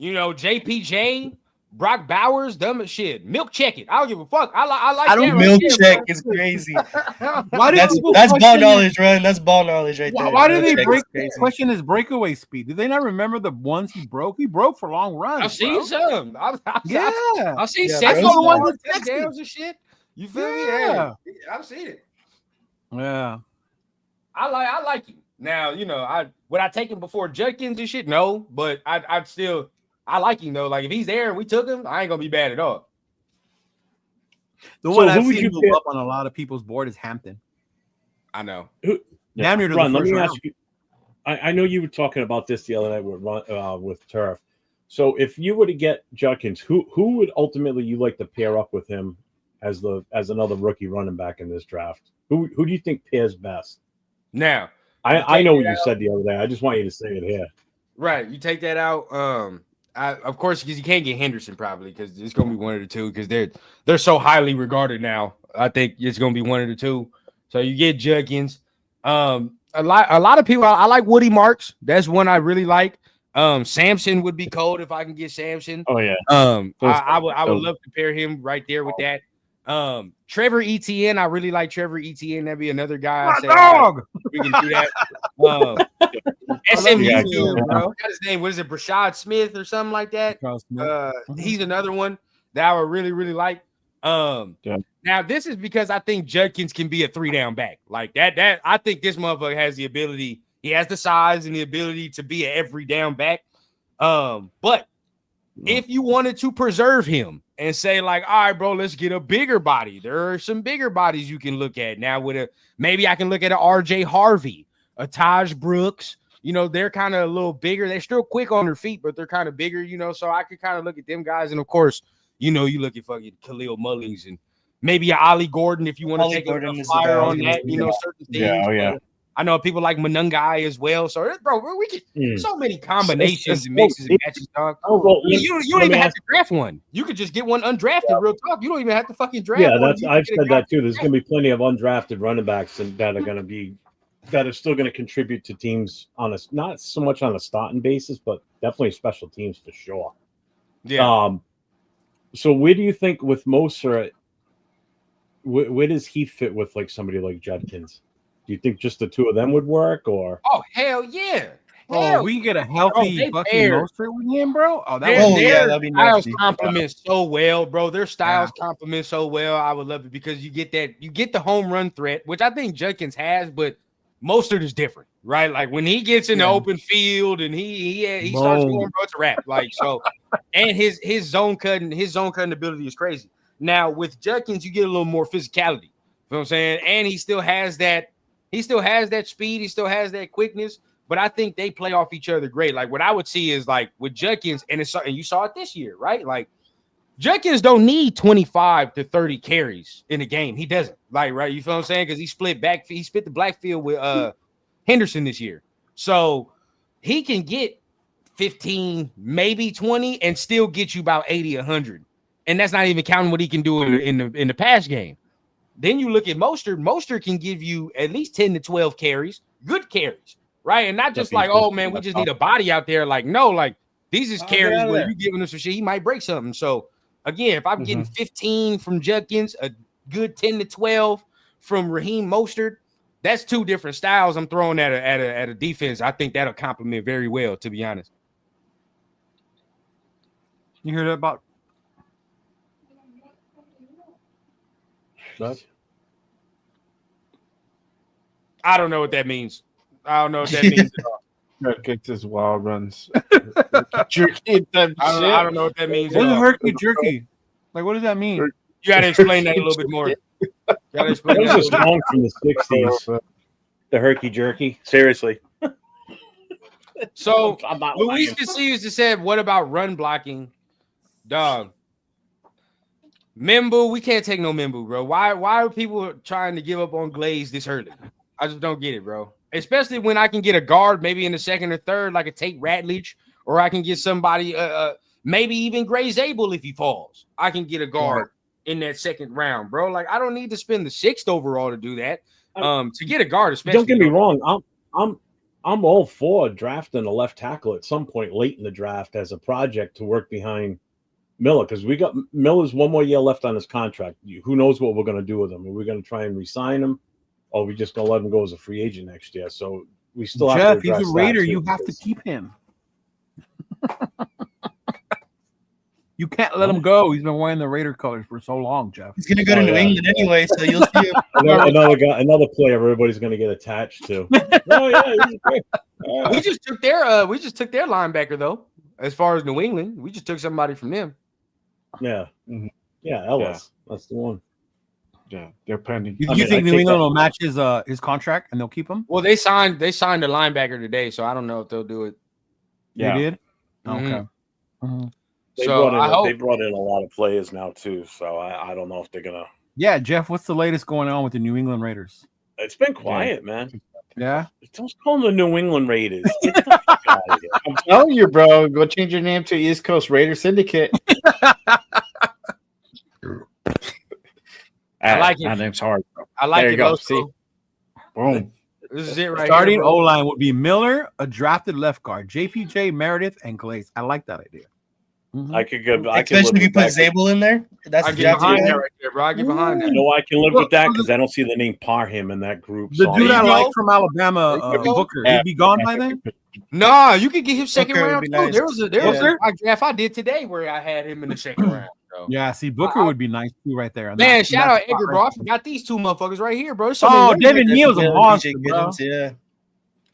Speaker 9: JPJ, Brock Bowers, dumb as shit. Milk check it. I don't give a fuck. I like that.
Speaker 6: Milk check is crazy.
Speaker 7: Why
Speaker 6: that's ball knowledge, Run. That's ball knowledge right there.
Speaker 7: Why did they question his breakaway speed? Did they not remember the ones he broke? He broke for long runs.
Speaker 9: I've seen some. I've seen touchdowns and shit. You feel me? Yeah, I've seen it.
Speaker 7: Yeah,
Speaker 9: I like him. Now, would I take him before Judkins and shit? No, but I'd still. I like him though. Like if he's there and we took him, I ain't gonna be bad at all.
Speaker 7: The one I've seen move up on a lot of people's board is Hampton.
Speaker 9: I know.
Speaker 7: Damn near to
Speaker 4: Ron,
Speaker 7: the
Speaker 4: let
Speaker 7: first
Speaker 4: me
Speaker 7: round.
Speaker 4: ask you. I know you were talking about this the other night with Turf. So if you were to get Judkins, who would ultimately you like to pair up with him as another rookie running back in this draft? Who do you think pairs best?
Speaker 9: Now,
Speaker 4: I know what you said the other day. I just want you to say it here.
Speaker 9: Right, you take that out. Of course, because you can't get Henderson probably because it's going to be one of the two because they're so highly regarded now. I think it's going to be one of the two. So you get Judkins. A lot of people. I like Woody Marks. That's one I really like. Samson would be cold if I can get Samson.
Speaker 4: Oh yeah.
Speaker 9: I would love to pair him right there with that. Trevor Etienne. I really like Trevor Etienne. That'd be another guy.
Speaker 7: Dog.
Speaker 9: We can do that. SMU too, bro. What's his name? What is it? Brashad Smith or something like that? He's another one that I would really, really like. Now this is because I think Judkins can be a 3-down back like that. I think this motherfucker has the ability. He has the size and the ability to be an every down back. But if you wanted to preserve him and say like, all right, bro, let's get a bigger body. There are some bigger bodies you can look at now. Maybe I can look at an RJ Harvey, a Taj Brooks. They're kind of a little bigger. They're still quick on their feet, but they're kind of bigger, so I could kind of look at them guys. And of course, you look at fucking Khalil Mullings and maybe a Ollie Gordon if you want to take a flyer on that, certain things.
Speaker 4: Yeah.
Speaker 9: I know people like Munungai as well. So, bro, we get so many combinations and mixes and matches, dog.
Speaker 4: Oh, well,
Speaker 9: you don't even have to draft one. You could just get one undrafted, real talk. You don't even have to fucking draft one.
Speaker 4: I've said that too. There's going to be plenty of undrafted running backs that are still going to contribute to teams not so much on a starting basis, but definitely special teams for sure.
Speaker 9: Yeah.
Speaker 4: So where do you think with Moser, where does he fit with like somebody like Judkins? Do you think just the two of them would work, or?
Speaker 9: Oh hell yeah!
Speaker 7: We can get a healthy fucking Moser with him, bro.
Speaker 9: That'd be nice. Styles complement so well, bro. Their styles complement so well. I would love it because you get the home run threat, which I think Judkins has, but Mostert is different, right? Like when he gets in the open field and he starts going, bro, it's a wrap. Like so, and his zone cutting ability is crazy. Now with Judkins, you get a little more physicality. You know what I'm saying? And he still has that speed, he still has that quickness, but I think they play off each other great. Like what I would see is like with Judkins, and you saw it this year, right? Like Judkins don't need 25 to 30 carries in a game. He doesn't. Like, right? You feel what I'm saying? Because he split the backfield with Henderson this year. So he can get 15, maybe 20, and still get you about 80, 100. And that's not even counting what he can do in the pass game. Then you look at Mostert. Mostert can give you at least 10 to 12 carries, good carries, right? And not just like, oh, man, we just need a body out there. Like, no, like these is carries where you're giving him some shit. He might break something. So, again, if I'm getting 15 from Judkins, a good 10 to 12 from Raheem Mostert, that's two different styles I'm throwing at a defense. I think that'll complement very well, to be honest.
Speaker 7: You heard about
Speaker 4: What?
Speaker 9: I don't know what that means. I don't know what that means at all.
Speaker 10: Kicks his wild runs.
Speaker 9: Jerky. I don't know what that means.
Speaker 7: What is herky jerky? Like, what does that mean?
Speaker 9: You got to explain that a little bit more.
Speaker 4: That was a song from the 60s. The herky jerky. Seriously.
Speaker 9: So
Speaker 4: I'm not
Speaker 9: Luis
Speaker 4: lying.
Speaker 9: Casillas just said, "What about run blocking, dog?" Mimbu, we can't take no Mimbu, bro. Why are people trying to give up on Glaze this early? I just don't get it, bro. Especially when I can get a guard maybe in the second or third, like a Tate Ratledge, or I can get somebody, maybe even Gray Zabel if he falls. I can get a guard in that second round, bro. Like I don't need to spend the 6th overall to do that. To get a guard, especially.
Speaker 4: Don't get me wrong. I'm all for drafting a left tackle at some point late in the draft as a project to work behind Miller, because we got Miller's one more year left on his contract. Who knows what we're going to do with him? Are we going to try and re-sign him, or are we just going to let him go as a free agent next year? So we still have
Speaker 7: Jeff,
Speaker 4: to address
Speaker 7: he's a Raider.
Speaker 4: that too,
Speaker 7: You have to keep him. You can't let him go. He's been wearing the Raider colors for so long, Jeff.
Speaker 6: He's gonna go to New England anyway, so you'll see him.
Speaker 4: another guy, another player everybody's going to get attached to. Oh yeah, he's great. Yeah.
Speaker 9: We just took their linebacker though. As far as New England, we just took somebody from them.
Speaker 4: Yeah, yeah, Ellis. That's the one.
Speaker 8: Yeah, they're pending.
Speaker 7: You think New England will match his contract and they'll keep him?
Speaker 9: Well, they signed a linebacker today, so I don't know if they'll do it.
Speaker 7: Yeah. They did?
Speaker 9: Mhm.
Speaker 7: Okay. Mhm.
Speaker 4: They brought in a lot of players now too, so I don't know if they're gonna.
Speaker 7: Yeah, Jeff, what's the latest going on with the New England Raiders?
Speaker 4: It's been quiet, man.
Speaker 7: Yeah.
Speaker 4: Don't call them the New England Raiders. Get the fuck out of here.
Speaker 8: I'm telling you, bro. Go change your name to East Coast Raider Syndicate.
Speaker 9: I like it.
Speaker 8: That name's hard, bro.
Speaker 9: I like
Speaker 8: there
Speaker 9: it.
Speaker 8: you go.
Speaker 9: Bosco.
Speaker 8: See, boom.
Speaker 9: This is it right
Speaker 7: Starting
Speaker 9: here, bro.
Speaker 7: O-line would be Miller, a drafted left guard, JPJ, Meredith, and Glaze. I like that idea.
Speaker 4: I could go.
Speaker 6: Especially if you put Zabel in there. That's
Speaker 9: I
Speaker 6: the
Speaker 9: get
Speaker 6: draft
Speaker 9: behind
Speaker 6: guy.
Speaker 9: that right there, bro. I get behind that.
Speaker 4: You know, I can live with that because I don't see the name Parham in that group.
Speaker 7: The
Speaker 4: so
Speaker 7: dude I
Speaker 9: you
Speaker 7: like
Speaker 9: go.
Speaker 7: from Alabama, Booker, he'd be gone by then?
Speaker 9: No, you could get him second
Speaker 6: Booker would
Speaker 9: round
Speaker 6: be
Speaker 9: too.
Speaker 6: nice.
Speaker 9: There was a
Speaker 7: Yeah.
Speaker 9: draft I did today where I had him in the second round. So.
Speaker 7: Yeah, see, Booker would be nice too right there.
Speaker 9: Man, shout out
Speaker 7: Edgar,
Speaker 9: Edgar, bro. I forgot these two motherfuckers right here, bro. There's so
Speaker 7: Oh,
Speaker 9: many
Speaker 7: Devin Neal's a
Speaker 6: Yeah,
Speaker 7: monster,
Speaker 6: DJ
Speaker 7: bro.
Speaker 6: Giddens, yeah.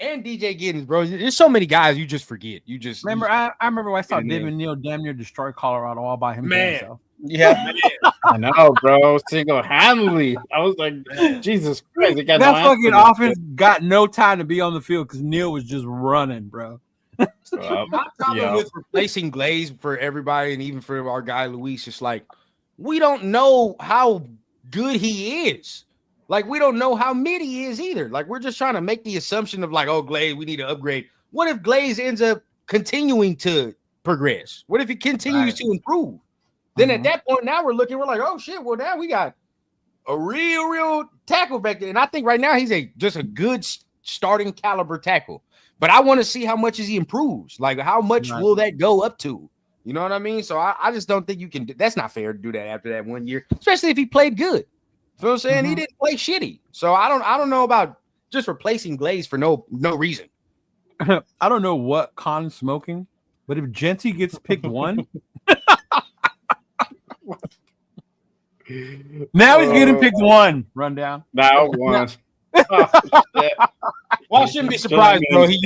Speaker 9: and DJ Giddens, bro. There's so many guys you just forget. You just
Speaker 7: Remember, I remember when I saw
Speaker 9: Yeah.
Speaker 7: Devin Neal damn near destroy Colorado all by
Speaker 9: Man.
Speaker 7: himself.
Speaker 6: Yeah.
Speaker 8: I know, bro. Single-handedly. I was like, Jesus Christ. They got
Speaker 7: That
Speaker 8: no
Speaker 7: fucking
Speaker 8: answer.
Speaker 7: offense got no time to be on the field because Neal was just running, bro.
Speaker 9: My problem with replacing Glaze for everybody and even for our guy Luis is like, we don't know how good he is. Like, we don't know how mid he is either. Like, we're just trying to make the assumption of like, oh, Glaze, we need to upgrade. What if Glaze ends up continuing to progress? What if he continues to improve? Then at that point, now we're like, oh shit, well, now we got a real tackle back there. And I think right now he's just a good starting caliber tackle. But I want to see how much as he improves. Like, how much will that go up to? You know what I mean? So I just don't think you can. That's not fair to do that after that 1 year, especially if he played good. You know what I'm saying? He didn't play shitty. So I don't know about just replacing Glaze for no reason.
Speaker 7: I don't know what Con's smoking, but if Genty gets picked one, now he's getting picked one. Rundown.
Speaker 8: Now one.
Speaker 9: Well, I shouldn't be surprised, bro. He's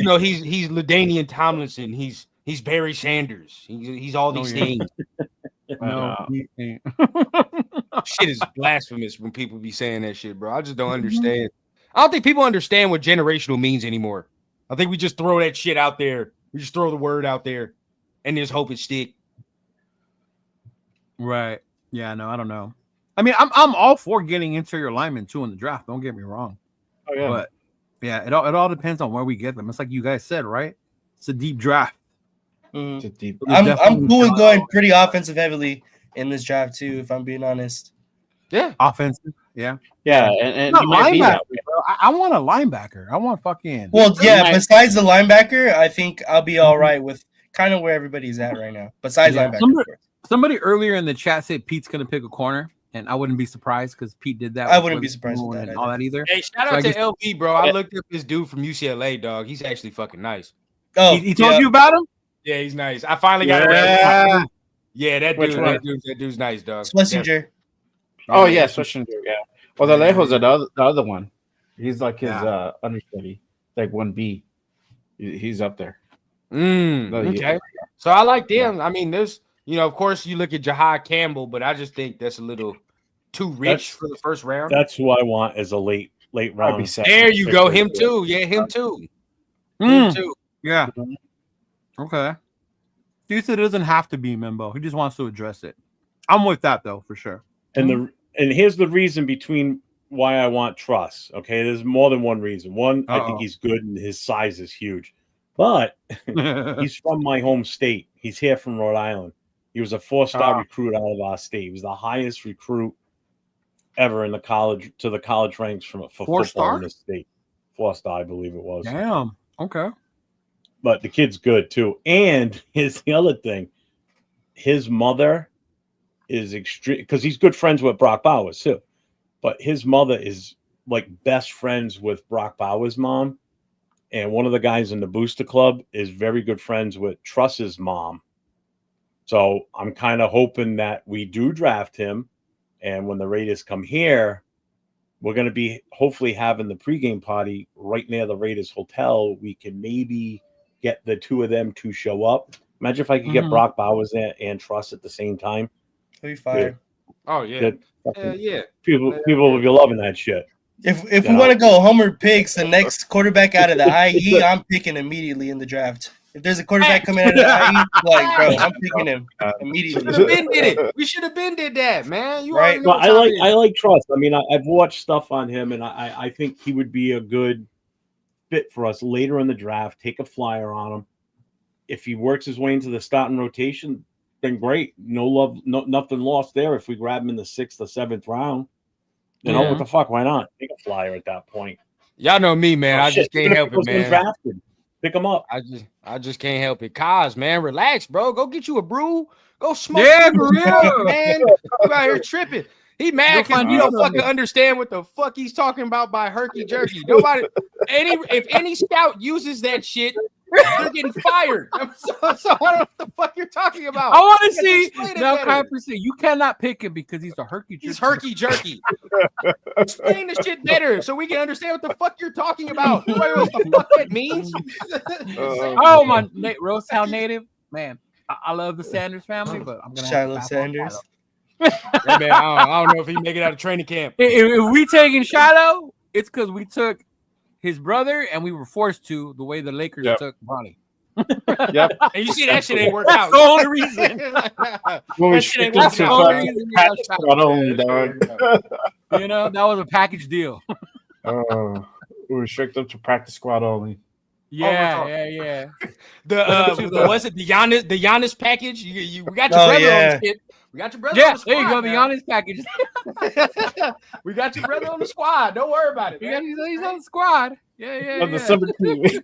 Speaker 9: LaDainian Tomlinson. He's Barry Sanders. He's all these things.
Speaker 7: No, he ain't.
Speaker 9: Shit is blasphemous when people be saying that shit, bro. I just don't understand. I don't think people understand what generational means anymore. I think we just throw that shit out there. We just throw the word out there and just hope it stick.
Speaker 7: Right. Yeah, no, I don't know. I mean, I'm all for getting interior linemen too in the draft. Don't get me wrong.
Speaker 8: Oh, yeah.
Speaker 7: But yeah, it all depends on where we get them. It's like you guys said, right? It's a deep draft.
Speaker 8: It's a deep.
Speaker 6: I'm cool with going pretty offensive heavily in this draft too, if I'm being honest.
Speaker 9: Yeah.
Speaker 7: Offensive. Yeah.
Speaker 8: Yeah, and
Speaker 7: Not
Speaker 8: he might be
Speaker 7: linebacker,
Speaker 8: that way.
Speaker 7: bro. I want a linebacker. I want fucking.
Speaker 6: Well, yeah,
Speaker 8: might-
Speaker 6: besides the linebacker, I think I'll be all right with kind of where everybody's at right now. Besides
Speaker 7: Yeah.
Speaker 6: linebacker. of course.
Speaker 7: Somebody earlier in the chat said Pete's gonna pick a corner, and I wouldn't be surprised because Pete did that.
Speaker 6: I
Speaker 7: with
Speaker 6: wouldn't be
Speaker 7: Wilkins
Speaker 6: surprised with
Speaker 7: and
Speaker 6: that
Speaker 7: all that either.
Speaker 9: Hey, shout
Speaker 7: So I
Speaker 9: out to
Speaker 7: guess-
Speaker 9: LB, bro. I looked up this dude from UCLA, dog. He's actually fucking nice.
Speaker 6: Oh,
Speaker 7: He told you about him?
Speaker 9: Yeah, he's nice. I finally got it.
Speaker 7: Yeah.
Speaker 9: Yeah, that
Speaker 8: Which
Speaker 9: dude,
Speaker 8: one?
Speaker 9: that dude's nice, dog.
Speaker 6: Schlesinger.
Speaker 8: Oh, yeah, Switching. Yeah. Well, the Alejo's the other one. He's like his understudy, like 1B. He's up there.
Speaker 9: Okay. So I like them. I mean, there's, of course, you look at Jahad Campbell, but I just think that's a little too rich for the first round.
Speaker 4: That's who I want as a late round.
Speaker 9: There you go. Him too. Yeah, him too. Him too.
Speaker 7: Yeah. Okay. He said it doesn't have to be Mimbo. He just wants to address it. I'm with that though, for sure.
Speaker 4: And here's the reason between why I want Truss. Okay, there's more than one reason. One, I think he's good and his size is huge, but he's from my home state. He's here from Rhode Island. He was a 4-star recruit out of our state. He was the highest recruit ever in the college ranks for football in this state. 4-star, I believe it was.
Speaker 7: Damn. Okay.
Speaker 4: But the kid's good too. And here's the other thing: his mother is extreme because he's good friends with Brock Bowers too. But his mother is like best friends with Brock Bowers' mom, and one of the guys in the Booster Club is very good friends with Truss's mom. So I'm kind of hoping that we do draft him, and when the Raiders come here, we're going to be hopefully having the pregame party right near the Raiders hotel. We can maybe get the two of them to show up. Imagine if I could get Brock Bowers and Truss at the same time.
Speaker 6: That'd be fire.
Speaker 9: Oh yeah. Yeah.
Speaker 4: People will be loving that shit.
Speaker 6: If we want to go Homer picks the next quarterback out of the IE, I'm picking immediately in the draft. If there's a quarterback coming out of the IE, like bro, I'm picking him immediately.
Speaker 9: We should have been did that, man. You
Speaker 6: right?
Speaker 4: Well, I like Truss. I mean, I've watched stuff on him, and I think he would be a good fit for us later in the draft. Take a flyer on him. If he works his way into the starting rotation, then great. Nothing lost there. If we grab him in the 6th or 7th round, what the fuck? Why not take a flyer at that point?
Speaker 9: Y'all know me, man. I just can't help it, man.
Speaker 4: Drafted. Pick him up.
Speaker 9: I just can't help it. Kaz, man, relax, bro. Go get you a brew. Go smoke.
Speaker 7: Yeah, for real,
Speaker 9: man. You out here tripping. He mad because you don't fucking understand what the fuck he's talking about by herky jerky. Nobody, if any scout uses that shit, they're getting fired. So I don't know what the fuck you're talking about.
Speaker 7: I want to see now. You cannot pick him because he's a herky jerky.
Speaker 9: He's herky jerky. Explain the shit better so we can understand what the fuck you're talking about. What the fuck that means?
Speaker 7: Oh my, Rosetown native man. I love the Sanders family, but I'm gonna
Speaker 6: Shiloh Sanders.
Speaker 9: Hey, man, I don't know if he make it out of training camp.
Speaker 7: If we taking Shiloh, it's because we took his brother and we were forced to the way the Lakers took Bronny.
Speaker 9: Yep. And you see that shit ain't work out.
Speaker 7: That's the only reason.
Speaker 8: That's the only reason.
Speaker 7: You know, that was a package deal.
Speaker 8: We restrict them to practice squad only.
Speaker 7: Yeah.
Speaker 9: Was it the Giannis package? We got your brother on the shit. We got your brother on the squad.
Speaker 7: There you go, the Giannis package.
Speaker 9: We got your brother on the squad. Don't worry about it.
Speaker 7: He's on the squad. Yeah.
Speaker 8: On the summer team.
Speaker 9: He's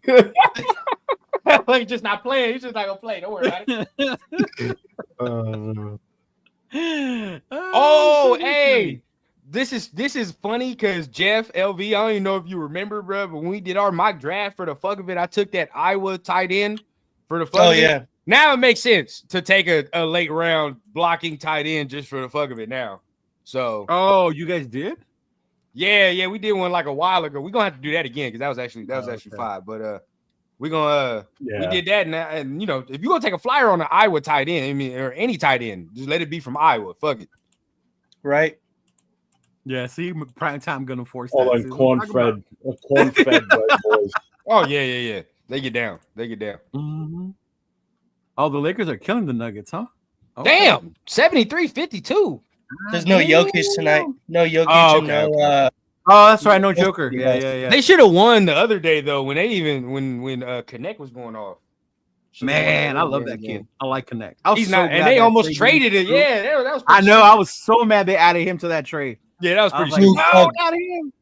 Speaker 9: just not playing. He's just not gonna play. Don't worry about it. Hey. This is funny because Jeff LV, I don't even know if you remember, bro, but when we did our mock draft for the fuck of it, I took that Iowa tight end for the fuck of it. Now it makes sense to take a late round blocking tight end just for the fuck of it now. So
Speaker 7: you guys did?
Speaker 9: Yeah, we did one like a while ago. We're gonna have to do that again because that was actually 5. But we're gonna we did that and you know, if you're gonna take a flyer on an Iowa tight end, or any tight end, just let it be from Iowa. Fuck it.
Speaker 6: Right.
Speaker 7: Yeah, see, prime time gonna force
Speaker 4: that. Oh, corn-fed boys.
Speaker 9: Oh yeah. They get down.
Speaker 7: Mm-hmm. Oh, the Lakers are killing the Nuggets, huh?
Speaker 9: Okay. Damn, 73-52.
Speaker 6: There's no Jokic tonight. No Jokic.
Speaker 7: That's right. No Joker. Yeah.
Speaker 9: They should have won the other day though when Connect was going off.
Speaker 7: Man, I love that kid. I like Connect.
Speaker 9: And they almost traded it. Yeah, that was.
Speaker 7: I know. I was so mad they added him to that trade.
Speaker 9: Yeah, that was pretty sweet. No, not him.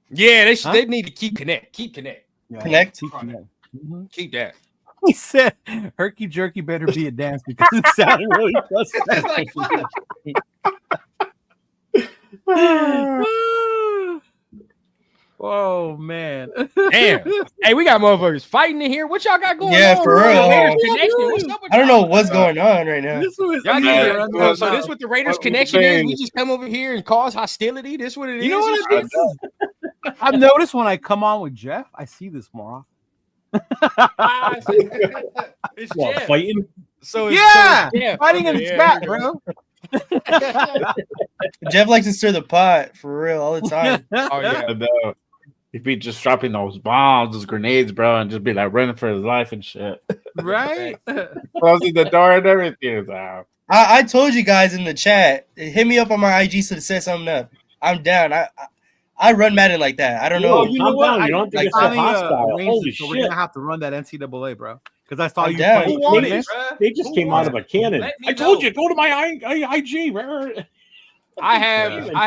Speaker 9: Yeah, they need to keep Connect. Keep Connect.
Speaker 7: Yeah.
Speaker 6: Connect.
Speaker 9: Keep that.
Speaker 7: He said, "Herky jerky better be a dance because it sounded really frustrating." Oh man!
Speaker 9: Damn! Hey, we got motherfuckers fighting in here. What y'all got going on?
Speaker 6: Yeah, for real.
Speaker 9: What's up with
Speaker 6: I don't know what's going on right now.
Speaker 9: So this what the Raiders connection is. We just come over here and cause hostility. This what it is.
Speaker 7: You know what? I've noticed when I come on with Jeff, I see this more often.
Speaker 4: It's Jeff. Fighting.
Speaker 7: Fighting in the chat, bro.
Speaker 6: Jeff likes to stir the pot for real all the time.
Speaker 9: Oh yeah.
Speaker 5: He'd be just dropping those bombs, those grenades, bro, and just be like running for his life and shit.
Speaker 7: Right?
Speaker 5: Closing the door and everything. Wow.
Speaker 6: I told you guys in the chat. Hit me up on my IG so to set something up. I'm down. I run Madden like that. I don't know.
Speaker 4: You know what? You don't have to get so hostile. Holy
Speaker 7: so
Speaker 4: shit!
Speaker 7: We're gonna have to run that NCAA, bro. Because I saw
Speaker 6: I'm
Speaker 7: you
Speaker 6: down.
Speaker 7: playing.
Speaker 4: They just came out of a cannon. I told you, go to my IG.
Speaker 9: I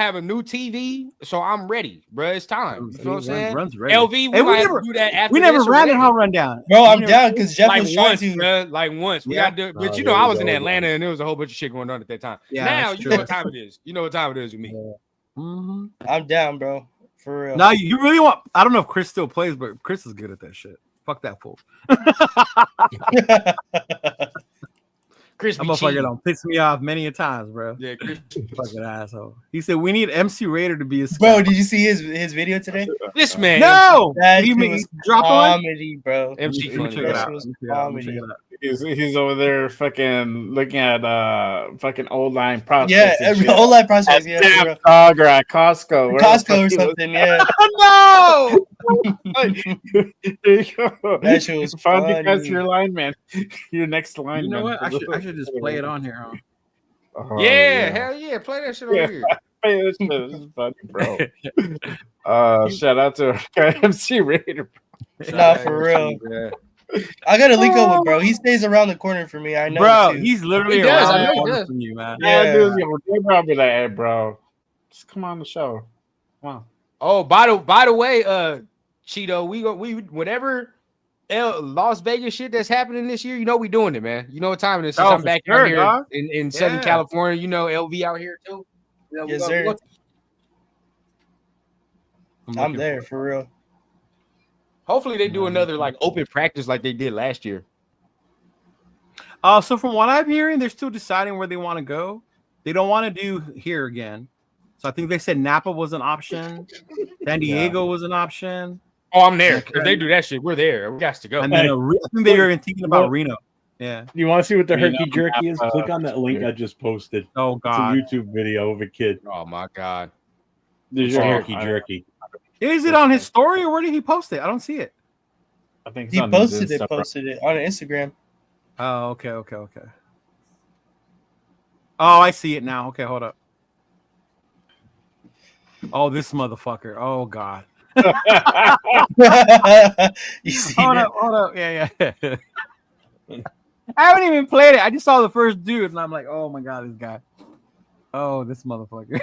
Speaker 9: have a new TV, so I'm ready, bro. It's time. You know what I'm saying?
Speaker 7: Runs ready.
Speaker 9: LV, we never do that after
Speaker 7: we never
Speaker 9: this
Speaker 7: ran
Speaker 9: already.
Speaker 7: it how rundown.
Speaker 6: Bro, I'm down because Jeff
Speaker 9: Like
Speaker 6: was trying
Speaker 9: once,
Speaker 6: to.
Speaker 9: bro. Like once. We got to, but you know, I was in Atlanta and there was a whole bunch of shit going on at that time.
Speaker 7: Yeah,
Speaker 9: now
Speaker 7: that's
Speaker 9: you know
Speaker 7: true.
Speaker 9: what time it is. You know what time it is with me.
Speaker 7: Mm-hmm.
Speaker 6: I'm down, bro. For real.
Speaker 7: Now you really want? I don't know if Chris still plays, but Chris is good at that shit. Fuck that fool.
Speaker 9: Chris,
Speaker 7: I'm motherfucker don't piss me off many a times, bro.
Speaker 9: Yeah, Chris.
Speaker 7: Fucking asshole. He said we need MC Raider to be a scout.
Speaker 6: Bro, did you see his video today?
Speaker 9: This man.
Speaker 7: No,
Speaker 6: That
Speaker 7: you
Speaker 6: shit
Speaker 7: mean
Speaker 6: was
Speaker 7: drop on?
Speaker 6: comedy, bro.
Speaker 9: MC
Speaker 7: Let me
Speaker 9: funny.
Speaker 7: check it
Speaker 6: That
Speaker 7: out.
Speaker 6: shit was
Speaker 7: Let me check it out. Let me check
Speaker 6: comedy.
Speaker 7: it out.
Speaker 5: He's over there fucking looking at fucking old line prospects.
Speaker 6: Yeah,
Speaker 5: and shit.
Speaker 6: old line prospects.
Speaker 5: At
Speaker 6: Yeah,
Speaker 5: Sam
Speaker 6: bro.
Speaker 5: Dog or at Costco. Where the
Speaker 6: Costco
Speaker 5: fuck
Speaker 6: or
Speaker 5: he was
Speaker 6: something. Yeah,
Speaker 7: No.
Speaker 5: There you go.
Speaker 6: that shit was
Speaker 5: Found you guys
Speaker 6: funny.
Speaker 5: your lineman. Your next lineman.
Speaker 7: You know what? I should just play it on here, huh?
Speaker 5: Oh,
Speaker 9: Yeah, hell yeah. Play that shit over here.
Speaker 5: Hey, this is funny, bro. Shout out to MC Raider.
Speaker 6: Nah, for real.
Speaker 9: Yeah.
Speaker 6: I gotta link up with bro. He stays around the corner for me. I know.
Speaker 7: Bro,
Speaker 6: too.
Speaker 7: he's literally
Speaker 9: He does,
Speaker 7: around
Speaker 9: I know
Speaker 7: the
Speaker 9: he
Speaker 7: corner
Speaker 9: does.
Speaker 7: from you, man.
Speaker 6: Yeah.
Speaker 5: Dude's gonna probably like, hey, bro, just come on the show. Come on.
Speaker 9: Oh, by the way, Cheeto, we whatever Las Vegas shit that's happening this year, you know we doing it, man. You know what time it is. Since
Speaker 7: Oh,
Speaker 9: I'm
Speaker 7: for
Speaker 9: back
Speaker 7: sure,
Speaker 9: out here
Speaker 7: dog.
Speaker 9: in Southern
Speaker 7: Yeah.
Speaker 9: California, you know LV out here too. You know,
Speaker 6: Yes, sir. I'm
Speaker 7: looking
Speaker 6: there
Speaker 7: for it.
Speaker 6: for real.
Speaker 9: Hopefully they do another like open practice like they did last year.
Speaker 7: So from what I'm hearing, they're still deciding where they want to go. They don't want to do here again. So I think they said Napa was an option. San Diego was an option.
Speaker 9: Oh, I'm there. If they do that shit, we're there. We got to go.
Speaker 7: And then I think they were even thinking about Reno. Yeah.
Speaker 4: You want to see what the
Speaker 5: You know,
Speaker 4: herky jerky is? Click on that link I just posted.
Speaker 7: Oh
Speaker 4: It's a
Speaker 7: God.
Speaker 4: YouTube video of a kid.
Speaker 9: Oh my god.
Speaker 4: There's your
Speaker 5: Oh,
Speaker 4: herky jerky.
Speaker 7: Is it on his story or where did he post it? I don't see it.
Speaker 5: I think it's
Speaker 6: He
Speaker 5: on his
Speaker 6: posted it.
Speaker 5: Insta, bro.
Speaker 6: Posted it on Instagram.
Speaker 7: Oh, okay. Oh, I see it now. Okay, hold up. Oh, this motherfucker. Oh God.
Speaker 6: You see
Speaker 7: Hold
Speaker 6: that?
Speaker 7: up. Yeah. I haven't even played it. I just saw the first dude, and I'm like, oh my God, this guy. Oh, this motherfucker.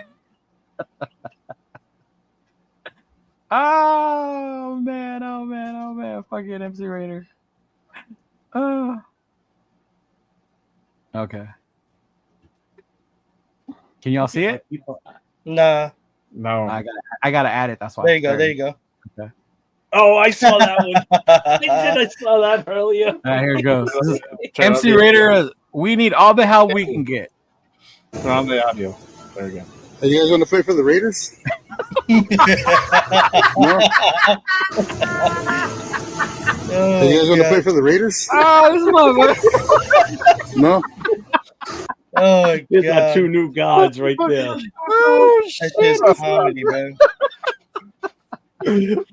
Speaker 7: Oh man. Fucking MC Raider. Oh. Okay. Can y'all see it?
Speaker 6: Nah.
Speaker 5: No.
Speaker 7: I gotta add it. That's why.
Speaker 6: There you go. There you go.
Speaker 4: Oh, I saw that one. I saw that earlier.
Speaker 7: All right, here it goes. This is
Speaker 5: Turn
Speaker 7: MC
Speaker 5: on the-
Speaker 7: Raider. We need all the help we can get.
Speaker 5: Turn on the audio. There you go.
Speaker 10: Are you guys want to play for the Raiders? No?
Speaker 6: Oh,
Speaker 10: Are you guys want to
Speaker 6: God.
Speaker 10: play for the Raiders?
Speaker 7: Oh, this motherfucker.
Speaker 10: No?
Speaker 6: Oh,
Speaker 4: There's our
Speaker 6: God.
Speaker 4: two new gods right there.
Speaker 7: Oh
Speaker 6: That
Speaker 7: shit.
Speaker 6: shit's comedy, man.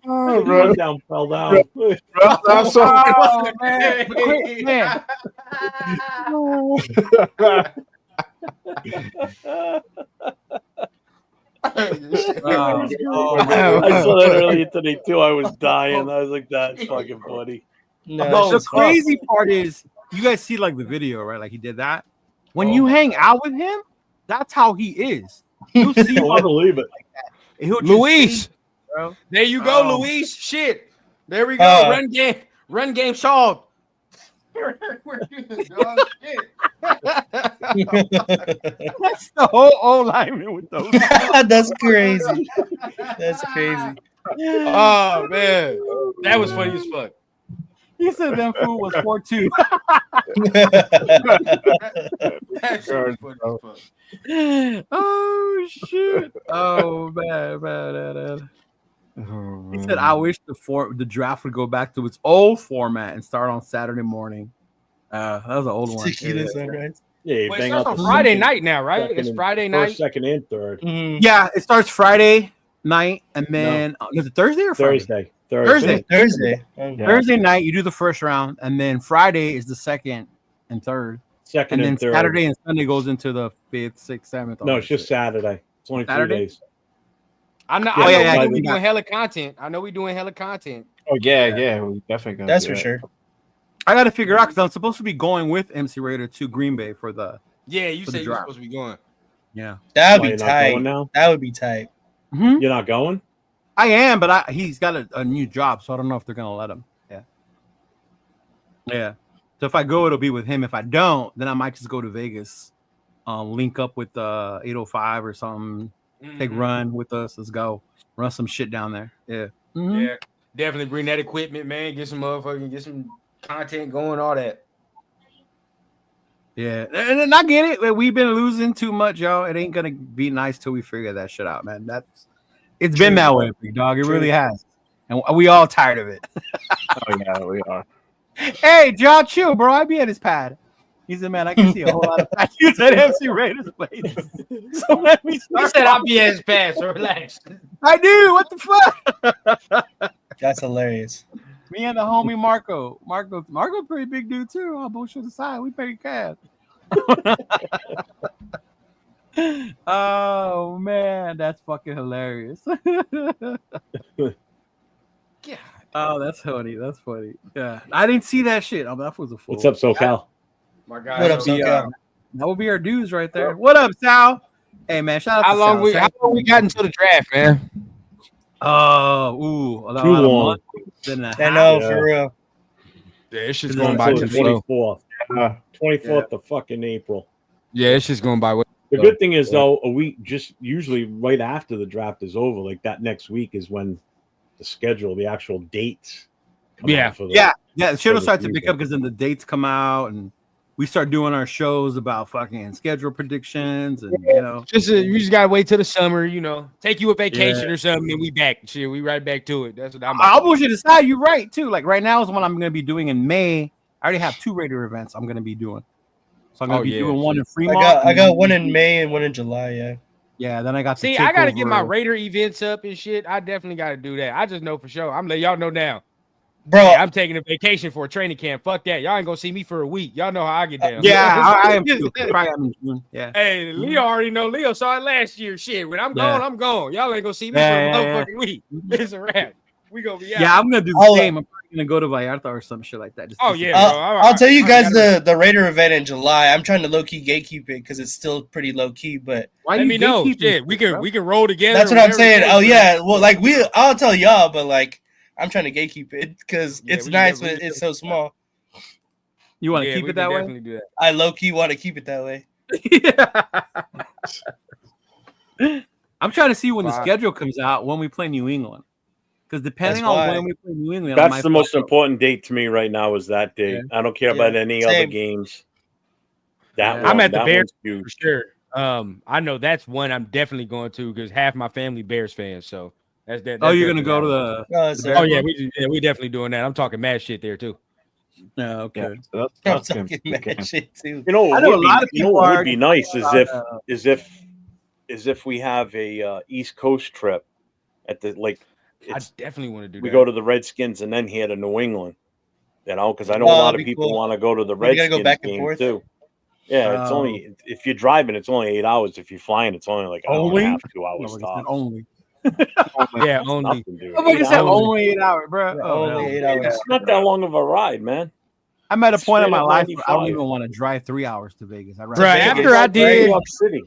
Speaker 5: Oh,
Speaker 4: Run down, fell down.
Speaker 5: I'm so
Speaker 7: Oh man. Quick, man. Oh,
Speaker 4: I saw that earlier today too. I was dying. I was like, "That's fucking funny."
Speaker 6: No,
Speaker 7: But the
Speaker 6: it's tough.
Speaker 7: crazy part is, you guys see like the video, right? Like he did that. When you hang out with him, that's how he is. You'll see him
Speaker 4: I believe it.
Speaker 7: he'll just
Speaker 9: Luis.
Speaker 7: say, bro.
Speaker 9: There you go,
Speaker 7: Oh.
Speaker 9: Luis. Shit. There we go. Run game solved. Oh, shit.
Speaker 7: That's the whole O lineman with those.
Speaker 6: That's crazy. That's crazy.
Speaker 9: Oh man. That was funny as fuck.
Speaker 7: He said that fool was 4'2".
Speaker 9: That shit was funny as fuck.
Speaker 7: Oh shit! Oh man. He said, "I wish the draft would go back to its old format and start on Saturday morning." That was an old one.
Speaker 6: Tequila sunrise.
Speaker 4: Yeah, you
Speaker 9: Wait, it
Speaker 4: bang
Speaker 9: starts
Speaker 4: out
Speaker 9: on
Speaker 4: the
Speaker 9: Friday
Speaker 4: second-
Speaker 9: night now, right?
Speaker 4: second
Speaker 9: It's
Speaker 4: and-
Speaker 9: Friday
Speaker 4: first,
Speaker 9: night.
Speaker 4: second, and third.
Speaker 6: Mhm.
Speaker 7: Yeah, it starts Friday. night, and then is it Thursday or Friday?
Speaker 4: Thursday.
Speaker 6: Thursday.
Speaker 4: Yeah.
Speaker 7: Thursday night, you do the first round, and then Friday is the second and third.
Speaker 4: Second
Speaker 7: and then
Speaker 4: third.
Speaker 7: Saturday and Sunday goes into the 5th, 6th, 7th.
Speaker 4: No, it's just Saturday. It's only
Speaker 7: Saturday?
Speaker 4: 3 days.
Speaker 9: I know.
Speaker 7: Yeah,
Speaker 9: I know
Speaker 7: yeah,
Speaker 9: we're
Speaker 7: yeah.
Speaker 9: doing hella content. I know we're doing hella content.
Speaker 8: Oh yeah, we definitely gonna.
Speaker 6: That's
Speaker 8: do
Speaker 6: for
Speaker 8: that.
Speaker 6: sure.
Speaker 7: I got to figure out because I'm supposed to be going with MC Raider to Green Bay for the.
Speaker 9: Yeah, you
Speaker 7: For the
Speaker 9: said you're
Speaker 7: draft.
Speaker 9: supposed to be going.
Speaker 7: Yeah.
Speaker 6: That would
Speaker 4: Why,
Speaker 6: be
Speaker 4: you're not
Speaker 6: tight.
Speaker 4: going now?
Speaker 6: That would be tight.
Speaker 7: Mhm.
Speaker 4: You're not going?
Speaker 7: I am, but he's got a new job, so I don't know if they're gonna let him. Yeah. Yeah. So if I go, it'll be with him. If I don't, then I might just go to Vegas, link up with 805 or something. Take run with us. Let's go run some shit down there. Yeah. Mhm.
Speaker 9: Yeah, definitely bring that equipment, man. Get some content going, all that.
Speaker 7: Yeah, and I get it. We've been losing too much, y'all. It ain't gonna be nice till we figure that shit out, man. It's been that way, big dog. It really has, and we all tired of it.
Speaker 8: Oh yeah, we are.
Speaker 7: Hey, John, chill, bro. I be at his pad. He said, "Man, I can see a whole lot of tattoos at MC Raiders place." So let me
Speaker 9: He
Speaker 7: start.
Speaker 9: said I'll be as fast, so relax.
Speaker 7: I do. What the fuck?
Speaker 6: That's hilarious.
Speaker 7: Me and the homie Marco. Marco, pretty big dude too. All bullshit aside, we pay cash. Oh man, that's fucking hilarious.
Speaker 9: Yeah.
Speaker 7: Oh, that's funny. That's funny. Yeah, I didn't see that shit. Oh, that was a fool.
Speaker 4: What's up, SoCal?
Speaker 9: My God.
Speaker 6: What up,
Speaker 7: That would be,
Speaker 6: SoCal?
Speaker 7: that would be our dudes right there. What up, Sal? Hey man, shout out
Speaker 9: How
Speaker 7: to
Speaker 9: long
Speaker 7: Sal.
Speaker 9: we got until the draft, man?
Speaker 7: Oh, ooh, about
Speaker 4: Too
Speaker 7: a
Speaker 4: long.
Speaker 7: month and a half.
Speaker 6: I know,
Speaker 4: Yeah.
Speaker 6: for real.
Speaker 9: Yeah, it's just
Speaker 7: going
Speaker 9: going
Speaker 7: by
Speaker 9: by
Speaker 4: Until
Speaker 9: too
Speaker 4: the
Speaker 9: slow.
Speaker 4: 24th.
Speaker 8: Yeah.
Speaker 4: 24th of fucking April.
Speaker 9: Yeah, it's just going by.
Speaker 4: The good thing is, though, a week just usually right after the draft is over, like that next week is when the schedule, the actual dates. Come
Speaker 9: Yeah.
Speaker 4: out for the,
Speaker 7: Yeah, the shit will
Speaker 4: this
Speaker 7: start to pick
Speaker 4: weekend.
Speaker 7: up because then the dates come out and we start doing our shows about fucking schedule predictions and
Speaker 9: You just gotta wait till the summer, take you a vacation or something, and we back. Shit, we right back to it. That's what I'm.
Speaker 7: I'll bullshit aside. You're right too. Like right now is what I'm going to be doing in May. I already have 2 Raider events I'm going to be doing. So I'm going to be doing one in Fremont.
Speaker 6: I got one in May and one in July. Yeah.
Speaker 7: Yeah. Then I got.
Speaker 9: See, I gotta get my Raider events up and shit. I definitely gotta do that. I just know for sure. I'm letting y'all know now.
Speaker 6: Bro,
Speaker 9: Hey, I'm taking a vacation for a training camp. Fuck that. Y'all ain't gonna see me for a week. Y'all know how I get down.
Speaker 7: Yeah, I am too. Probably in June. Yeah.
Speaker 9: Hey, Leo already know. Leo saw it last year. Shit, when I'm
Speaker 7: Yeah.
Speaker 9: gone, I'm gone. Y'all ain't gonna see me
Speaker 7: Yeah,
Speaker 9: for a
Speaker 7: yeah,
Speaker 9: motherfucking week. It's a wrap. We gonna be out.
Speaker 7: Yeah, I'm gonna do the same. I'm probably gonna go to Vallarta or some shit like that. Just
Speaker 9: Oh,
Speaker 7: to
Speaker 9: yeah,
Speaker 7: see-
Speaker 9: bro.
Speaker 6: I'll tell you guys the Raider event in July. I'm trying to low key gatekeep it because it's still pretty low key. But
Speaker 7: Why
Speaker 9: Let
Speaker 7: do
Speaker 9: me
Speaker 7: you
Speaker 9: know.
Speaker 7: gatekeep
Speaker 9: Shit,
Speaker 7: this,
Speaker 9: we can roll together.
Speaker 6: that's what I'm
Speaker 9: whatever
Speaker 6: saying.
Speaker 9: it is,
Speaker 6: Oh
Speaker 9: bro.
Speaker 6: yeah, well, like I'll tell y'all, but like I'm trying to gatekeep it because
Speaker 9: Yeah,
Speaker 6: it's
Speaker 9: we
Speaker 6: nice,
Speaker 9: can- we
Speaker 6: but
Speaker 9: can-
Speaker 6: it's so small.
Speaker 7: You want to
Speaker 9: Yeah,
Speaker 7: keep
Speaker 9: we
Speaker 7: it
Speaker 9: can
Speaker 7: that way?
Speaker 9: definitely do that.
Speaker 6: I low key want to keep it that way.
Speaker 7: I'm trying to see when the
Speaker 9: Wow.
Speaker 7: schedule comes out when we play New England. Because depending
Speaker 6: That's
Speaker 7: on
Speaker 6: why.
Speaker 7: when we play New England, I
Speaker 4: That's
Speaker 7: might
Speaker 4: the most
Speaker 7: fuck up.
Speaker 4: important date to me right now is that date.
Speaker 7: Yeah.
Speaker 4: I don't care
Speaker 6: Yeah.
Speaker 4: about any other
Speaker 6: Same.
Speaker 4: games. That
Speaker 7: Yeah.
Speaker 4: one,
Speaker 9: I'm at the
Speaker 4: that
Speaker 9: Bears
Speaker 4: one's
Speaker 9: for
Speaker 4: huge.
Speaker 9: sure. I know that's one I'm definitely going to because half my family Bears fans. So that's that.
Speaker 7: Oh,
Speaker 9: that's
Speaker 7: you're gonna
Speaker 9: definitely
Speaker 7: go to
Speaker 9: happening.
Speaker 7: the?
Speaker 6: No, it's
Speaker 7: Bears
Speaker 9: Oh yeah,
Speaker 7: one?
Speaker 9: we definitely doing that. I'm talking mad shit there too.
Speaker 7: Yeah, okay.
Speaker 8: Yeah, so
Speaker 6: I'm
Speaker 8: that's gonna
Speaker 6: talking
Speaker 8: be
Speaker 6: mad
Speaker 8: good.
Speaker 6: shit too.
Speaker 4: You know,
Speaker 7: I
Speaker 4: it
Speaker 7: know
Speaker 4: would
Speaker 7: a lot of
Speaker 4: be, you know
Speaker 7: people
Speaker 4: what
Speaker 7: are
Speaker 4: would be nice is
Speaker 7: about,
Speaker 4: if we have a East Coast trip at the
Speaker 9: I definitely want to do
Speaker 4: we
Speaker 9: that.
Speaker 4: go to the Redskins and then here to New England. You know, because I know
Speaker 6: Oh,
Speaker 4: a lot
Speaker 6: that'd
Speaker 4: of
Speaker 6: be
Speaker 4: people
Speaker 6: cool.
Speaker 4: want to go to the
Speaker 6: We gotta go
Speaker 4: Redskins
Speaker 6: back and
Speaker 4: game
Speaker 6: forth.
Speaker 4: too. Yeah, it's
Speaker 7: Oh.
Speaker 4: only if you're driving, it's only 8 hours. If you're flying, it's only like an hour and
Speaker 7: Only?
Speaker 4: a half, 2
Speaker 7: No,
Speaker 4: hours
Speaker 7: it's
Speaker 4: tops.
Speaker 7: not only.
Speaker 9: Yeah,
Speaker 4: It's
Speaker 9: only.
Speaker 4: nothing, dude.
Speaker 7: I'm gonna
Speaker 4: 8
Speaker 7: say
Speaker 4: hours.
Speaker 7: only 8 hours, bro.
Speaker 6: Yeah,
Speaker 7: Oh,
Speaker 6: only
Speaker 7: hell.
Speaker 6: 8 hours.
Speaker 4: It's not that long of a ride, man.
Speaker 7: I'm at a point in
Speaker 4: Straight
Speaker 7: my
Speaker 4: up
Speaker 7: life where I don't
Speaker 4: 95.
Speaker 7: even want to drive 3 hours to Vegas. I'd
Speaker 9: Bruh,
Speaker 7: rather
Speaker 9: after I
Speaker 4: New
Speaker 9: did-
Speaker 4: York City,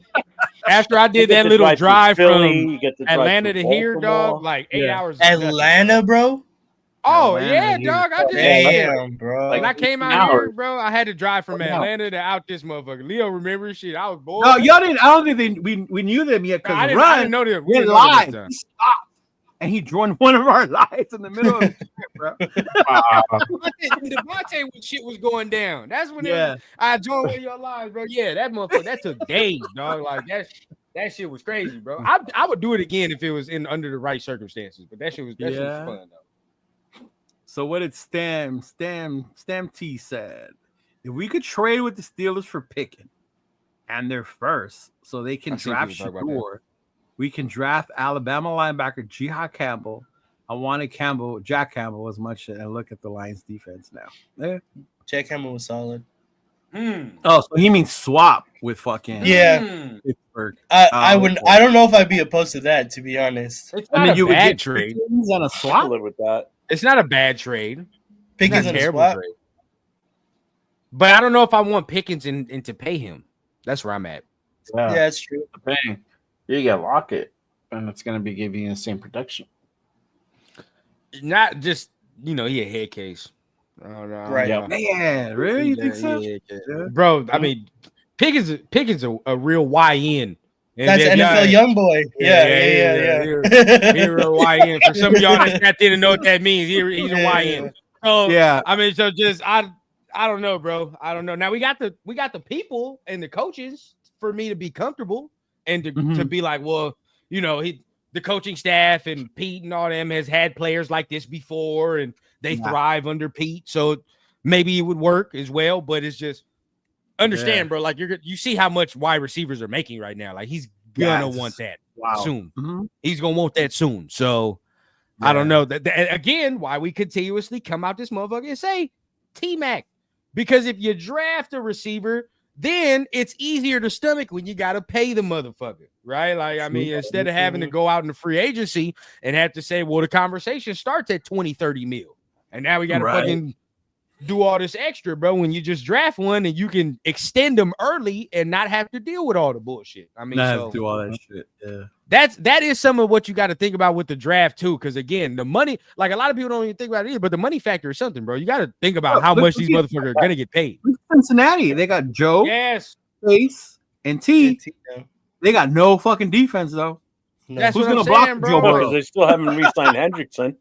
Speaker 9: After I
Speaker 4: You
Speaker 9: did
Speaker 4: get
Speaker 9: that
Speaker 4: to
Speaker 9: little
Speaker 4: through
Speaker 9: drive
Speaker 4: Philly,
Speaker 9: from
Speaker 4: you get to drive
Speaker 9: Atlanta
Speaker 4: through
Speaker 9: to here,
Speaker 4: Baltimore.
Speaker 9: dog, like 8
Speaker 7: Yeah.
Speaker 9: hours. is nothing,
Speaker 6: Atlanta, bro.
Speaker 9: Oh
Speaker 7: Atlanta
Speaker 9: yeah,
Speaker 7: to here.
Speaker 9: dog. I did that shit.
Speaker 6: Damn, bro.
Speaker 9: When I
Speaker 8: Like
Speaker 9: came
Speaker 8: 18
Speaker 9: out here,
Speaker 8: hours.
Speaker 9: bro, I had to drive from
Speaker 7: Yeah.
Speaker 9: Atlanta to out this motherfucker. Leo remembers shit. I was bored.
Speaker 7: No, y'all didn't. I don't think we knew them yet
Speaker 9: Bro,
Speaker 7: because
Speaker 9: I
Speaker 7: Run
Speaker 9: didn't know that. We
Speaker 7: went
Speaker 9: didn't know that
Speaker 7: live.
Speaker 9: this time.
Speaker 7: He stopped and he joined one of our lives in the middle of the trip, bro.
Speaker 9: Devontae shit was going down. That's when
Speaker 7: Yeah.
Speaker 9: I joined one of your lives, bro. Yeah, that motherfucker. That took days, dog. Like that shit was crazy, bro. I would do it again if it was in under the right circumstances. But that shit was
Speaker 7: Yeah.
Speaker 9: fun though.
Speaker 7: So what did Stam T said? If we could trade with the Steelers for Pickett and their first, so they can
Speaker 9: I seen
Speaker 7: draft
Speaker 9: people talk about that.
Speaker 7: Shador, We can draft Alabama linebacker Jihad Campbell. I wanted Jack Campbell as much, and look at the Lions defense now. Yeah.
Speaker 6: Jack Campbell was solid.
Speaker 7: Oh, so he means swap with fucking Pittsburgh.
Speaker 6: I wouldn't. I don't know if I'd be opposed to that, to be honest.
Speaker 9: It's not
Speaker 7: you
Speaker 9: a
Speaker 7: would
Speaker 9: bad
Speaker 7: get
Speaker 9: trade.
Speaker 7: Pickens on a
Speaker 11: I
Speaker 7: swap.
Speaker 11: live with that.
Speaker 9: It's not a bad trade.
Speaker 6: Pickens
Speaker 9: It's
Speaker 6: on
Speaker 9: not
Speaker 6: a
Speaker 9: a terrible
Speaker 6: swap.
Speaker 9: trade. But I don't know if I want Pickens and to pay him. That's where I'm at.
Speaker 6: Yeah, that's true.
Speaker 5: The thing, you get Lockett, and it's going to be giving you the same production.
Speaker 9: Not just he a head case. Oh, no,
Speaker 6: Right.
Speaker 9: no.
Speaker 7: Man, really? You think so?
Speaker 9: Yeah. Bro, I mean, Pickens a real YN. And
Speaker 6: That's
Speaker 9: then,
Speaker 6: NFL young boy. Yeah.
Speaker 9: He's a real YN. For some of y'all that didn't know what that means, he's a YN. So
Speaker 7: Yeah.
Speaker 9: I mean, so just I don't know, bro. I don't know. Now we got the people and the coaches for me to be comfortable and to be like, well, the coaching staff and Pete and all them has had players like this before, and they thrive under Pete. So maybe it would work as well. But it's just understand, bro. Like you see how much wide receivers are making right now. Like he's gonna want that soon. He's gonna want that soon. So I don't know that again. Why we continuously come out this motherfucker and say T-Mac, because if you draft a receiver, then it's easier to stomach when you got to pay the motherfucker, right? Like, I mean, instead of having to go out in the free agency and have to say, well, the conversation starts at 20, 30 mil. And now we got to fucking do all this extra, bro, when you just draft one and you can extend them early and not have to deal with all the bullshit. I mean,
Speaker 7: Not have to do all that shit. Yeah.
Speaker 9: that is some of what you got to think about with the draft too, because again, the money, like a lot of people don't even think about it either, but the money factor is something, bro. You got to think about how much these motherfuckers are gonna get paid.
Speaker 7: Cincinnati, they got Joe, Chase, and T. They got no fucking defense though.
Speaker 9: That's
Speaker 7: Who's
Speaker 9: what
Speaker 7: gonna
Speaker 9: I'm
Speaker 7: block
Speaker 9: saying,
Speaker 7: Joe
Speaker 9: bro.
Speaker 7: Burrow?
Speaker 11: Because they still haven't re-signed Hendrickson.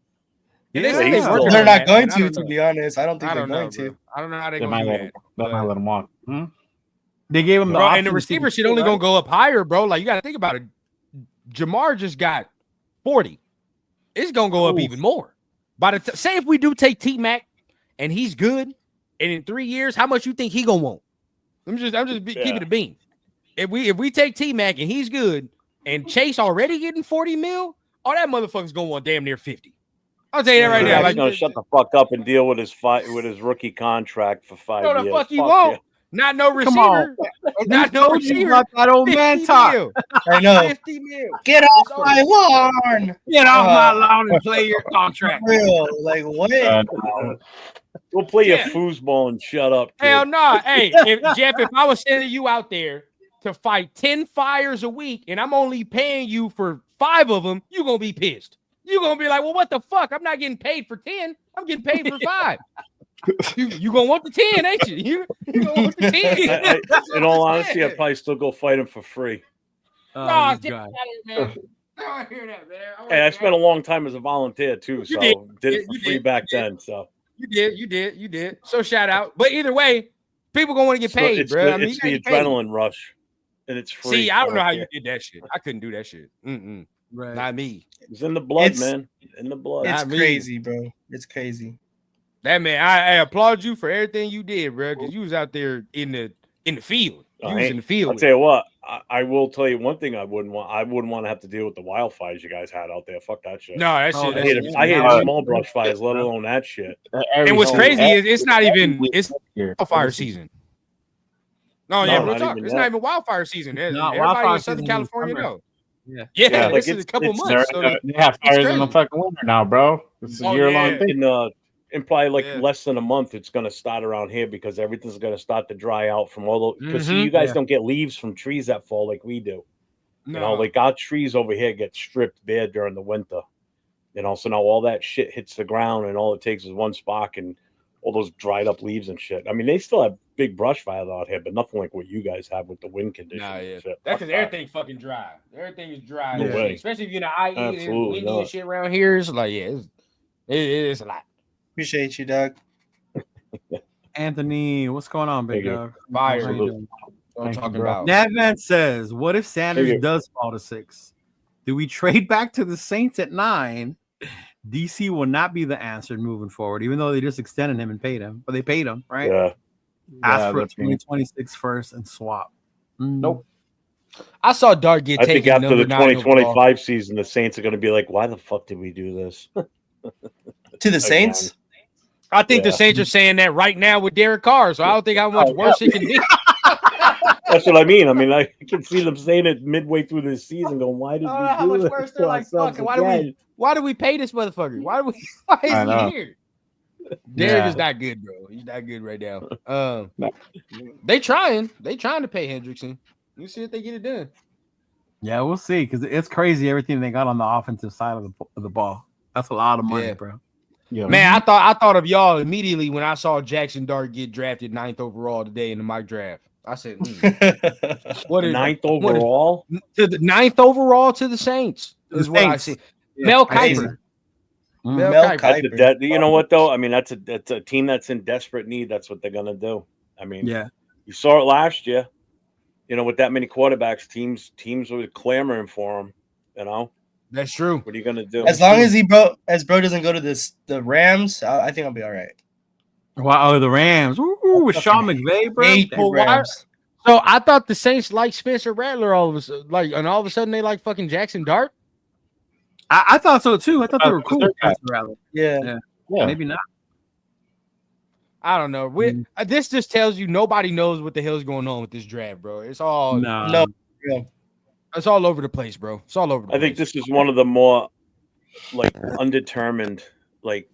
Speaker 6: They're not going to be honest. I don't think they're going to.
Speaker 9: I don't know how
Speaker 5: They
Speaker 9: they're
Speaker 5: might
Speaker 9: going to
Speaker 5: let, let him walk.
Speaker 7: They gave him the
Speaker 9: bro,
Speaker 7: option
Speaker 9: and the
Speaker 7: to
Speaker 9: receiver
Speaker 7: see
Speaker 9: shit only gonna go up higher, bro. Like you got to think about it. Jamar just got 40. It's gonna go up even more. By the say if we do take T-Mac and he's good, and in 3 years, how much you think he gonna want? I'm just keeping the beam. If we take T-Mac and he's good, and Chase already getting 40 mil, that motherfucker's gonna want damn near 50. I'll tell you that right now.
Speaker 11: He's
Speaker 9: Like,
Speaker 11: gonna shut the fuck up and deal with his rookie contract for 5 years.
Speaker 9: no, the fuck he
Speaker 11: Fuck
Speaker 9: won't.
Speaker 11: you.
Speaker 9: Not no
Speaker 7: Come on.
Speaker 9: receiver. Not no receiver.
Speaker 7: About that old man talk.
Speaker 9: Mil.
Speaker 6: I know.
Speaker 9: 50 mil.
Speaker 6: Get off my lawn.
Speaker 7: Get off my lawn and play your contract.
Speaker 6: Real. Like what?
Speaker 11: Go play your foosball and shut up. Kid.
Speaker 9: Hell no. Hey, Jeff, if I was sending you out there to fight 10 fires a week and I'm only paying you for 5 of them, you're going to be pissed. You're going to be like, well, what the fuck? I'm not getting paid for 10. I'm getting paid for 5. You going to want the 10, ain't you? You going to want the 10.
Speaker 11: In all honesty, I'd probably still go fight him for free.
Speaker 9: No, get out of here, man. No, I hear that, man.
Speaker 11: Hey, I spent a long time as a volunteer too, so did it for free back then. So
Speaker 9: you did. So shout out. But either way, people gonna want to get paid,
Speaker 11: it's
Speaker 9: bro.
Speaker 11: it's the adrenaline rush, and it's free.
Speaker 9: See, I don't know how you did that shit. I couldn't do that shit.
Speaker 7: Right.
Speaker 9: Not me.
Speaker 11: It's in the blood, man. In the blood.
Speaker 6: It's
Speaker 9: Not me.
Speaker 6: crazy, bro. It's crazy.
Speaker 9: That man, I applaud you for everything you did, bro. Because you was out there in the field. You was in the field.
Speaker 11: I'll tell you what. I will tell you one thing. I wouldn't want to have to deal with the wildfires you guys had out there. Fuck that shit.
Speaker 9: No, that shit.
Speaker 11: I hate small brush fires, let alone that shit.
Speaker 9: And what's crazy is it's not even wildfire season. No, yeah, real talk. It's not even wildfire season. Everybody in Southern California know. Yeah, this is a couple months.
Speaker 5: They have fires in the fucking winter now, bro. It's a year-long thing.
Speaker 11: In probably less than a month, it's going to start around here because everything's going to start to dry out from all the. Because you guys don't get leaves from trees that fall like we do.
Speaker 9: No.
Speaker 11: You know, like our trees over here get stripped bare during the winter. You know, so now all that shit hits the ground, and all it takes is one spark and all those dried up leaves and shit. I mean, they still have big brush fires out here, but nothing like what you guys have with the wind conditions.
Speaker 9: Nah, yeah.
Speaker 11: And shit.
Speaker 9: That's because everything fucking dry. Everything is dry.
Speaker 11: No way.
Speaker 9: Especially if you're in the IE and
Speaker 11: Absolutely
Speaker 9: windy
Speaker 11: not.
Speaker 9: and shit around here. It's like, it's a lot.
Speaker 6: Appreciate you, Doug.
Speaker 7: Anthony, what's going on, big dog?
Speaker 9: Fire.
Speaker 7: How you doing?
Speaker 9: What I'm talking about.
Speaker 7: Navman says, what if Sanders does fall to 6? Do we trade back to the Saints at 9? DC will not be the answer moving forward, even though they just extended him and paid him. But they paid him, right?
Speaker 11: Yeah.
Speaker 7: Ask for a 2026 first and swap.
Speaker 5: Nope.
Speaker 9: I saw Dart get
Speaker 11: I think
Speaker 9: taken
Speaker 11: after the
Speaker 9: number 9 overall.
Speaker 11: 2025 season, the Saints are going to be like, "Why the fuck did we do this?"
Speaker 6: To the Saints?
Speaker 9: I think the
Speaker 11: Yeah.
Speaker 9: Saints are saying that right now with Derek Carr, so I don't think how much worse it can be.
Speaker 11: That's what I mean. I mean, I can see them saying it midway through this season, going, "Why did we
Speaker 9: How
Speaker 11: do
Speaker 9: much
Speaker 11: this
Speaker 9: worse?
Speaker 11: to
Speaker 9: They're like,
Speaker 11: ourselves
Speaker 9: fuck,
Speaker 11: again?"
Speaker 9: why do we pay this motherfucker? Why
Speaker 8: I know.
Speaker 9: is he here? Derek is not good, bro. He's not good right now. They trying to pay Hendrickson. You see if they get it done.
Speaker 7: Yeah, we'll see because it's crazy everything they got on the offensive side of the ball. That's a lot of money,
Speaker 9: Yeah.
Speaker 7: bro.
Speaker 11: Yeah.
Speaker 9: Man, I thought of y'all immediately when I saw Jackson Dart get drafted 9th overall today in the mock draft. I said, what is
Speaker 11: 9th overall?
Speaker 9: To the 9th overall to the Saints is what I see.
Speaker 7: Yeah,
Speaker 9: Mel
Speaker 7: crazy.
Speaker 9: Kiper.
Speaker 6: Mel
Speaker 9: Kiper.
Speaker 6: Kiper.
Speaker 11: You know what though? I mean, that's a team that's in desperate need. That's what they're gonna do. I mean,
Speaker 7: Yeah.
Speaker 11: you saw it last year. You know, with that many quarterbacks, teams were clamoring for him. You know,
Speaker 9: That's true.
Speaker 11: what are you gonna do?
Speaker 6: As long as bro doesn't go to the Rams, I think I'll be all right.
Speaker 7: Wow, the Rams. Ooh, with Sean McVay, bro.
Speaker 6: Hate the Rams.
Speaker 9: So I thought the Saints like Spencer Rattler all of a sudden, and all of a sudden they like fucking Jackson Dart.
Speaker 7: I thought so too. I thought they were cool. With Spencer Rattler.
Speaker 6: Yeah.
Speaker 7: Maybe not.
Speaker 9: I don't know. This just tells you nobody knows what the hell's going on with this draft, bro. It's all
Speaker 6: No.
Speaker 9: It's all over the place, bro. It's all over the
Speaker 11: I
Speaker 9: place.
Speaker 11: think this is one of the more like undetermined. Like,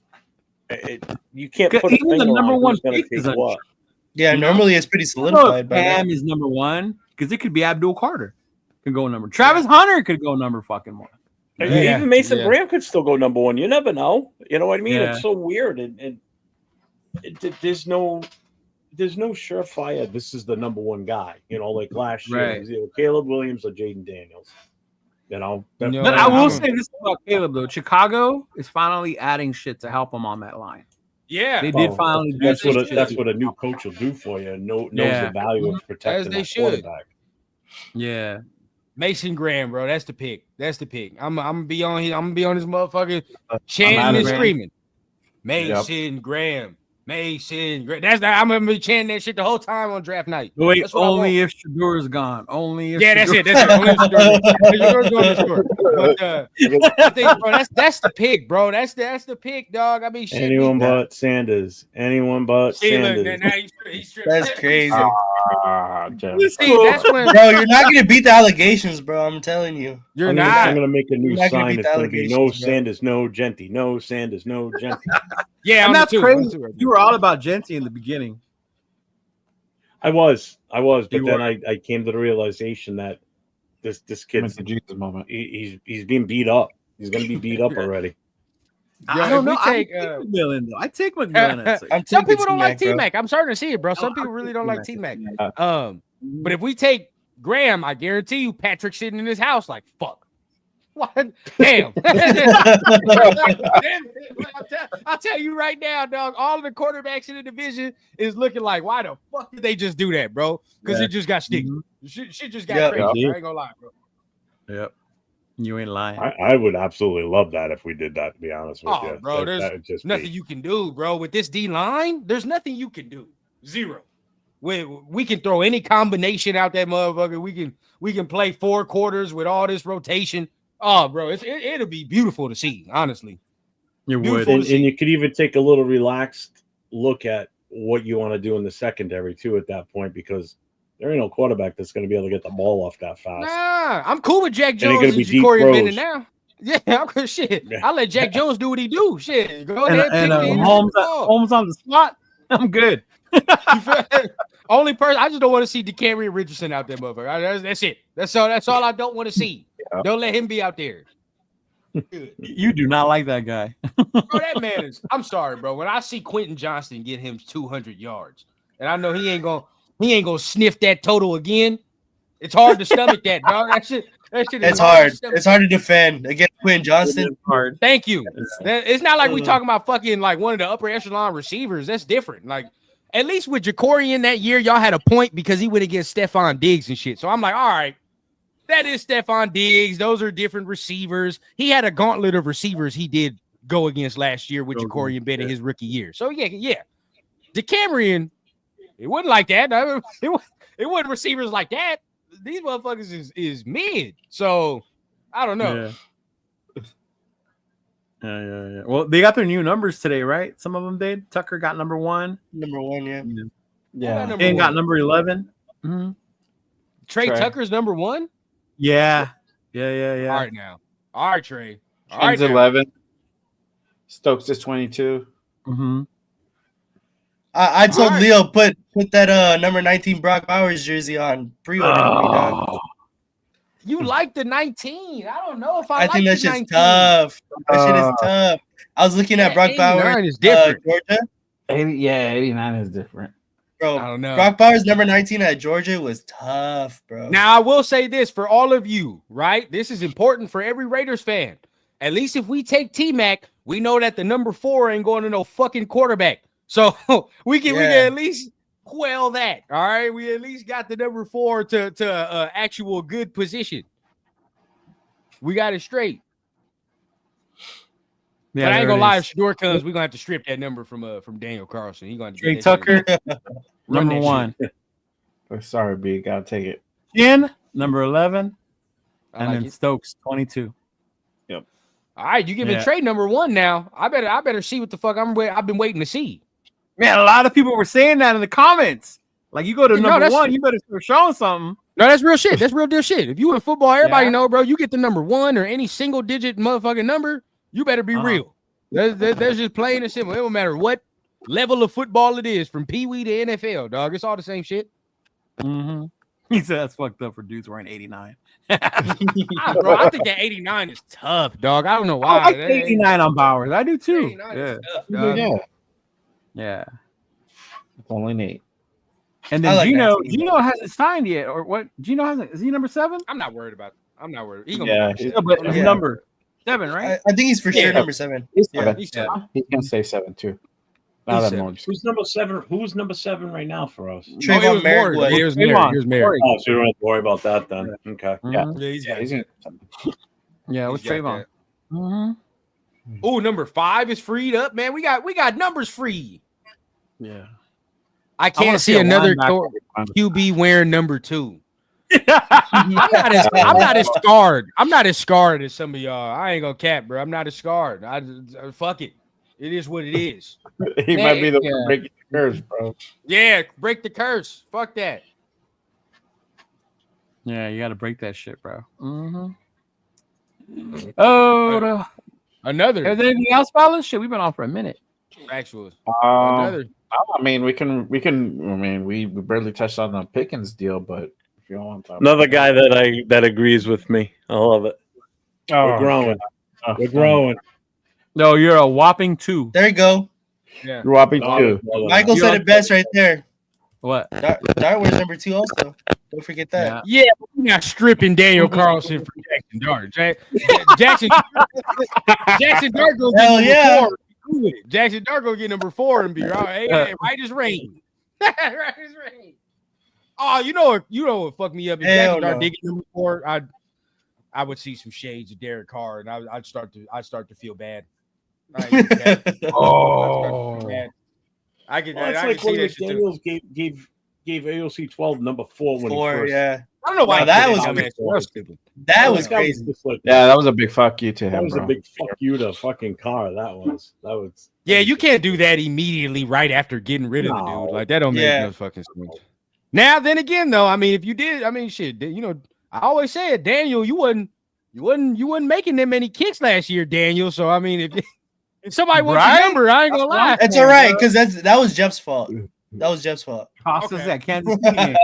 Speaker 11: you can't put a
Speaker 7: Even the
Speaker 11: finger
Speaker 7: number
Speaker 11: on
Speaker 7: one
Speaker 11: who's going
Speaker 7: pick
Speaker 11: to
Speaker 7: is
Speaker 11: take what.
Speaker 6: Yeah,
Speaker 7: You know?
Speaker 6: normally it's pretty
Speaker 7: I don't know
Speaker 6: solidified
Speaker 7: if
Speaker 6: by
Speaker 7: Cam
Speaker 6: now.
Speaker 7: is number one because it could be Abdul Carter. Could go number. Travis Hunter could go number fucking one.
Speaker 9: Yeah,
Speaker 11: Even Mason
Speaker 9: yeah.
Speaker 11: Graham could still go number one. You never know. You know what I mean?
Speaker 7: Yeah.
Speaker 11: It's so weird, and there's no surefire. This is the number one guy. You know, like last year,
Speaker 7: Right.
Speaker 11: it was either Caleb Williams or Jaden Daniels. You know,
Speaker 9: You know,
Speaker 7: But I will
Speaker 9: I'm-
Speaker 7: say this about Caleb though. Chicago is finally adding shit to help him on that line.
Speaker 9: Yeah,
Speaker 7: They did finally. do
Speaker 11: That's
Speaker 7: some
Speaker 11: what
Speaker 7: shit.
Speaker 11: that's what a new coach will do for you. Knows
Speaker 7: Yeah.
Speaker 11: the value of
Speaker 9: As
Speaker 11: protecting
Speaker 9: they
Speaker 11: that
Speaker 9: should.
Speaker 11: quarterback.
Speaker 7: Yeah.
Speaker 9: Mason Graham, bro. That's the pick. That's the pick. I'm gonna be on here. I'm gonna be on this motherfucker
Speaker 8: I'm
Speaker 9: chanting
Speaker 8: out
Speaker 9: and
Speaker 8: of it.
Speaker 9: screaming. Mason Graham. Mason Graham. I'm gonna be chanting that shit the whole time on draft night.
Speaker 7: Wait,
Speaker 9: That's what I
Speaker 7: only
Speaker 9: want.
Speaker 7: if Shador is gone. Only if
Speaker 9: Yeah, that's
Speaker 7: Shador-
Speaker 9: it. That's it. Only if Shador's going to score. But I think, bro, that's the pick, bro. That's the pick, dog. I mean, shit.
Speaker 11: Anyone but Sanders. Anyone but
Speaker 9: See, look,
Speaker 11: Sanders.
Speaker 9: now he's stripped.
Speaker 6: That's crazy.
Speaker 9: See, that's when
Speaker 6: Bro, you're not gonna beat the allegations, bro. I'm telling you.
Speaker 9: you're
Speaker 11: I'm
Speaker 9: not.
Speaker 11: gonna make a new
Speaker 6: You're not gonna
Speaker 11: sign.
Speaker 6: beat
Speaker 11: It's
Speaker 6: the
Speaker 11: gonna be no
Speaker 6: allegations, bro.
Speaker 11: Sanders, no Genty, no Sanders, no Genty.
Speaker 9: Yeah,
Speaker 7: And
Speaker 9: I'm
Speaker 7: that's
Speaker 9: too.
Speaker 7: crazy.
Speaker 9: I'm too.
Speaker 7: You were all about Genty in the beginning.
Speaker 11: I was, but
Speaker 7: You
Speaker 11: then
Speaker 7: were.
Speaker 11: I came to the realization that this kid's
Speaker 8: It's a Jesus moment.
Speaker 11: he's being beat up. He's gonna be beat up already.
Speaker 7: I
Speaker 9: If
Speaker 7: don't
Speaker 9: we
Speaker 7: know.
Speaker 9: take,
Speaker 7: I take McMillan though. I take McMillan. at six.
Speaker 6: I'm
Speaker 9: Some
Speaker 6: taking
Speaker 9: people don't like
Speaker 6: T-Mac, bro.
Speaker 9: T-Mac. I'm starting to see it, bro. Some
Speaker 7: No,
Speaker 9: people
Speaker 7: I
Speaker 9: really
Speaker 7: take
Speaker 9: don't like
Speaker 7: T-Mac.
Speaker 9: T-Mac. But if we take Graham, I guarantee you Patrick's sitting in his house like, fuck. What? Damn. I'll tell you right now, dog. All of the quarterbacks in the division is looking like, why the fuck did they just do that, bro? Because it just got sticky. Shit just got
Speaker 6: Yeah.
Speaker 9: crazy. I ain't gonna lie, bro.
Speaker 7: Yep. You ain't lying.
Speaker 11: I would absolutely love that if we did that. To be honest with
Speaker 9: Oh,
Speaker 11: you,
Speaker 9: bro, there's
Speaker 11: that would just
Speaker 9: nothing
Speaker 11: be-
Speaker 9: you can do, bro. With this D line, there's nothing you can do. Zero. We can throw any combination out that motherfucker. We can play 4 quarters with all this rotation. Oh, bro, it'll be beautiful to see, honestly.
Speaker 7: You would.
Speaker 9: Beautiful.
Speaker 11: and you could even take a little relaxed look at what you want to do in the secondary too at that point, because there ain't no quarterback that's going to be able to get the ball off that fast.
Speaker 9: Nah, I'm cool with Jack
Speaker 11: And they're
Speaker 9: Jones
Speaker 11: gonna
Speaker 9: and
Speaker 11: be deep
Speaker 9: Ja'Cory
Speaker 11: throws.
Speaker 9: Bennett now. Yeah, I'm good. Shit,
Speaker 11: Yeah.
Speaker 9: I'll let Jack Jones do what he do. Shit, go ahead.
Speaker 7: And
Speaker 9: pick the
Speaker 7: Holmes on the spot. I'm good.
Speaker 9: Only person I just don't want to see DeCamerion Richardson out there, motherfucker. That's it. That's all I don't want to see.
Speaker 8: Yeah.
Speaker 9: Don't let him be out there.
Speaker 7: You do not like that guy.
Speaker 9: Bro, that man is. I'm sorry, bro. When I see Quentin Johnston get him 200 yards, and I know he ain't gonna sniff that total again, it's hard to stomach that, dog. That shit is
Speaker 6: It's
Speaker 9: to
Speaker 6: hard.
Speaker 9: stomach.
Speaker 6: It's hard to defend against Quinn Johnston.
Speaker 7: Hard.
Speaker 9: Thank you. It's not like we talking about fucking like one of the upper echelon receivers. That's different. Like at least with Ja'Cory in that year, y'all had a point because he went against Stephon Diggs and shit. So I'm like, all right, that is Stephon Diggs. Those are different receivers. He had a gauntlet of receivers he did go against last year with Ja'Cory and Bennett his rookie year. So yeah. DeCamerion, it wasn't like that. It wasn't receivers like that. these motherfuckers is mid. So I don't know.
Speaker 7: Yeah. Well, they got their new numbers today, right? Some of them did. Tucker got number 1.
Speaker 6: Number 1, yeah.
Speaker 5: Yeah.
Speaker 7: Dan got number 11. Mm-hmm.
Speaker 9: Trey Tucker's number 1?
Speaker 7: Yeah.
Speaker 9: All right now. All right, Trey. All right,
Speaker 5: Trent's 11. Stokes is 22.
Speaker 7: Mm-hmm.
Speaker 6: I told Leo put that number 19 Brock Bowers jersey on pre-order for me, dog.
Speaker 9: You like the 19. I don't know if I like
Speaker 6: think that
Speaker 9: the
Speaker 6: shit's
Speaker 9: 19.
Speaker 6: tough. That shit is tough. I was looking at Brock Bowers.
Speaker 9: Is different.
Speaker 6: Georgia.
Speaker 5: 89 is different.
Speaker 6: Bro,
Speaker 9: I don't know.
Speaker 6: Brock Bowers number 19 at Georgia was tough, bro.
Speaker 9: Now, I will say this for all of you, right? This is important for every Raiders fan. At least if we take T-Mac, we know that the number 4 ain't going to no fucking quarterback. So we can at least quell that. All right. We at least got the number 4 to actual good position. We got it straight.
Speaker 7: Yeah,
Speaker 9: but I ain't gonna lie, if Shador comes, we're gonna have to strip that number from Daniel Carlson. He's gonna
Speaker 7: Trey Tucker, number 1.
Speaker 5: Sorry, B, gotta take it.
Speaker 7: Jen, number 11,
Speaker 9: I
Speaker 7: and
Speaker 9: like
Speaker 7: then
Speaker 9: it.
Speaker 7: Stokes, 22.
Speaker 5: Yep.
Speaker 9: All right, you giving Trey number 1 now. I better see what the fuck I've been waiting to see.
Speaker 7: Man, a lot of people were saying that in the comments. Like, you go to number 1, you better start showing something.
Speaker 9: No, that's real shit. That's real deal shit. If you in football, everybody know, bro. You get the number 1 or any single digit motherfucking number, you better be real. That's just plain and simple. It don't matter what level of football it is, from Pee Wee to NFL, dog. It's all the same shit.
Speaker 7: Mm-hmm. He said that's fucked up for dudes wearing 89.
Speaker 9: Bro, I think that 89 is tough, dog. I don't know why.
Speaker 7: I like 89 on Bowers. I do too.
Speaker 9: Yeah. Tough, dog.
Speaker 7: Yeah.
Speaker 5: It's only Nate.
Speaker 7: And then Geno hasn't signed yet, or what? Geno hasn't. Is he number 7?
Speaker 9: I'm not worried about. I'm not worried.
Speaker 7: But his number 7, right?
Speaker 6: I think he's for sure number 7.
Speaker 5: He's
Speaker 9: He's
Speaker 5: gonna say 7 too.
Speaker 11: Who's number 7? Who's number 7 right now for us?
Speaker 6: Trayvon Merrick was.
Speaker 9: Here's Merrick.
Speaker 11: Oh, so you don't have to worry about that then. Okay.
Speaker 7: Yeah, it was Trayvon. Mm-hmm.
Speaker 9: Oh, number 5 is freed up, man. We got numbers free.
Speaker 7: Yeah.
Speaker 9: I can't see another QB wearing number 2. I'm not as scarred. I'm not as scarred as some of y'all. I ain't gonna cap, bro. I'm not as scarred. Fuck it. It is what it is.
Speaker 5: He might be the one breaking the curse, bro.
Speaker 9: Yeah, break the curse. Fuck that.
Speaker 7: Yeah, you got to break that shit, bro. Mm-hmm. Oh,
Speaker 9: another.
Speaker 7: Is there anything else, fellas? Shit, we've been on for a minute.
Speaker 9: Actually,
Speaker 5: another. I mean, we can. I mean, we barely touched on the Pickens deal, but if you don't want to talk
Speaker 11: another guy that agrees with me, I love it. We're growing. We're growing.
Speaker 7: No, you're a whopping 2.
Speaker 6: There you go.
Speaker 9: Yeah,
Speaker 5: you're whopping 2.
Speaker 6: Michael said it best right there.
Speaker 7: What?
Speaker 6: Dart was number 2 also. Don't forget that.
Speaker 9: Yeah, we're not stripping Daniel Carlson for Jackson Dart. Jackson Dart go get number 4. Jackson Dart go get number 4 and be right as rain. Right as rain. Oh, you know what fucked me up? If Jackson Dart did get number 4, I would see some shades of Derek Carr, and I'd start to feel bad. I get that.
Speaker 11: It's like when McDaniels gave AOC 12 number 4 when he first.
Speaker 6: Yeah.
Speaker 9: I don't know why
Speaker 6: that was crazy.
Speaker 5: Yeah, that was a big fuck you to him.
Speaker 11: That was a big fuck you to fucking Carr. That was.
Speaker 9: Yeah, you can't do that immediately right after getting rid of the dude. Like that don't make no fucking sense. Now, then again, though, I mean, if you did, I mean, shit, I always said, Daniel, you wasn't making that many kicks last year, Daniel. So I mean, if somebody wants a number, I ain't gonna lie.
Speaker 6: That's all right, because that was Jeff's fault. That was Jeff's fault.
Speaker 7: Cost us that Kansas City.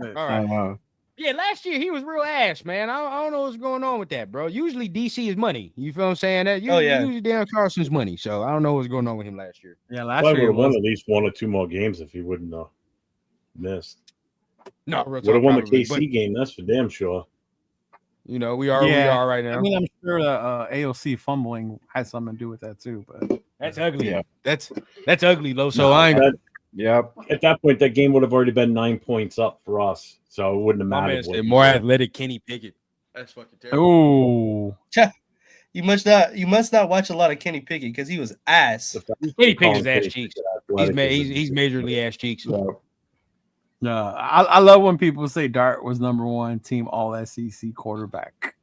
Speaker 9: All right. Yeah, last year he was real ass, man. I don't know what's going on with that, bro. Usually DC is money. You feel what I'm saying? Usually Dan Carson's money. So I don't know what's going on with him last year.
Speaker 7: Yeah, last
Speaker 11: year
Speaker 7: he
Speaker 11: would have won at least 1 or 2 more games if he wouldn't have missed.
Speaker 9: No,
Speaker 11: would have won the KC game. That's for damn sure.
Speaker 9: We are right now.
Speaker 7: I mean, I'm sure the AOC fumbling has something to do with that too. But
Speaker 9: that's ugly. Yeah. That's ugly, Lo. So I ain't.
Speaker 11: At that point, that game would have already been 9 points up for us, so it wouldn't have mattered.
Speaker 9: More athletic Kenny Pickett. That's fucking terrible.
Speaker 7: Ooh.
Speaker 6: You must not watch a lot of Kenny Pickett because he was ass.
Speaker 9: Kenny Pickett's ass cheeks. He's majorly ass cheeks.
Speaker 7: No, I love when people say Dart was number one team all SEC quarterback.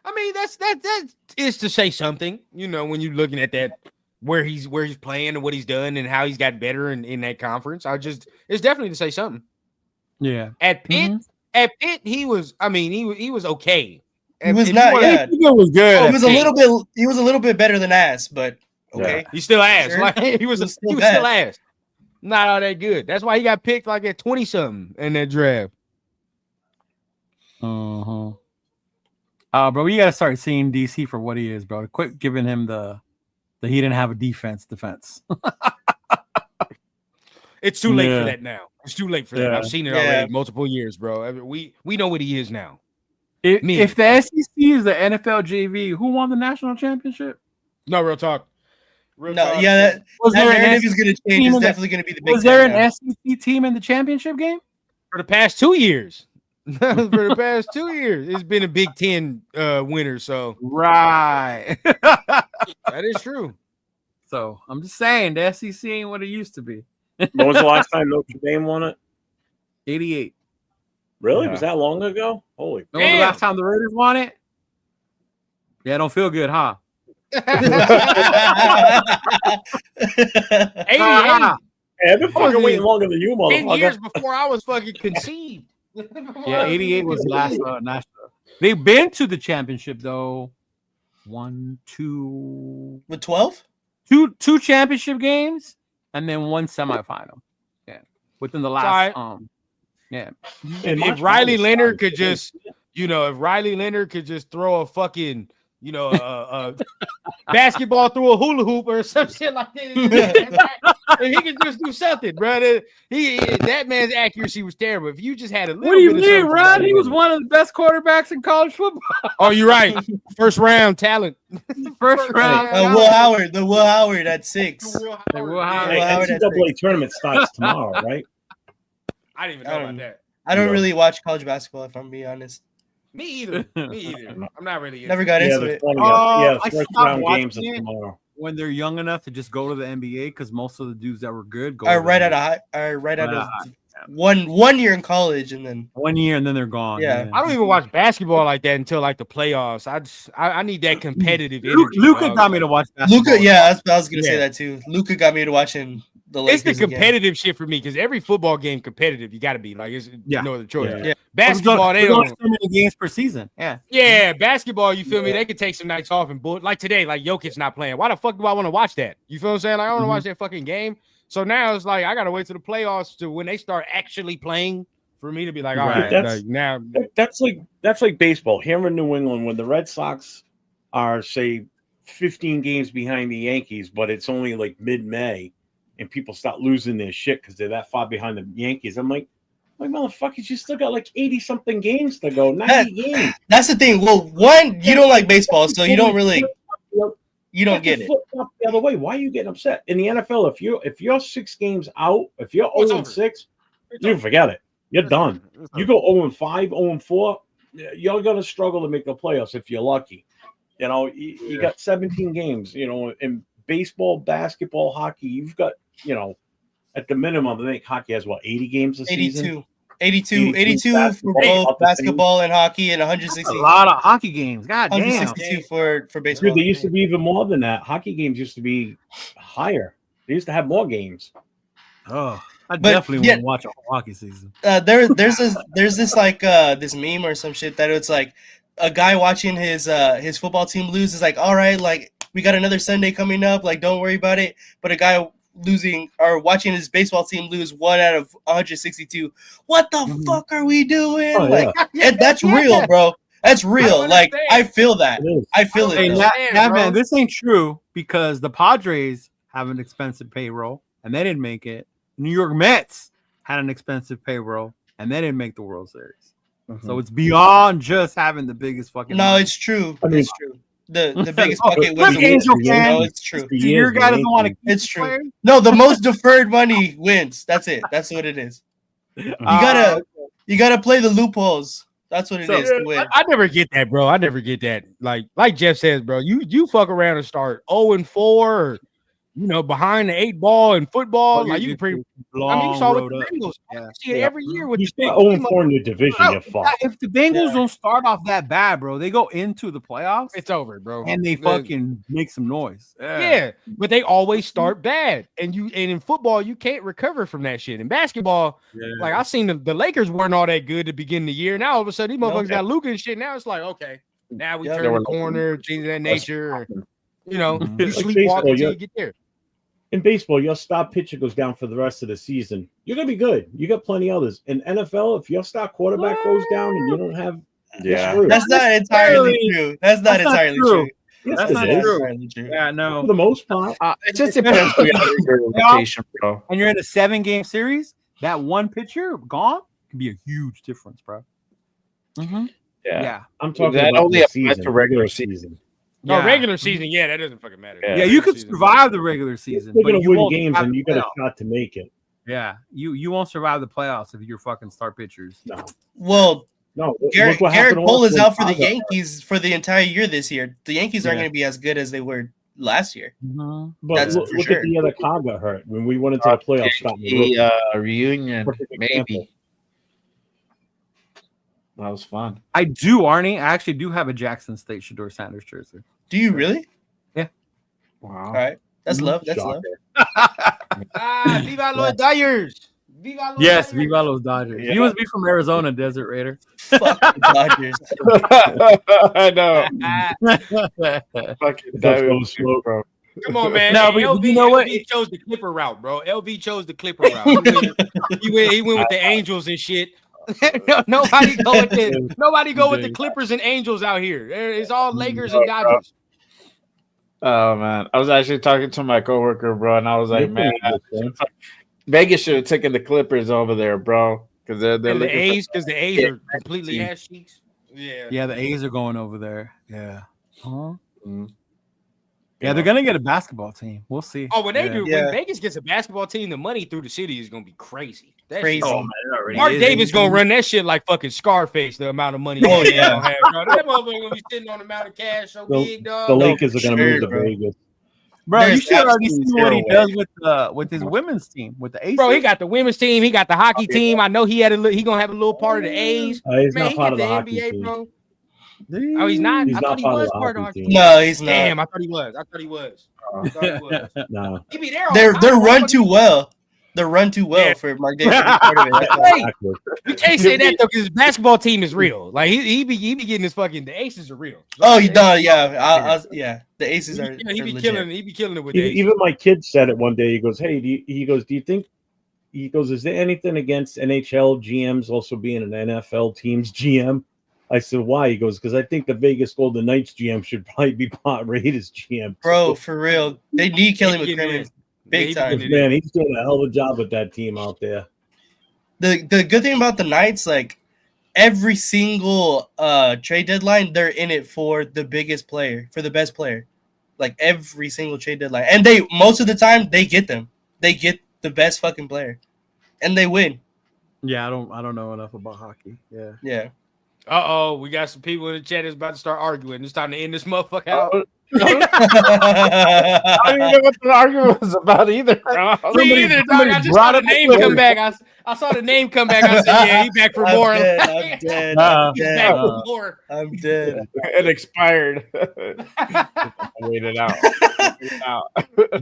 Speaker 9: I mean, that is to say something, when you're looking at that where he's playing and what he's done and how he's got better in that conference. It's definitely to say something.
Speaker 7: Yeah.
Speaker 9: At Pitt, he was okay.
Speaker 6: He was not. Yeah,
Speaker 7: he was good.
Speaker 6: He was a little bit better than ass, but okay.
Speaker 9: He's still ass.
Speaker 6: Sure.
Speaker 9: Like he was still ass. Not all that good. That's why he got picked like at 20 something in that draft.
Speaker 7: Bro, you gotta start seeing DC for what he is, bro. Quit giving him the he didn't have a defense.
Speaker 9: It's too late for that now. It's too late for that. I've seen it already multiple years, bro. I mean, we know what he is now.
Speaker 7: If the SEC is the NFL JV, who won the national championship?
Speaker 9: No, real talk.
Speaker 6: That narrative is going to change. It's definitely going to be the Big Ten.
Speaker 7: Was there an SEC team in the championship game?
Speaker 9: For the past 2 years. It's been a Big Ten winner. So
Speaker 7: right,
Speaker 9: that is true.
Speaker 7: So I'm just saying the SEC ain't what it used to be.
Speaker 11: When was the last time Notre Dame won it?
Speaker 7: 88.
Speaker 11: Really?
Speaker 7: Yeah.
Speaker 11: Was that long ago? Holy!
Speaker 7: When was the last time the Raiders won it? Yeah, don't feel good, huh?
Speaker 9: 88.
Speaker 11: I've been fucking waiting longer than you, motherfucker.
Speaker 9: 10 years before I was fucking conceived.
Speaker 7: Yeah, 88 was the last national. They've been to the championship though. 1, 2
Speaker 6: with 12?
Speaker 7: Two championship games and then one semifinal. Yeah, within the last yeah.
Speaker 9: If Riley Leonard could just, throw a fucking, basketball through a hula hoop or some shit like that. If he could just do something, brother. That man's accuracy was terrible. If you just had a little.
Speaker 7: What do you mean, Ron? He was one of the best quarterbacks in college football.
Speaker 9: Oh, you're right. First round talent.
Speaker 7: First round.
Speaker 6: The Will Howard at 6.
Speaker 11: Hey, NCAA tournament starts tomorrow, right?
Speaker 9: I didn't even know about that.
Speaker 6: I don't really watch college basketball, if I'm being honest.
Speaker 9: Me either. I'm not really.
Speaker 6: Never got into it.
Speaker 11: The first round games are tomorrow.
Speaker 7: When they're young enough to just go to the NBA, because most of the dudes that were good go
Speaker 6: right out of 1 year in college, and then
Speaker 7: 1 year, and then they're gone.
Speaker 6: Yeah,
Speaker 9: I don't even watch basketball like that until like the playoffs. I need that competitive energy.
Speaker 7: Luka got me to watch basketball.
Speaker 6: Luka, I was gonna say that too. Luka got me to watching the Lakers.
Speaker 9: It's the competitive shit for me because every football game competitive, you got to be like, it's no other choice.
Speaker 6: Yeah.
Speaker 9: Basketball, they don't
Speaker 7: so many games per season.
Speaker 9: Yeah, basketball, you feel me? They could take some nights off and like today, like Jokic not playing. Why the fuck do I want to watch that? You feel what I'm saying? Like, I don't want to watch that fucking game. So now it's like I gotta wait till the playoffs to when they start actually playing for me to be like, all right, now
Speaker 11: that's like baseball here in New England when the Red Sox are say 15 games behind the Yankees, but it's only like mid-May, and people start losing their shit because they're that far behind the Yankees. I'm like motherfuckers, you still got like 80-something games to go, 90 games.
Speaker 6: That's the thing. Well, one, you don't like baseball, so you don't really. You don't get it.
Speaker 11: The other way. Why are you getting upset? In the NFL, if you're 6 games out, if you're 0-6, you forget it. You're done. You go 0-5, 0-4, you're gonna struggle to make the playoffs if you're lucky. You got 17 games. In baseball, basketball, hockey, you've got at the minimum. I think hockey has 80 games a season.
Speaker 6: 82 for both basketball and hockey, and 160.
Speaker 7: That's a lot of hockey games. God damn.
Speaker 6: 162 for baseball.
Speaker 11: Dude, they used to be even more than that. Hockey games used to be higher. They used to have more games.
Speaker 7: Oh, I definitely want to watch a whole hockey season.
Speaker 6: There's this like this meme or some shit that it's like a guy watching his football team lose is like, all right, like we got another Sunday coming up, like don't worry about it. But a guy losing or watching his baseball team lose 1 out of 162. What the fuck are we doing? That's real, bro. That's real. Like I feel that. I feel it.
Speaker 7: Man, this ain't true because the Padres have an expensive payroll and they didn't make it. New York Mets had an expensive payroll and they didn't make the World Series. So it's beyond just having the biggest fucking.
Speaker 6: No,
Speaker 7: money.
Speaker 6: it's true. It's true. The biggest bucket wins. It's true.
Speaker 7: Your guy doesn't want to.
Speaker 6: It's true. Players? No, the most deferred money wins. That's it. That's what it is. You gotta play the loopholes. That's what it is to win.
Speaker 9: I never get that, bro. I never get that. Like Jeff says, bro. You fuck around and start 0-4. behind the 8 ball in football. Like you pretty. You saw with the
Speaker 7: road up.
Speaker 9: Bengals.
Speaker 7: Yeah.
Speaker 9: You see it every year with
Speaker 11: You
Speaker 9: the
Speaker 11: start 0-4 in your division, you're fucked.
Speaker 7: If the Bengals don't start off that bad, bro, they go into the playoffs.
Speaker 9: It's over, bro.
Speaker 7: And they fucking make some noise.
Speaker 9: Yeah, but they always start bad, and in football you can't recover from that shit. In basketball, like I seen the Lakers weren't all that good to begin the year. Now all of a sudden these motherfuckers got Luka and shit. Now it's like okay, now we turn the corner, things of that nature. You sleepwalk until you get there.
Speaker 11: In baseball, your star pitcher goes down for the rest of the season. You're gonna be good. You got plenty others. In NFL, if your star quarterback goes down and you don't have,
Speaker 6: that's not entirely true. That's not entirely true.
Speaker 7: That's not true. Yeah, no.
Speaker 11: For the most part,
Speaker 5: it just depends on your rotation, bro.
Speaker 7: And you're in a 7-game series. That one pitcher gone can be a huge difference, bro. Yeah.
Speaker 11: I'm talking
Speaker 5: that
Speaker 11: about
Speaker 5: only
Speaker 11: the
Speaker 5: applies
Speaker 11: season,
Speaker 5: to regular season.
Speaker 9: No, regular season, that doesn't fucking matter.
Speaker 7: Yeah, you could survive the regular season,
Speaker 11: You're
Speaker 7: but
Speaker 11: gonna
Speaker 7: you
Speaker 11: win
Speaker 7: won't
Speaker 11: games
Speaker 7: survive
Speaker 11: and
Speaker 7: the
Speaker 11: you got a
Speaker 7: playoffs.
Speaker 11: shot to make it.
Speaker 7: Yeah, you won't survive the playoffs if you're fucking star pitchers.
Speaker 11: No.
Speaker 6: Well,
Speaker 11: No,
Speaker 6: Garrett
Speaker 11: look what happened
Speaker 6: Cole is
Speaker 11: also
Speaker 6: out for the
Speaker 11: in Chicago.
Speaker 6: Yankees for the entire year this year. The Yankees aren't going to be as good as they were last year.
Speaker 11: But
Speaker 6: That's
Speaker 11: look,
Speaker 6: for
Speaker 11: look
Speaker 6: sure.
Speaker 11: at the other car got hurt when we went into the playoffs. Scott,
Speaker 5: The reunion,
Speaker 11: Perfect
Speaker 5: maybe.
Speaker 11: example.
Speaker 5: That was fun.
Speaker 7: I do, Arnie. I actually do have a Jackson State Shador Sanders jersey.
Speaker 6: Do you really?
Speaker 7: Yeah.
Speaker 5: Wow.
Speaker 6: All right. That's love. That's love.
Speaker 9: Viva los Dodgers! Viva los
Speaker 7: Yes,
Speaker 9: Dodgers!
Speaker 7: Viva los Dodgers.
Speaker 5: Yeah.
Speaker 7: You must be from Arizona, Desert Raider.
Speaker 6: Fuck the Dodgers.
Speaker 5: I know. Fucking
Speaker 11: Let's go slow,
Speaker 5: bro.
Speaker 9: Come on, man.
Speaker 7: No,
Speaker 9: Hey,
Speaker 7: but
Speaker 9: LV,
Speaker 7: you know what?
Speaker 9: LV chose the Clipper route, bro. LV chose the Clipper route. He went with the Angels and shit. Nobody go with the Clippers and Angels out here. It's all Lakers and Dodgers.
Speaker 5: Oh man, I was actually talking to my coworker, bro, and I was like, man, Vegas should have taken the Clippers over there, bro, because they're
Speaker 9: And the A's, because the A's
Speaker 5: Yeah.
Speaker 9: are completely ass cheeks. Yeah.
Speaker 7: Yeah, the A's are going over there. Yeah. Uh-huh.
Speaker 5: Mhm.
Speaker 7: Yeah, they're gonna get a basketball team. We'll see.
Speaker 9: Oh, when they
Speaker 7: Yeah.
Speaker 9: do,
Speaker 6: Yeah.
Speaker 9: when Vegas gets a basketball team, the money through the city is gonna be crazy. That
Speaker 6: Crazy.
Speaker 9: shit-
Speaker 6: Oh,
Speaker 9: Mark Davis gonna run that shit like fucking Scarface. The amount of money.
Speaker 6: Oh,
Speaker 9: he
Speaker 6: yeah.
Speaker 9: gonna have, bro. That motherfucker gonna be sitting on the amount of cash so big,
Speaker 11: The
Speaker 9: dog.
Speaker 11: Lakers are going to
Speaker 6: sure,
Speaker 11: move to
Speaker 6: bro.
Speaker 11: Vegas.
Speaker 7: Bro, you
Speaker 6: There's
Speaker 7: should already see
Speaker 6: absolutely
Speaker 7: what he
Speaker 6: zero
Speaker 7: does with his women's team, with the Aces.
Speaker 9: Bro, he got the women's team. He got the hockey team. I know he gonna have a little part of the A's.
Speaker 11: He's
Speaker 9: Man,
Speaker 11: not
Speaker 9: he
Speaker 11: part
Speaker 9: get
Speaker 11: of
Speaker 9: the
Speaker 11: the hockey
Speaker 9: NBA,
Speaker 11: team.
Speaker 9: bro. Oh, he's not.
Speaker 11: He's
Speaker 9: I
Speaker 11: not
Speaker 9: thought he
Speaker 11: part of
Speaker 9: was
Speaker 11: the
Speaker 9: part of the
Speaker 11: hockey
Speaker 9: hockey
Speaker 11: team.
Speaker 6: No, he's not.
Speaker 9: Damn, I thought he was. I thought he was.
Speaker 11: No.
Speaker 9: He be there. All
Speaker 6: They're
Speaker 9: the time,
Speaker 6: run
Speaker 9: bro.
Speaker 6: too well. They're run too well
Speaker 9: Yeah.
Speaker 6: for Mark Davis to be part of it. That's why.
Speaker 9: Hey, you can't say that though, because his basketball team is real. Like he be getting his fucking. The Aces are real.
Speaker 6: Oh, he does. Yeah, yeah. The Aces are.
Speaker 9: He
Speaker 6: are
Speaker 9: be
Speaker 6: legit.
Speaker 9: killing. He be killing it with the Aces.
Speaker 11: Even my kid said it one day. He goes, "Hey, do you think?" He goes, "Is there anything against NHL GMs also being an NFL team's GM?" I said, "Why?" He goes, "Because I think the Vegas Golden Knights GM should probably be part Raiders GM."
Speaker 6: Bro, for real. They need Kelly
Speaker 9: He getting
Speaker 6: McCrimmon
Speaker 9: it.
Speaker 6: big
Speaker 9: Yeah, he
Speaker 6: time.
Speaker 9: getting it.
Speaker 11: Man, he's doing a hell of a job with that team out there.
Speaker 6: The good thing about the Knights, like every single trade deadline, they're in it for the biggest player, for the best player. Like every single trade deadline. And they most of the time they get them. They get the best fucking player. And they win.
Speaker 7: Yeah, I don't know enough about hockey. Yeah.
Speaker 6: Yeah.
Speaker 9: We got some people in the chat that's about to start arguing. It's time to end this motherfucker out.
Speaker 5: I don't even know what the argument was about either.
Speaker 9: Me either, dog. I just saw the name come back. I saw the name come back. I said, yeah, he back for more.
Speaker 6: I'm dead.
Speaker 9: He's back for more.
Speaker 6: I'm dead.
Speaker 5: It expired. Wait it out.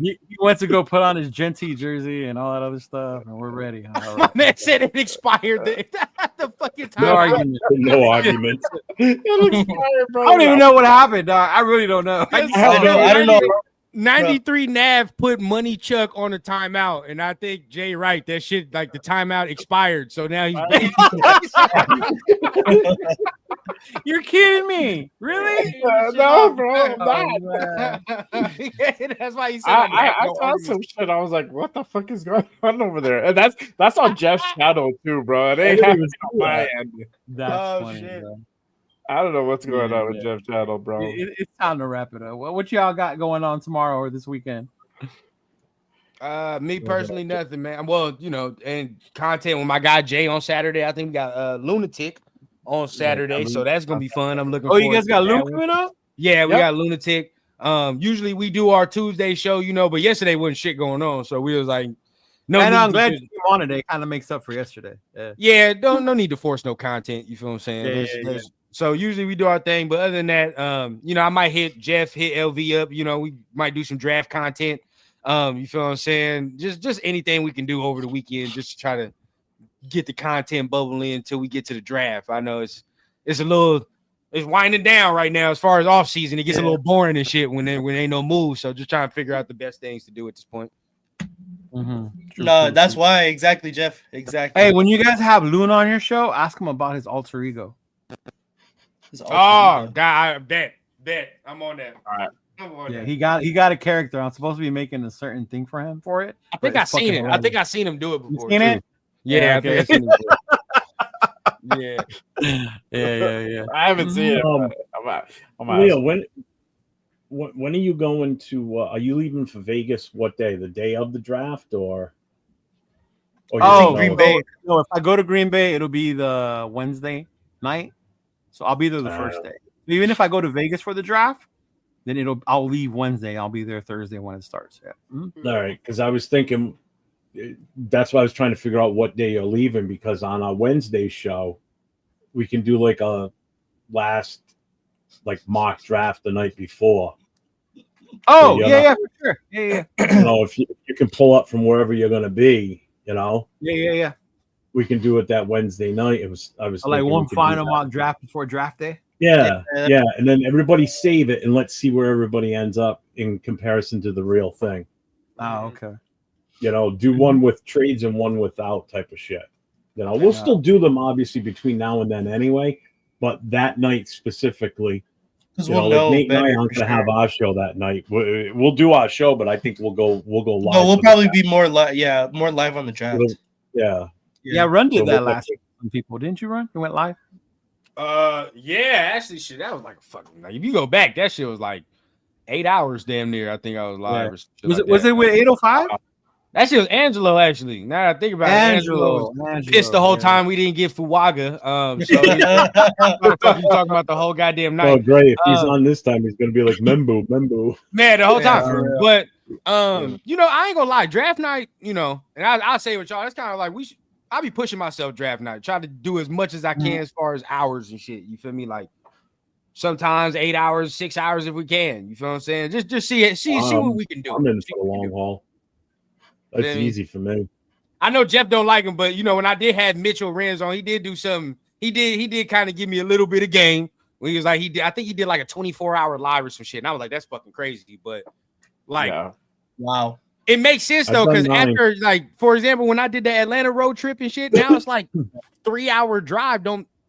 Speaker 7: He went to go put on his Genty jersey and all that other stuff, and we're ready. All
Speaker 9: My
Speaker 7: right.
Speaker 9: man said it expired. The fucking time.
Speaker 7: No argument.
Speaker 11: No argument.
Speaker 5: It expired, bro.
Speaker 7: I don't even know what happened, dog. I really don't know.
Speaker 6: I don't know.
Speaker 9: 93 Nav put Money Chuck on a timeout, and I think Jay Wright, that shit, like the timeout expired, so now he's
Speaker 7: You're kidding me? Really?
Speaker 5: No, bro, I'm not.
Speaker 9: That's why he said
Speaker 5: I saw some shit. I was like, "What the fuck is going on over there?" And that's on Jeff's channel too, bro. It ain't happening on my end.
Speaker 7: That's funny, bro.
Speaker 5: I don't know what's going on with Jeff's channel, bro.
Speaker 7: It's time to wrap it up. What y'all got going on tomorrow or this weekend?
Speaker 9: Me personally, nothing, man. Well, and content with my guy Jay on Saturday. I think we got Lunatic on Saturday, so that's gonna be fun. I'm looking.
Speaker 7: Oh, you
Speaker 9: forward
Speaker 7: guys
Speaker 9: to
Speaker 7: got
Speaker 9: that
Speaker 7: Luke
Speaker 9: one.
Speaker 7: coming up?
Speaker 9: Yeah, we
Speaker 7: Yep.
Speaker 9: got Lunatic. Usually we do our Tuesday show, but yesterday wasn't shit going on, so we was like, no.
Speaker 7: And
Speaker 9: need
Speaker 7: I'm
Speaker 9: to
Speaker 7: glad
Speaker 9: just-
Speaker 7: you came on today. Kind of makes up for yesterday. Yeah.
Speaker 9: Yeah, no need to force no content. You feel what I'm saying?
Speaker 7: Yeah.
Speaker 9: So usually we do our thing, but other than that, I might hit Jeff, hit LV up. We might do some draft content. You feel what I'm saying? Just anything we can do over the weekend, just to try to get the content bubbling until we get to the draft. I know it's winding down right now as far as off season. It gets a little boring and shit when there ain't no move. So just trying to figure out the best things to do at this point.
Speaker 6: No, that's why. Exactly, Jeff. Exactly.
Speaker 7: Hey, when you guys have Luna on your show, ask him about his alter ego.
Speaker 9: God, I bet. I'm on that.
Speaker 5: All right.
Speaker 7: Yeah, he got a character. I'm supposed to be making a certain thing for him for it.
Speaker 9: I think I've seen it. I think I've seen him do it before.
Speaker 7: Seen it?
Speaker 9: Yeah,
Speaker 7: okay.
Speaker 9: I think I've seen it.
Speaker 7: Yeah.
Speaker 5: I haven't seen it.
Speaker 11: Leo, when are you going to? Are you leaving for Vegas? What day? The day of the draft, or you don't know?
Speaker 6: Green Bay.
Speaker 7: No, if I go to Green Bay, it'll be the Wednesday night. So I'll be there the first day. Even if I go to Vegas for the draft, then I'll leave Wednesday. I'll be there Thursday when it starts. Yeah.
Speaker 11: All right, because I was thinking that's why I was trying to figure out what day you're leaving, because on our Wednesday show, we can do like a last mock draft the night before.
Speaker 7: Oh, yeah, for sure. Yeah.
Speaker 11: If you can pull up from wherever you're going to be,
Speaker 7: Yeah.
Speaker 11: we can do it that Wednesday night. I was
Speaker 7: Like
Speaker 11: thinking
Speaker 7: one
Speaker 11: we could do
Speaker 7: final
Speaker 11: that.
Speaker 7: mock draft before draft day.
Speaker 11: Yeah, and then everybody save it and let's see where everybody ends up in comparison to the real thing.
Speaker 7: Oh, okay.
Speaker 11: Do one with trades and one without type of shit. We'll still do them obviously between now and then anyway, but that night specifically,
Speaker 6: Because we'll know
Speaker 11: Nate and I
Speaker 6: better.
Speaker 11: aren't going to have our show that night. We'll do our show, but I think we'll go live.
Speaker 6: No, we'll probably be more live. More live on the draft.
Speaker 11: Yeah.
Speaker 7: Run did
Speaker 11: So
Speaker 7: that
Speaker 11: we'll-
Speaker 7: last week. Some people didn't you run? You went live.
Speaker 9: Yeah, actually, shit, that was like a fucking. If you go back, that shit was like 8 hours, damn near. I think I was live.
Speaker 7: Yeah.
Speaker 9: Or shit
Speaker 7: Was it with 805?
Speaker 9: That shit was Angelo, actually. Now that I think about it, Angelo was pissed the whole time we didn't get Fuaga. So you talking about the whole goddamn night.
Speaker 11: Oh, great. If he's on this time, he's going to be like Membu.
Speaker 9: Man, the whole time. But I ain't gonna lie, draft night, and I'll say with y'all, that's kind of like I'll be pushing myself draft night, try to do as much as I can as far as hours and shit. You feel me? Like sometimes 8 hours, 6 hours if we can. You feel what I'm saying? Just see what we can do.
Speaker 11: I'm in for the long haul. That's easy for me.
Speaker 9: I know Jeff don't like him, but when I did have Mitchell Renz on, he did do something. He did kind of give me a little bit of game. When he was like, I think he did like a 24-hour live or some shit. And I was like, that's fucking crazy. But
Speaker 6: wow.
Speaker 9: It makes sense though, because after, for example, when I did the Atlanta road trip and shit, now it's like 3-hour drive.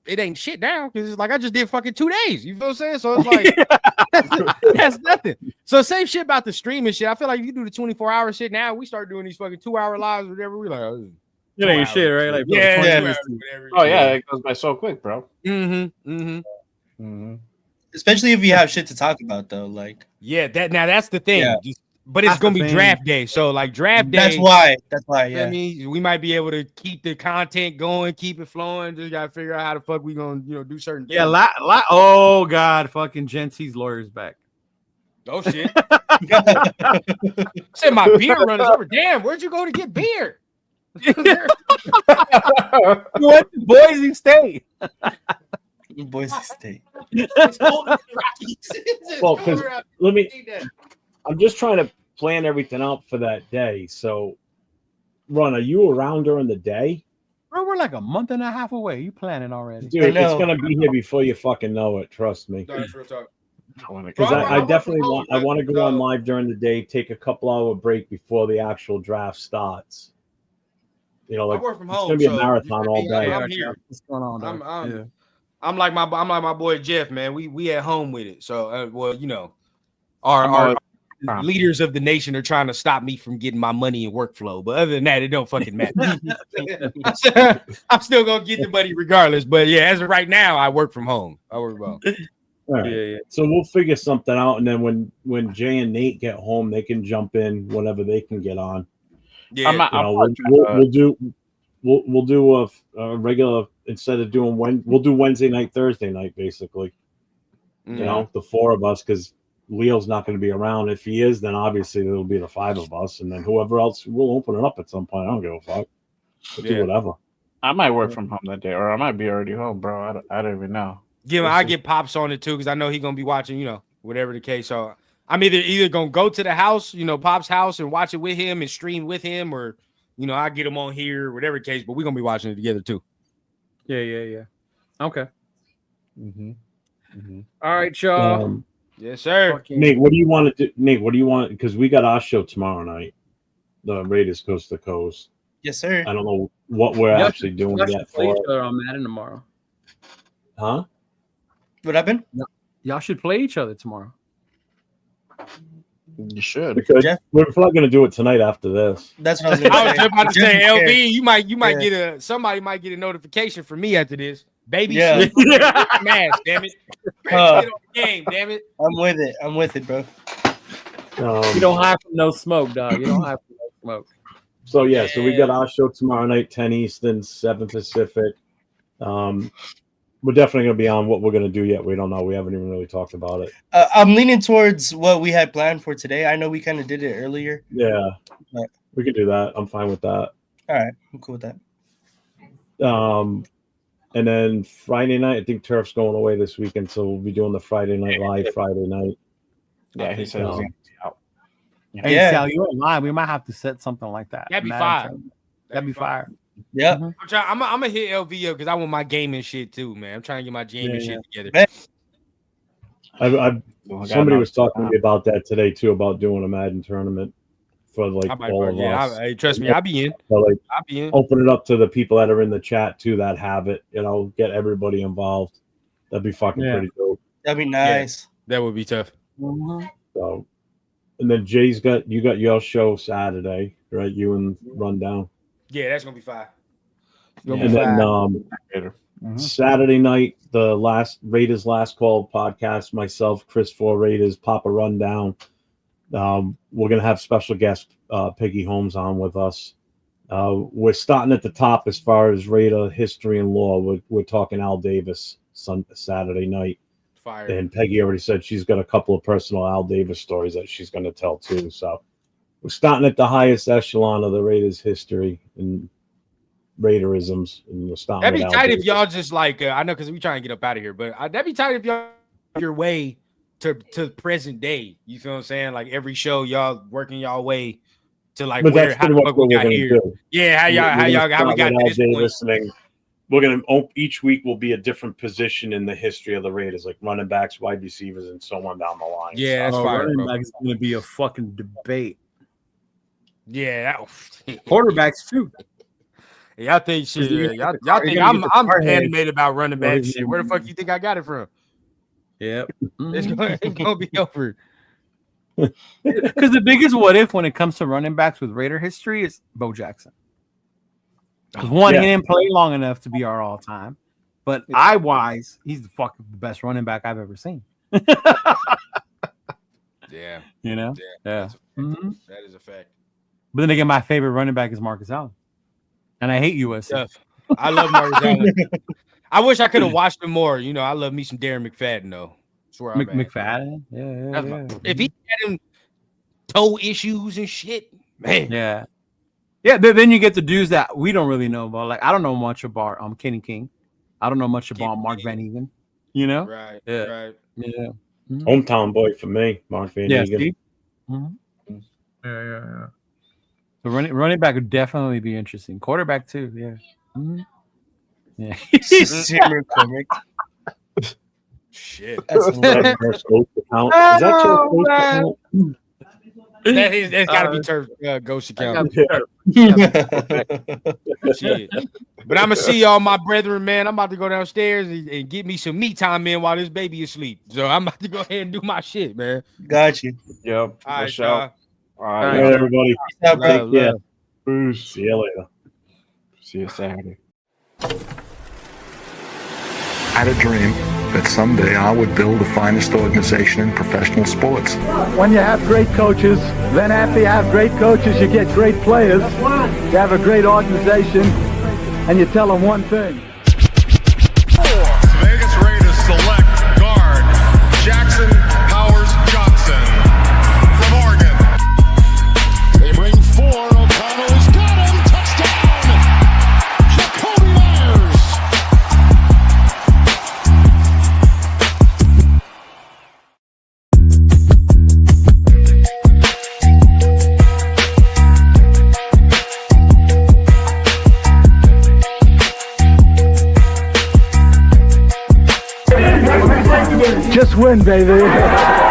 Speaker 9: It ain't shit now because it's like I just did fucking 2 days. You feel what I'm saying? So it's like that's nothing. So same shit about the streaming shit. I feel like if you do the 24-hour shit now, we start doing these fucking 2-hour lives or whatever. We like,
Speaker 7: it ain't shit, right? Like
Speaker 5: it goes by so quick, bro.
Speaker 6: Especially if you have shit to talk about, though.
Speaker 9: That's the thing.
Speaker 6: Yeah.
Speaker 9: But it's gonna be draft day, so draft day.
Speaker 6: That's why. Yeah.
Speaker 9: I mean, we might be able to keep the content going, keep it flowing. Just gotta figure out how the fuck we gonna, do certain things.
Speaker 7: Yeah, oh god, fucking Gentsy's lawyer's back.
Speaker 9: Oh shit! Said my beer runners over. Damn, where'd you go to get beer?
Speaker 7: What Boise State?
Speaker 6: Boise State.
Speaker 11: Well, because I'm just trying to plan everything out for that day. So, Ron, are you around during the day?
Speaker 7: Bro, we're like a month and a half away. You planning already?
Speaker 11: Dude, it's gonna be here before you fucking know it. Trust me. Because I definitely want to go on live during the day, take a couple-hour break before the actual draft starts.
Speaker 9: I work from home.
Speaker 11: It's gonna be a marathon all day.
Speaker 9: I'm here.
Speaker 7: What's going on?
Speaker 9: I'm like my boy Jeff, man. We at home with it. So, our leaders of the nation are trying to stop me from getting my money and workflow. But other than that, it don't fucking matter. I'm still gonna get the money regardless. But yeah, as of right now, I work from home. I work from home.
Speaker 11: All right. Yeah. So we'll figure something out, and then when Jay and Nate get home, they can jump in whenever they can get on.
Speaker 9: Yeah,
Speaker 11: we'll do a regular instead of doing we'll do Wednesday night, Thursday night, basically. The four of us, because Leo's not going to be around. If he is, then obviously it'll be the 5 of us, and then whoever else will open it up at some point. I don't give a fuck. We'll do whatever.
Speaker 5: I might work from home that day, or I might be already home, bro. I don't even know.
Speaker 9: I get Pops on it too because I know he's gonna be watching. Whatever the case. So I'm either gonna go to the house, Pop's house, and watch it with him and stream with him, or I get him on here, whatever the case. But we're gonna be watching it together too.
Speaker 12: Yeah. Okay.
Speaker 11: Mm-hmm.
Speaker 12: All right, y'all.
Speaker 9: Yes, sir.
Speaker 11: Nate, what do you want to do? Nate, what do you want? Because we got our show tomorrow night, the Raiders Coast to Coast.
Speaker 6: Yes, sir.
Speaker 11: I don't know what we're actually doing yet
Speaker 12: Play
Speaker 11: for
Speaker 12: each
Speaker 11: it.
Speaker 12: other on Madden tomorrow.
Speaker 11: Huh?
Speaker 6: What happened?
Speaker 12: Y'all should play each other tomorrow.
Speaker 5: You should.
Speaker 11: Because we're probably going to do it tonight after this.
Speaker 6: That's what I was going to say.
Speaker 9: I was just about to say,
Speaker 6: Jeff
Speaker 9: LB,
Speaker 6: cares.
Speaker 9: you might get somebody might get a notification from me after this. Baby,
Speaker 6: Yeah.
Speaker 9: shit. Mask, damn it. Get on the game, damn it.
Speaker 6: I'm with it, bro.
Speaker 12: You don't have no smoke, dog. You don't have no smoke.
Speaker 11: So so we got our show tomorrow night, 10 Eastern, 7 Pacific. We're definitely going to be on. What we're going to do yet, we don't know. We haven't even really talked about it.
Speaker 6: I'm leaning towards what we had planned for today. I know we kind of did it earlier.
Speaker 11: Yeah,
Speaker 6: But,
Speaker 11: we can do that. I'm fine with that.
Speaker 6: all right, I'm cool with that.
Speaker 11: And then Friday night, I think Turf's going away this weekend, so we'll be doing the Friday night live Friday night.
Speaker 5: Yeah, he said he's going to be out.
Speaker 7: Hey, Sal, you're online. We might have to set something like that.
Speaker 9: That'd be
Speaker 7: Madden
Speaker 9: fire.
Speaker 7: tournament. That'd be fire.
Speaker 6: Yeah.
Speaker 9: I'm gonna hit LVO because I want my gaming shit too, man. I'm trying to get my gaming shit together.
Speaker 11: Somebody was talking to me about that today too, about doing a Madden tournament for like all of us.
Speaker 9: Hey, trust me, I'll be in.
Speaker 11: So, like,
Speaker 9: I'll be in.
Speaker 11: open it up to the people that are in the chat too that have it. Get everybody involved. That'd be fucking pretty dope.
Speaker 6: That'd be nice.
Speaker 9: That would be tough.
Speaker 11: So, and then Jay's got your show Saturday, right? You and Rundown.
Speaker 9: Yeah, that's gonna be fire.
Speaker 11: And then Saturday night, the Raiders Last Call podcast, myself, Chris for Raiders, Papa Rundown. We're gonna have special guest Peggy Holmes on with us. We're starting at the top as far as Raider history and lore. We're talking Al Davis Saturday night.
Speaker 9: Fire.
Speaker 11: And Peggy already said she's got a couple of personal Al Davis stories that she's going to tell too. So we're starting at the highest echelon of the Raiders history and Raiderisms. And we're starting.
Speaker 9: That'd be
Speaker 11: with
Speaker 9: tight
Speaker 11: Al
Speaker 9: if
Speaker 11: Davis.
Speaker 9: y'all just like I know because we trying to get up out of here, but that'd be tight if y'all your way to present day. You feel what I'm saying? Like every show y'all working y'all way to like
Speaker 11: But
Speaker 9: where
Speaker 11: that's
Speaker 9: how
Speaker 11: pretty
Speaker 9: the
Speaker 11: much
Speaker 9: fuck
Speaker 11: what
Speaker 9: we
Speaker 11: we're
Speaker 9: got
Speaker 11: gonna
Speaker 9: here.
Speaker 11: do.
Speaker 9: Yeah, how we got to this
Speaker 11: Davis
Speaker 9: point.
Speaker 11: and we're gonna each week will be a different position in the history of the Raiders, like running backs, wide receivers, and so on down the line.
Speaker 9: Yeah, that's fire,
Speaker 12: running
Speaker 9: bro.
Speaker 12: back is going to be a fucking debate.
Speaker 9: Yeah,
Speaker 12: Quarterbacks too.
Speaker 9: Y'all think shit.
Speaker 12: You're
Speaker 9: Y'all
Speaker 12: gonna
Speaker 9: think
Speaker 12: get
Speaker 9: I'm
Speaker 12: the hard head.
Speaker 9: animated about running back
Speaker 12: Well,
Speaker 9: shit. Where the fuck you think I got it from?
Speaker 12: Yep.
Speaker 9: It's gonna be over.
Speaker 7: Because the biggest what if when it comes to running backs with Raider history is Bo Jackson. Because one, he didn't play long enough to be our all time, but eye-wise, he's the fucking best running back I've ever seen.
Speaker 9: Yeah.
Speaker 7: You know? Yeah.
Speaker 9: That is a fact.
Speaker 7: But then again, my favorite running back is Marcus Allen. And I hate USC.
Speaker 9: Yeah. I love Marcus Allen. I wish I could have watched him more. I love me some Darren McFadden, though. That's where I'm at.
Speaker 7: McFadden? Yeah.
Speaker 9: If he had him toe issues and shit, man.
Speaker 7: Yeah. Yeah, then you get the dudes that we don't really know about. Like, I don't know much about Kenny King. I don't know much about Mark Van Egan. You know?
Speaker 9: Right.
Speaker 7: Yeah.
Speaker 9: Right.
Speaker 7: Yeah.
Speaker 11: Hometown boy for me, Mark Van Egan.
Speaker 12: Yeah.
Speaker 7: So running back would definitely be interesting. Quarterback too, yeah. Yeah.
Speaker 6: Zimmer correct.
Speaker 9: Shit.
Speaker 6: That's hilarious.
Speaker 9: That's got to be Turf Ghost account. Shit. But I'm going to see y'all, my brethren, man. I'm about to go downstairs and get me some me time in while this baby is asleep. So I'm about to go ahead and do my shit, man.
Speaker 6: Got you.
Speaker 5: Yep.
Speaker 9: All right,
Speaker 5: sure.
Speaker 9: y'all.
Speaker 5: All right.
Speaker 11: All right, everybody.
Speaker 6: Take
Speaker 11: care.
Speaker 5: Peace.
Speaker 11: See you later.
Speaker 5: See you Saturday.
Speaker 1: I had a dream that someday I would build the finest organization in professional sports.
Speaker 2: When you have great coaches, then after you have great coaches, you get great players. You have a great organization, and you tell them one thing.
Speaker 3: Vegas Raiders select guard Jackson Powers Johnson.
Speaker 2: Just win, baby.